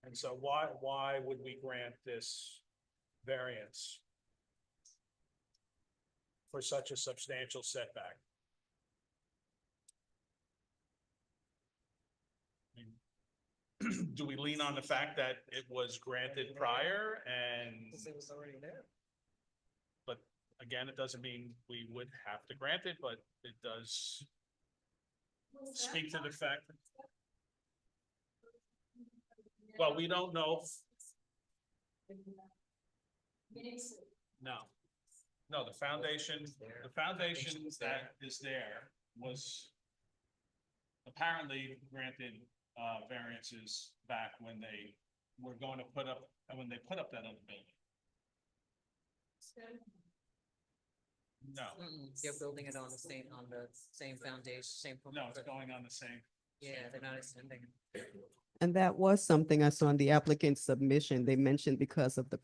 And so why would we grant this variance for such a substantial setback? Do we lean on the fact that it was granted prior and? Because it was already there. But again, it doesn't mean we would have to grant it, but it does speak to the fact. Well, we don't know. Makes it. No. No, the foundation that is there was apparently granted, variances back when they were going to put up, when they put up that other building. No, They're building it on the same foundation, same. no, it's going on the same. Yeah, they're not extending. And that was something I saw in the applicant's submission. They mentioned because of the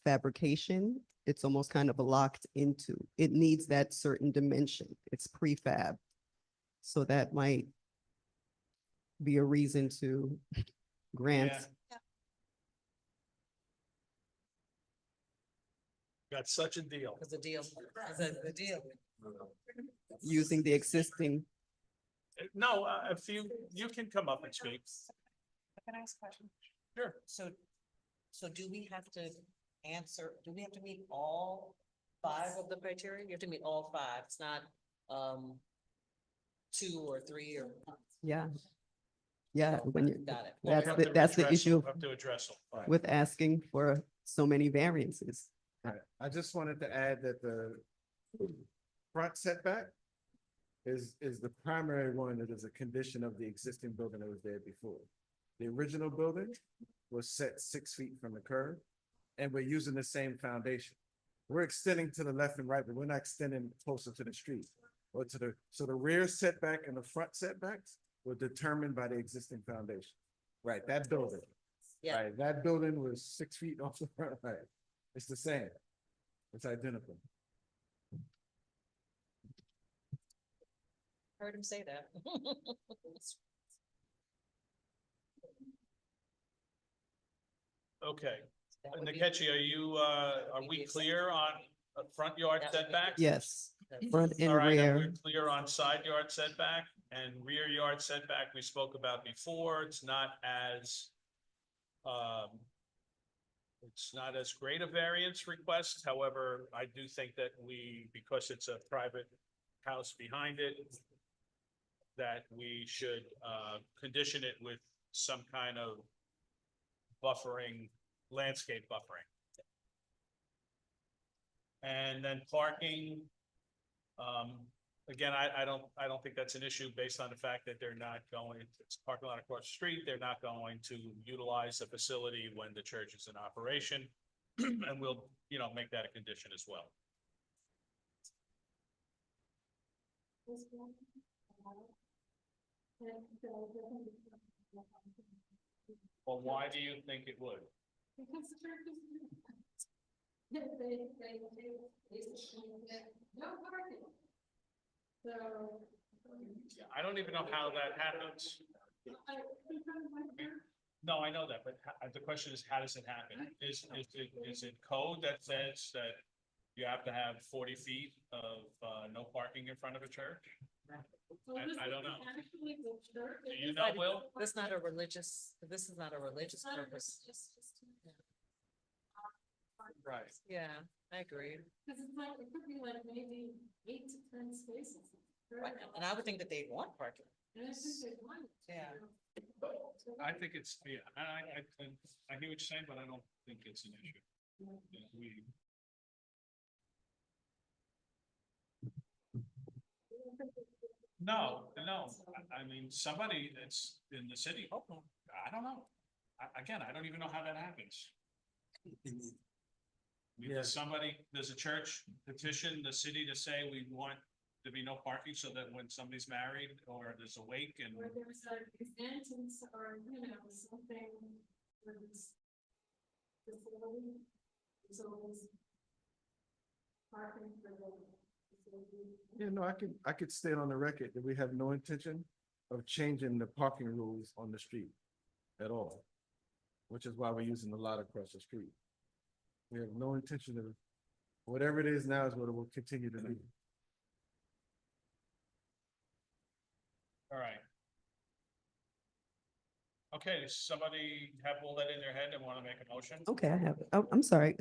fabrication, it's almost kind of locked into, it needs that certain dimension. It's prefab. So that might be a reason to grant. Yeah. Got such a deal. Cause the deal, the deal. Using the existing. No, if you can come up and speak. Can I ask a question? Sure. So do we have to meet all 5 of the criteria? You have to meet all 5. It's not, 2 or 3 or. Yeah. Yeah, when you, Got it. Well, we have to that's the address- issue we have to address them. with asking for so many variances. Right. I just wanted to add that the front setback is the primary one that is a condition of the existing building that was there before. The original building was set 6 feet from the curb, and we're using the same foundation. We're extending to the left and right, but we're not extending closer to the street or so the rear setback and the front setbacks were determined by the existing foundation. Right, that building. Yeah. Right, that building was 6 feet off the front, right? It's the same. It's identical. Heard him say that. Okay, That would be- Nkechi, are we Maybe clear on front yard That would be- setbacks? Yes, that's- front and All right, and rear. we're clear on side yard setback and rear yard setback we spoke about before. It's not as great a variance request. However, I do think that because it's a private house behind it, that we should condition it with some kind of buffering, landscape buffering. And then parking, again, I don't think that's an issue based on the fact that they're not going, it's a parking lot across the street, they're not going to utilize the facility when the church is in operation. And we'll, make that a condition as well. Well, why do you think it would? Because the church is. They no parking. So. I don't even know how that happens. No, I know that, but the question is, how does it happen? Is it code that says that you have to have 40 feet of no parking in front of a church? I don't know. Do you know, Will? This is not a religious purpose. Right. Yeah, I agree. Because it's like, it could be like maybe 8 to 10 spaces. Right, and I would think that they want parking. And I think they want it. Yeah. I think it's, yeah, I hear what you're saying, but I don't think it's an issue. Yeah, No, I mean, somebody that's in the city, I don't know. Again, I don't even know how that happens. Yeah. Does a church petition the city to say we want to be no parking so that when somebody's married or there's a wake and. Or there's an event or, something with this facility. There's always parking for the facility. I could state on the record that we have no intention of changing the parking rules on the street at all. Which is why we're using the lot across the street. We have no intention of, whatever it is now is what it will continue to be. All right. Okay, does somebody have all that in their head and want to make a motion? Okay, I have, oh, I'm sorry.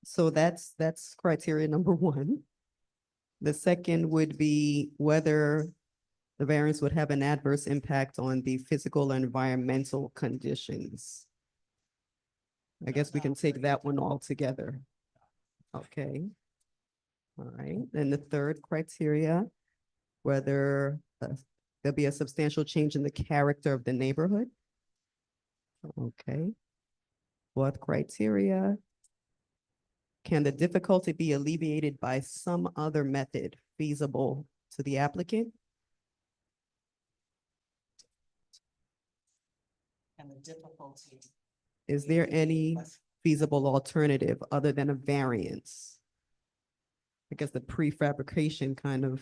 So that's criteria number 1. The second would be whether The variance would have an adverse impact on the physical and environmental conditions. I guess we can take that one all together. Okay. All right, then the third criteria, whether there'll be a substantial change in the character of the neighborhood. Okay. Fourth criteria, can the difficulty be alleviated by some other method feasible to the applicant? And the difficulty. Is there any feasible alternative other than a variance? I guess the prefabrication kind of,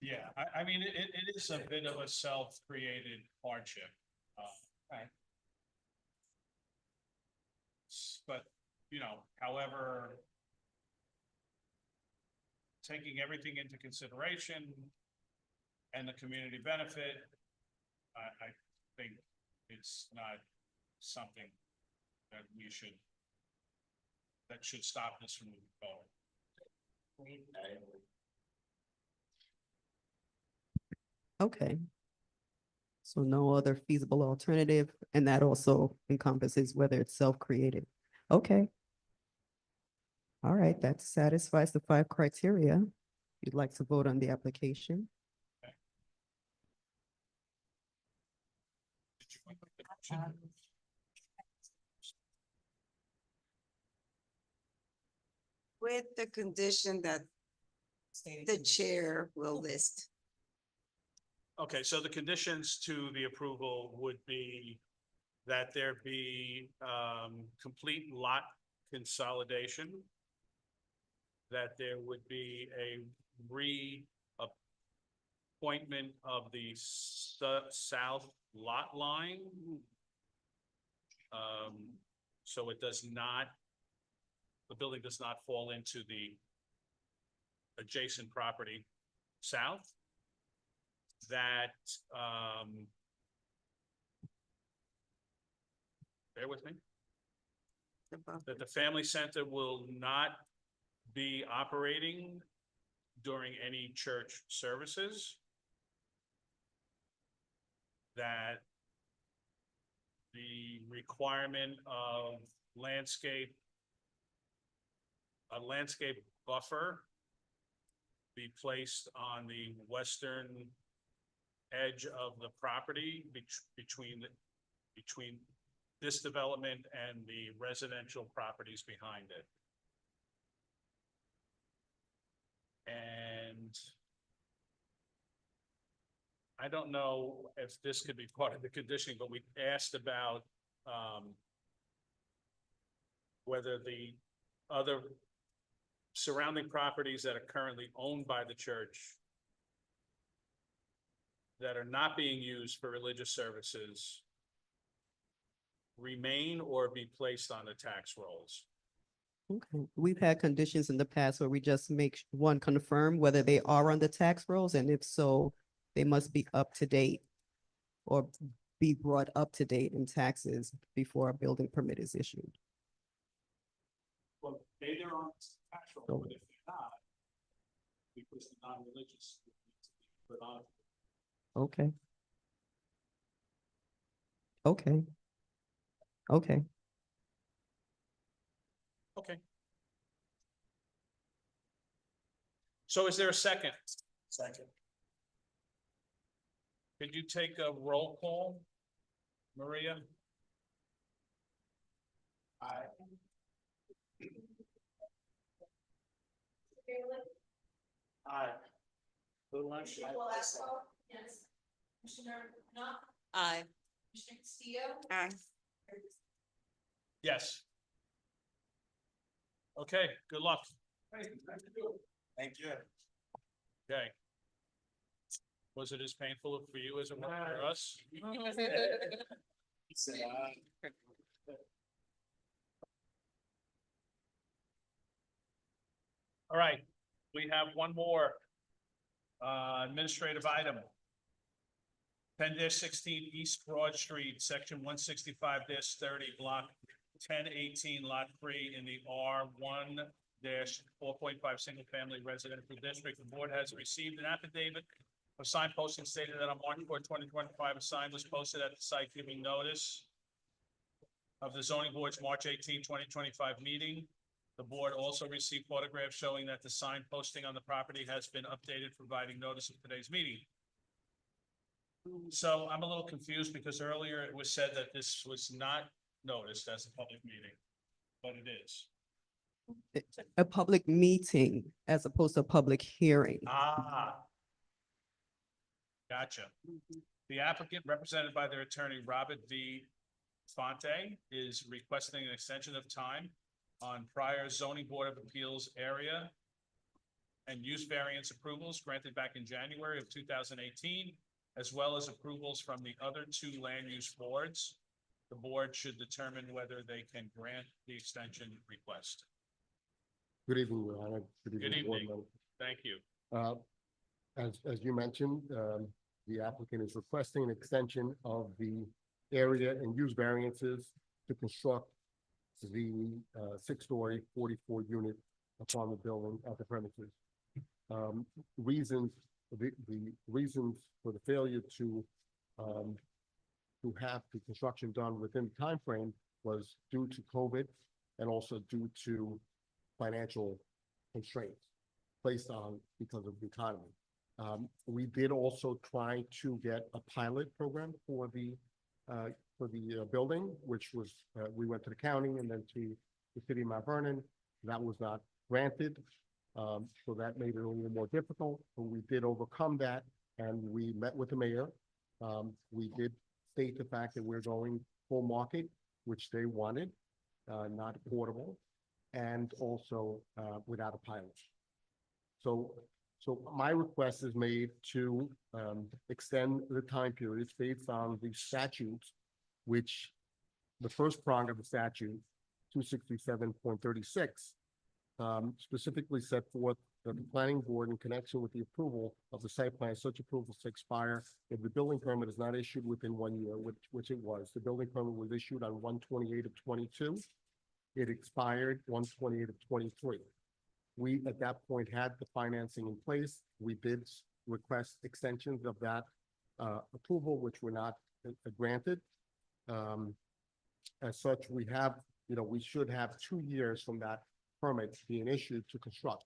Yeah, I mean, it is a bit of a self-created hardship. Right. But, you know, however, taking everything into consideration and the community benefit, I think it's not something that that should stop this from moving forward. okay. So no other feasible alternative, and that also encompasses whether it's self-created. Okay. All right, that satisfies the 5 criteria. You'd like to vote on the application? Did you make the motion? With the condition that the chair will list. Okay, so the conditions to the approval would be that there be complete lot consolidation, that there would be a reappointment of the south lot line. So it does not, the building does not fall into the adjacent property south. That, bear with me, that the family center will not be operating during any church services. That the requirement of a landscape buffer be placed on the western edge of the property between this development and the residential properties behind it. And I don't know if this could be part of the conditioning, but we asked about whether the other surrounding properties that are currently owned by the church that are not being used for religious services remain or be placed on the tax rolls. Okay, we've had conditions in the past where we just make one confirm whether they are on the tax rolls, and if so, they must be up to date or be brought up to date in taxes before a building permit is issued. Well, they're on tax roll, but if they're not, because they're non-religious, it needs to be put on. Okay. Okay. Okay. Okay. So is there a second? Second. Could you take a roll call, Maria? Aye. Aye. Commissioner Velasco? Yes. Commissioner Knopf? Aye. Commissioner Castillo? Aye. Yes. Okay, good luck. Thank you. Okay. Was it as painful for you as it was for us? He said, aye. All right, we have one more administrative item. 10-16 East Broad Street, section 165-30, block 1018, lot 3 in the R1-4.5 single family residential district. The board has received an affidavit A sign posting stated that on March 4th, 2025, a sign was posted at the site giving notice of the zoning board's March 18th, 2025 meeting. The board also received photographs showing that the sign posting on the property has been updated, providing notice of today's meeting. So I'm a little confused because earlier it was said that this was not noticed as a public meeting, but it is. A public meeting as opposed to a public hearing. Ah. Gotcha. The applicant, represented by their attorney, Robert V. Fonte, is requesting an extension of time on prior zoning board of appeals area and use variance approvals granted back in January of 2018, as well as approvals from the other two land use boards. The board should determine whether they can grant the extension request. Good evening, Your Honor. Good board evening. members. Thank you. As you mentioned, the applicant is requesting an extension of the area and use variances to construct the 6-story, 44-unit apartment building at the premises. The reasons for the failure to have the construction done within the timeframe was due to COVID and also due to financial constraints placed on because of the economy. We did also try to get a pilot program for the building, which was, we went to the county and then to the city of Mount Vernon. That was not granted. So that made it a little more difficult, but we did overcome that and we met with the mayor. We did state the fact that we're going full market, which they wanted, not portable, and also without a pilot. So my request is made to extend the time periods based on the statutes, which the first prong of the statute, 267.36, specifically set forth that the planning board, in connection with the approval of the site plan, such approval to expire if the building permit is not issued within 1 year, which it was. The building permit was issued on 1/28 of 22. It expired 1/28 of 23. We, at that point, had the financing in place. We did request extensions of that approval, which were not granted. As such, we have, we should have 2 years from that permit being issued to construct.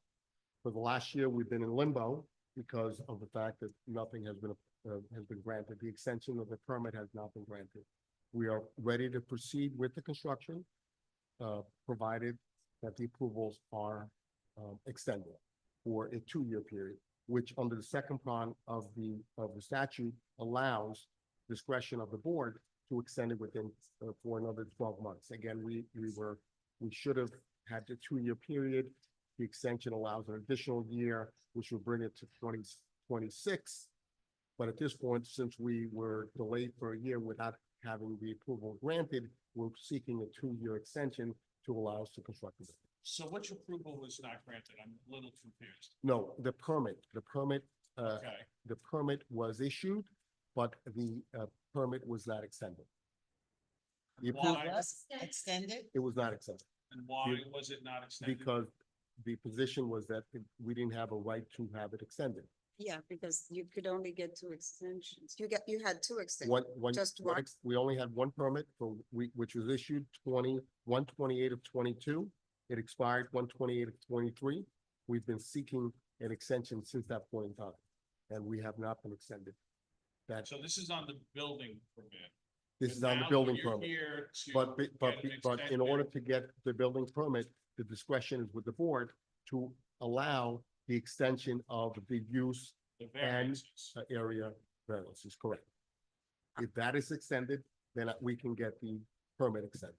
For the last year, we've been in limbo because of the fact that nothing has been granted. The extension of the permit has not been granted. We are ready to proceed with the construction, provided that the approvals are extended for a 2-year period, which under the second prong of the statute allows discretion of the board to extend it within for another 12 months. Again, we should have had the 2-year period. The extension allows an additional year, which will bring it to 2026. But at this point, since we were delayed for a year without having the approval granted, we're seeking a 2-year extension to allow us to construct it. So which approval was not granted? I'm a little confused. No, the permit, Okay. the permit was issued, but the permit was not extended. The approval, Why? Extended? it was not extended And why was it not extended? because the position was that we didn't have a right to have it extended. Yeah, because you could only get 2 extensions. You had 2 extensions. One, Just one? we only had one permit which was issued 1/28 of 22. It expired 1/28 of 23. We've been seeking an extension since that point in time, and we have not been extended. So this is on the building permit. This And is on the now building you're permit. here to But get an in order extension. to get the building permit, the discretion is with the board to allow the extension of the use The variances. area variance is correct. If that is extended, then we can get the permit extended.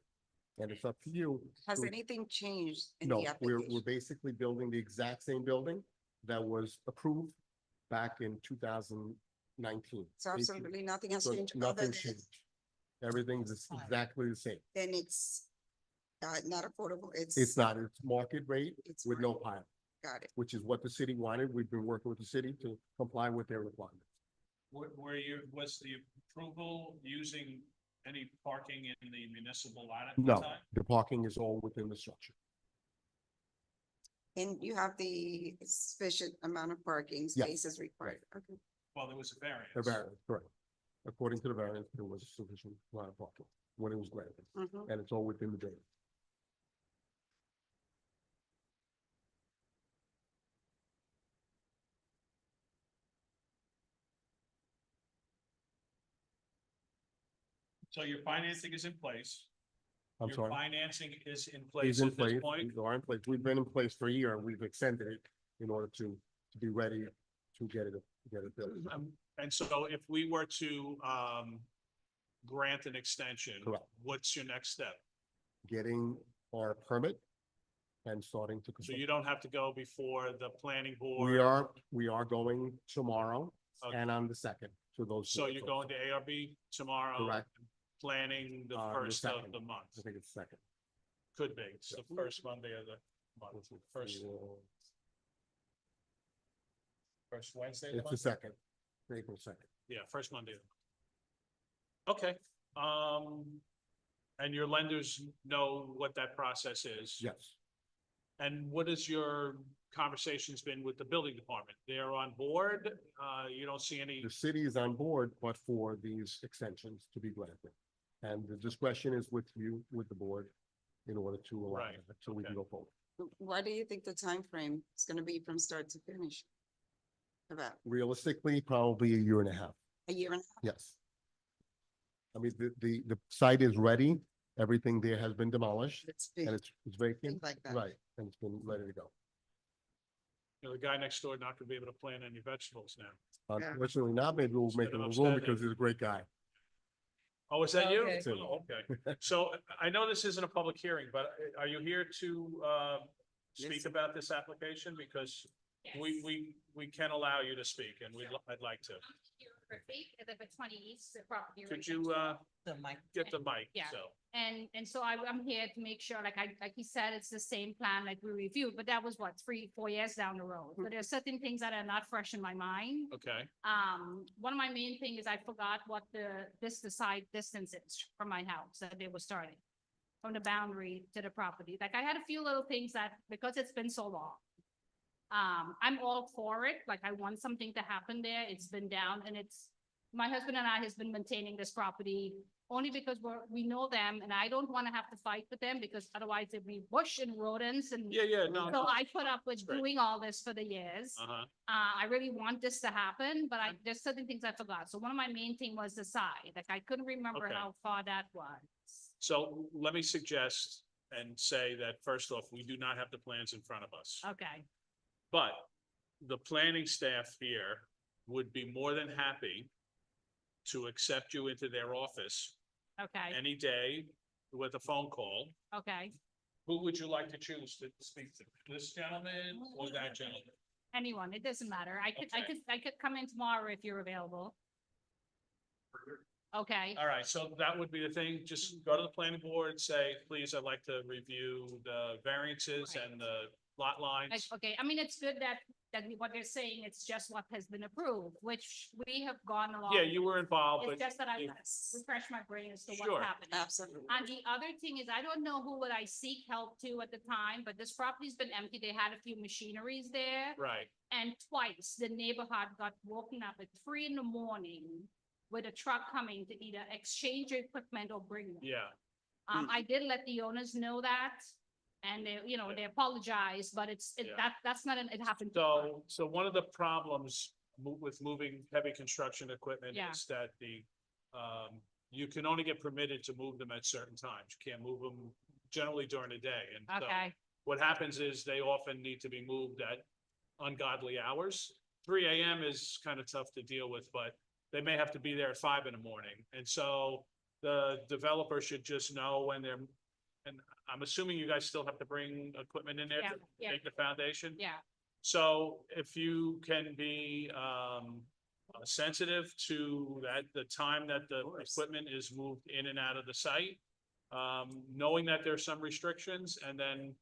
And it's up to you. Has to- anything changed in No, the we're application? basically building the exact same building that was approved back in 2019. So absolutely nothing has So changed other nothing than, changed. Everything's exactly the same. then it's not affordable. It's not, it's market rate It's with no market. pilot, Got it. which is what the city wanted. We've been working with the city to comply with their requirements. Was the approval using any parking in the municipal lot at the No, time? the parking is all within the structure. And you have the sufficient amount of parking Yeah, spaces required. Okay. Well, there was a variance. The variance, correct. According to the variance, there was sufficient amount of parking when it was granted, Mhm. and it's all within the date. So your financing is in place. I'm Your sorry. financing is in He's place in at this place, point. these are in place. We've been in place for a year, and we've extended it in order to be ready to get it built. And so if we were to, grant an extension. Correct. What's your next step? Getting our permit and starting to. So construct. you don't have to go before the planning board? We are going tomorrow Okay. and on the second to those. So you're going to ARB tomorrow? Correct. Planning the The first of second. the month? I think it's second. Could be. It's the first Monday of the month, first Wednesday of the It's the month? second, April second. Yeah, first Monday. of the month. Okay, and your lenders know what that process is? Yes, And what has your conversations been with the building department? They're on board? You don't see any? the city is on board, but for these extensions to be granted. And the discretion is with you, with the board, in order to allow Right, that, so we can okay. go forward. What do you think the time frame is gonna be from start to finish? About Realistically, probably a year and a half, a year and a half? yes. I mean, the site is ready, everything there has been demolished, It's and big, it's vacant, things like that. right, and it's been ready to go. You know, the guy next door not gonna be able to plant any vegetables now. Yeah. Unfortunately, not, maybe we'll make him a Instead room of because he's a great guy. Oh, is that you? Okay. Oh, okay. So I know this isn't a public hearing, but are you here to, speak Yes. about this application? Because we can allow you to speak and I'd like to. The 20 East, the property. right Could next you, door. The mic. get the mic? Yeah. So, And so I'm here to make sure, like he said, it's the same plan like we reviewed, but that was what, 3-4 years down the road. So there's certain things that are not fresh in my mind. okay, One of my main thing is I forgot what the side distance is from my house that they were starting. From the boundary to the property. Like I had a few little things that, because it's been so long. I'm all for it, like I want something to happen there. It's been down and my husband and I has been maintaining this property only because we know them and I don't want to have to fight with them because otherwise there'd be bush and rodents and. yeah, no. So I put up with great. doing all this for the years. Uh-huh, I really want this to happen, but there's certain things I forgot. So one of my main thing was the side, like I couldn't remember Okay. how far that was. so let me suggest and say that first off, we do not have the plans in front of us. Okay, But the planning staff here would be more than happy to accept you into their office okay, any day with a phone call. okay. Who would you like to choose to speak to? This gentleman or that gentleman? Anyone, it doesn't matter. I Okay. could come in tomorrow if you're available. Okay, All right, so that would be the thing. Just go to the planning board, say, please, I'd like to review the variances Right. and the lot lines. okay. I mean, it's good that what they're saying, it's just what has been approved, which we have gone along. Yeah, you were involved, It's but just that I Yes. refresh my brain as to Sure. what's happening. Absolutely. And the other thing is, I don't know who would I seek help to at the time, but this property's been empty. They had a few machineries there. right, And twice the neighborhood got woken up at 3 a.m. with a truck coming to either exchange equipment or bring them. yeah. I did let the owners know that. And they, they apologized, but Yeah. that's not, it happened. So one of the problems with moving heavy construction equipment Yeah. is that you can only get permitted to move them at certain times. You can't move them generally during the day. And so Okay, what happens is they often need to be moved at ungodly hours. 3 a.m. is kind of tough to deal with, but they may have to be there at 5 a.m. And so the developer should just know when they're, and I'm assuming you guys still have to bring equipment in there Yeah, to yeah. make the foundation? yeah, So if you can be sensitive to that, the time that the equipment is moved in and out of the site, knowing that there's some restrictions, and then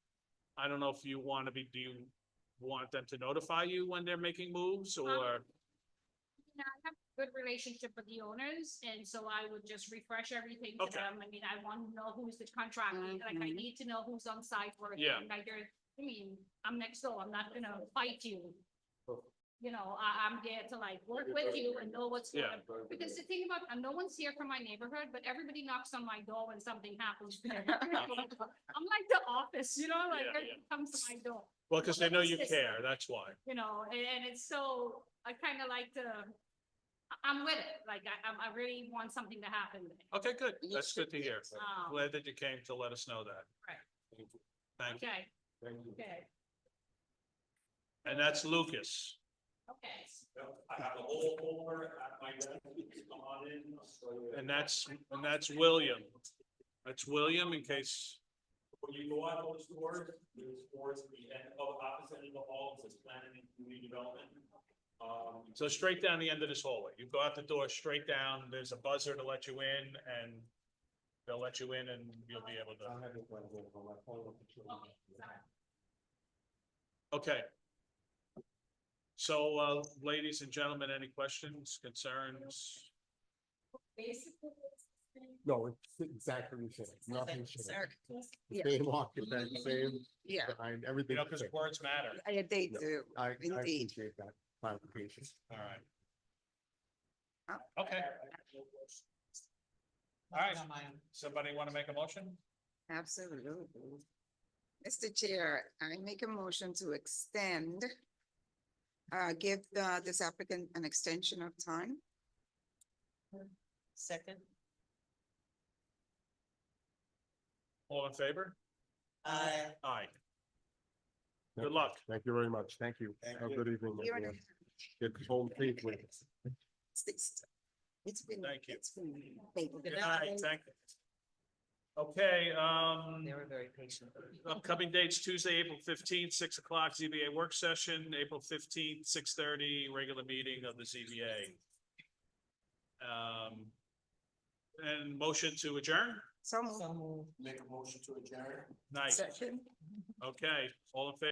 I don't know if you want to be, do you want them to notify you when they're making moves or? I have a good relationship with the owners, and so I would just refresh everything to Okay. them. I mean, I want to know who's the contractor, like I Mhm. need to know who's on site working. Yeah. Like, I'm next door, I'm not gonna fight you. I'm there to like work with you and know what's going Yeah. on. Because the thing about, no one's here from my neighborhood, but everybody knocks on my door when something happens there. I'm like the office, like Yeah, everybody comes to my door, Well, because they know you care, that's why. and it's so, I kind of like I'm with it, like, I really want something to happen there. Okay, good. That's good to hear. Um, Glad that you came to let us know that. Right. Thank you. Okay, Thank you. okay, And that's Lucas. okay. I have a whole folder at my desk, come on in. I'll show you. And that's William. That's William in case, When you go out those doors, there's doors at the end of, opposite of the hall, it says planning and community development. so straight down the end of this hallway. You go out the door straight down, there's a buzzer to let you in and they'll let you in and you'll be able to. I'll have it right there on my phone. Okay. So, ladies and gentlemen, any questions, concerns? Basically, it's the same. No, it's exactly the same, nothing changed. Sir, The Yeah. Same architect, same yeah, behind You everything. know, because words matter. they Yeah. do, I indeed. appreciate that clarification. All right. Uh, Okay. All right. Somebody want to make a motion? Absolutely. Mr. Chair, I make a motion to extend, give this applicant an extension of time. Second. All in favor? Aye. Aye. Good luck. Thank you very much. Thank you. Thank Have a you. good evening. Year and a everyone. Get home safely. It's been. Thank you. It's been painful. Good night. Thank you. Okay, They were very patient. upcoming dates, Tuesday, April 15th, 6 o'clock, ZBA work session, April 15th, 6:30, regular meeting of the ZBA. And motion to adjourn? So moved. So moved. Make a motion to adjourn. Nice. Second. Okay, all in favor?